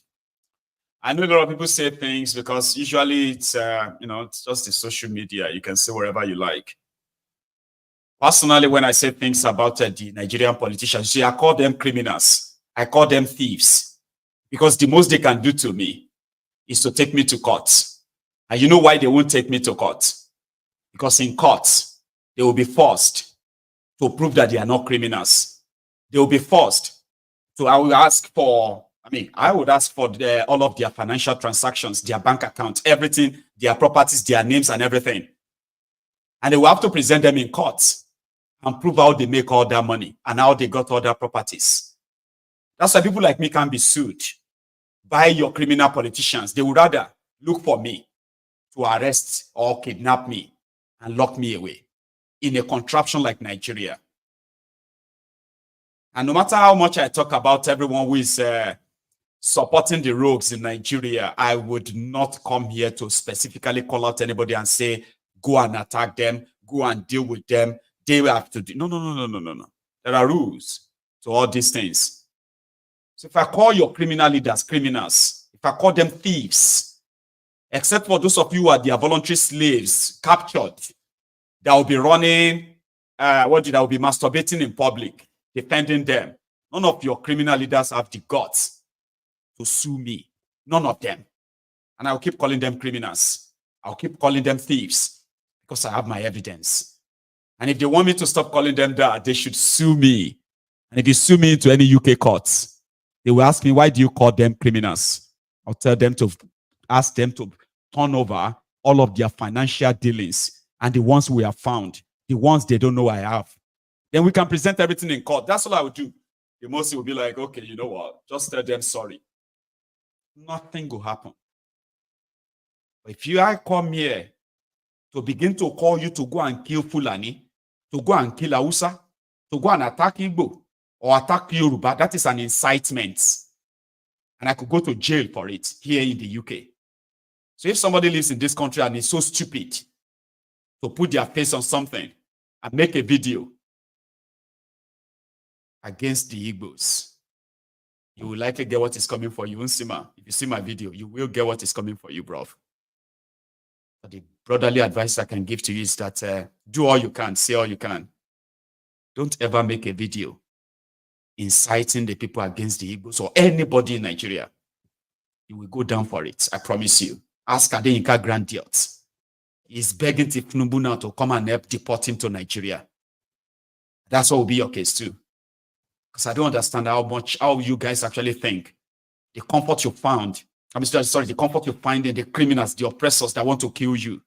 I know a lot of people say things because usually it's, it's just the social media. You can say wherever you like. Personally, when I say things about the Nigerian politicians, see, I call them criminals. I call them thieves because the most they can do to me is to take me to court. And you know why they won't take me to court? Because in court, they will be forced to prove that they are not criminals. They will be forced to, I would ask for all of their financial transactions, their bank accounts, everything, their properties, their names and everything. And they will have to present them in court and prove how they make all that money and how they got all their properties. That's why people like me can be sued by your criminal politicians. They would rather look for me to arrest or kidnap me and lock me away in a contraption like Nigeria. And no matter how much I talk about everyone who is supporting the rogues in Nigeria, I would not come here to specifically call out anybody and say, go and attack them, go and deal with them. They will have to do. No. There are rules to all these things. So if I call your criminal leaders criminals, if I call them thieves, except for those of you who are their voluntary slaves captured, that will be running, that will be masturbating in public, defending them. None of your criminal leaders have the guts to sue me. None of them. And I'll keep calling them criminals. I'll keep calling them thieves because I have my evidence. And if they want me to stop calling them that, they should sue me. And if you sue me into any UK courts, they will ask me, why do you call them criminals? I'll tell them to ask them to turn over all of their financial dealings and the ones we have found, the ones they don't know I have. Then we can present everything in court. That's all I would do. The most will be like, okay, you know what? Just tell them sorry. Nothing will happen. But if I come here to begin to call you to go and kill Fulani, to go and kill Hausa, to go and attack Igbo or attack Yoruba, that is an incitement. And I could go to jail for it here in the UK. So if somebody lives in this country and is so stupid to put their face on something and make a video against the Igbos, you will likely get what is coming for you. Nsima, if you see my video, you will get what is coming for you, bro. But the brotherly advice I can give to you is that do all you can, say all you can. Don't ever make a video inciting the people against the Igbos or anybody in Nigeria. You will go down for it, I promise you. Ask Adeyinka Grandiot. He's begging Thiefnubu now to come and help deport him to Nigeria. That's what will be your case too. Because I don't understand how you guys actually think the comfort you found, the comfort you find in the criminals, the oppressors that want to kill you,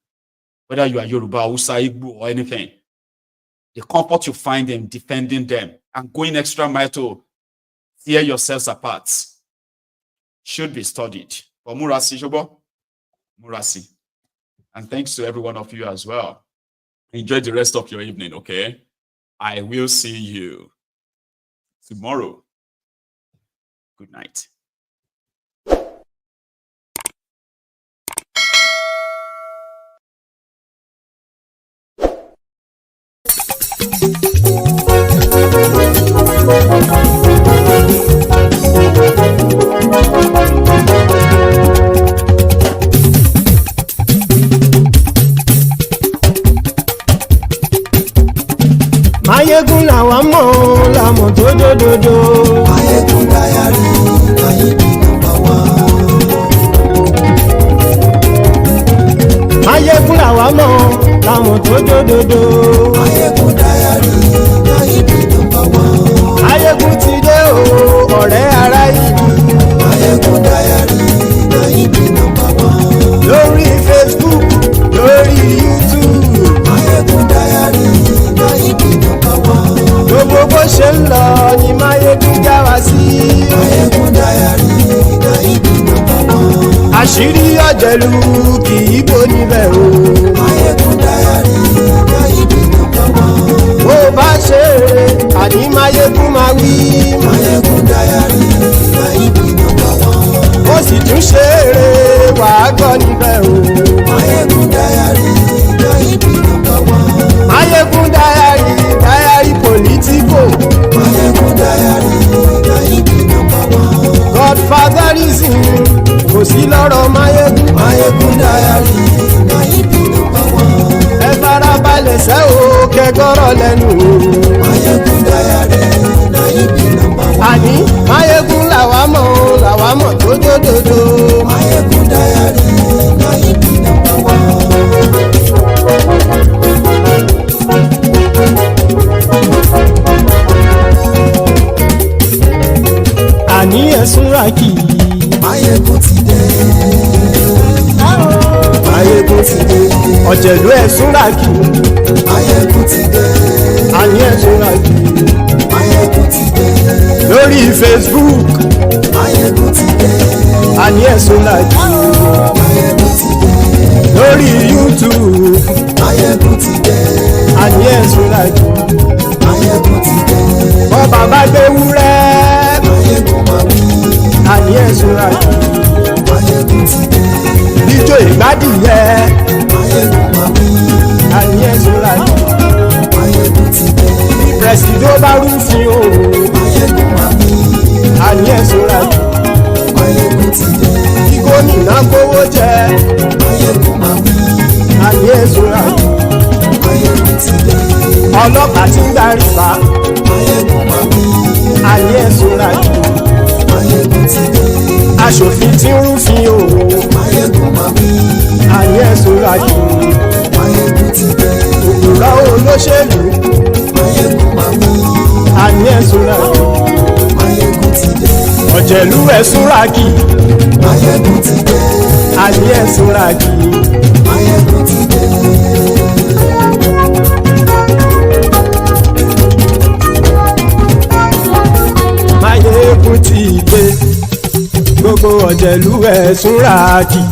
whether you are Yoruba, Hausa, Igbo, or anything, the comfort you find in defending them and going extra mile to tear yourselves apart should be studied. For Murasi, Jobo, Murasi. And thanks to every one of you as well. Enjoy the rest of your evening, okay? I will see you tomorrow. Good night. Maiyegun làwa mọ̀ làmọ̀ tó dòdòdò. MaiyegunDiary, Maiyegun number one. Maiyegun làwa mọ̀ làmọ̀ tó dòdòdò. MaiyegunDiary, Maiyegun number one. Maiyegun ti dé o, ọ̀rẹ́ ará ìlú. MaiyegunDiary, Maiyegun number one. Lórí Facebook, lórí YouTube. MaiyegunDiary, Maiyegun number one. Gbogbo bó ṣe ń lọ ni Maiyegun já wa sí. MaiyegunDiary, Maiyegun number one. Àṣírí ọ̀jẹ̀lú kì í bò níbẹ̀ o. MaiyegunDiary, Maiyegun number one. Bó bá ṣe eré àní Maiyegun máa wí. MaiyegunDiary, Maiyegun number one. Ó sì tún ṣe eré wàá gbọ́ níbẹ̀ o. tribalism kò sí lọ́rọ̀ MaiyegunDiary ẹ farabalẹ̀ sẹ́ o kẹgọ́rọ̀ lẹ́nu àní Maiyegun làwa mọ̀ tó dòdòdò MaiyegunDiary na you be number one. àní ẹ̀sùn ràkì Maiyegun ti dé. Maiyegun ti dé ọ̀jẹ̀lú ẹ̀sùn ràkì Maiyegun ti dé. àní ẹ̀sùn ràkì Maiyegun ti dé. lórí Facebook Maiyegun ti dé. àní ẹ̀sùn ràkì Maiyegun ti dé. lórí YouTube Maiyegun ti dé. àní ẹ̀sùn ràkì Maiyegun ti dé. wọ́n bàbá gbé wúrẹ́ Maiyegun máa wí. àní ẹ̀sùn ràkì Maiyegun ti dé. ijó ìgbádìyẹ Maiyegun máa wí. àní ẹ̀sùn ràkì Maiyegun ti dé. pẹ̀sìdó bá rúfin o Maiyegun máa wí. àní ẹ̀sùn ràkì Maiyegun ti dé. kí gómìnà kówó jẹ Maiyegun máa wí. àní ẹ̀sùn ràkì Maiyegun ti dé. ọlọ́pàá tí ń darí bá Maiyegun máa wí. àní ẹ̀sùn ràkì Maiyegun ti dé. aṣòfin tí ń rúfin o Maiyegun máa wí. àní ẹ̀sùn ràkì Maiyegun ti dé. òkúra olóṣèlú Maiyegun máa wí. àní ẹ̀sùn ràkì Maiyegun ti dé. ọ̀jẹ̀lú ẹ̀sùn ràkì Maiyegun ti dé. àní ẹ̀sùn ràkì Maiyegun ti dé. Maiyegun ti dé gbogbo ọ̀jẹ̀lú ẹ̀sùn ràkì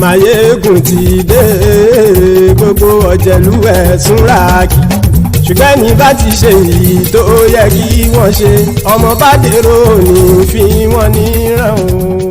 Maiyegun ti dé gbogbo ọ̀jẹ̀lú ẹ̀sùn ràkì ṣùgbọ́n ní bá ti ṣe èyí tó yẹ kí wọ́n ṣe ọmọ bá dèrò ní fi wọ́n níran o.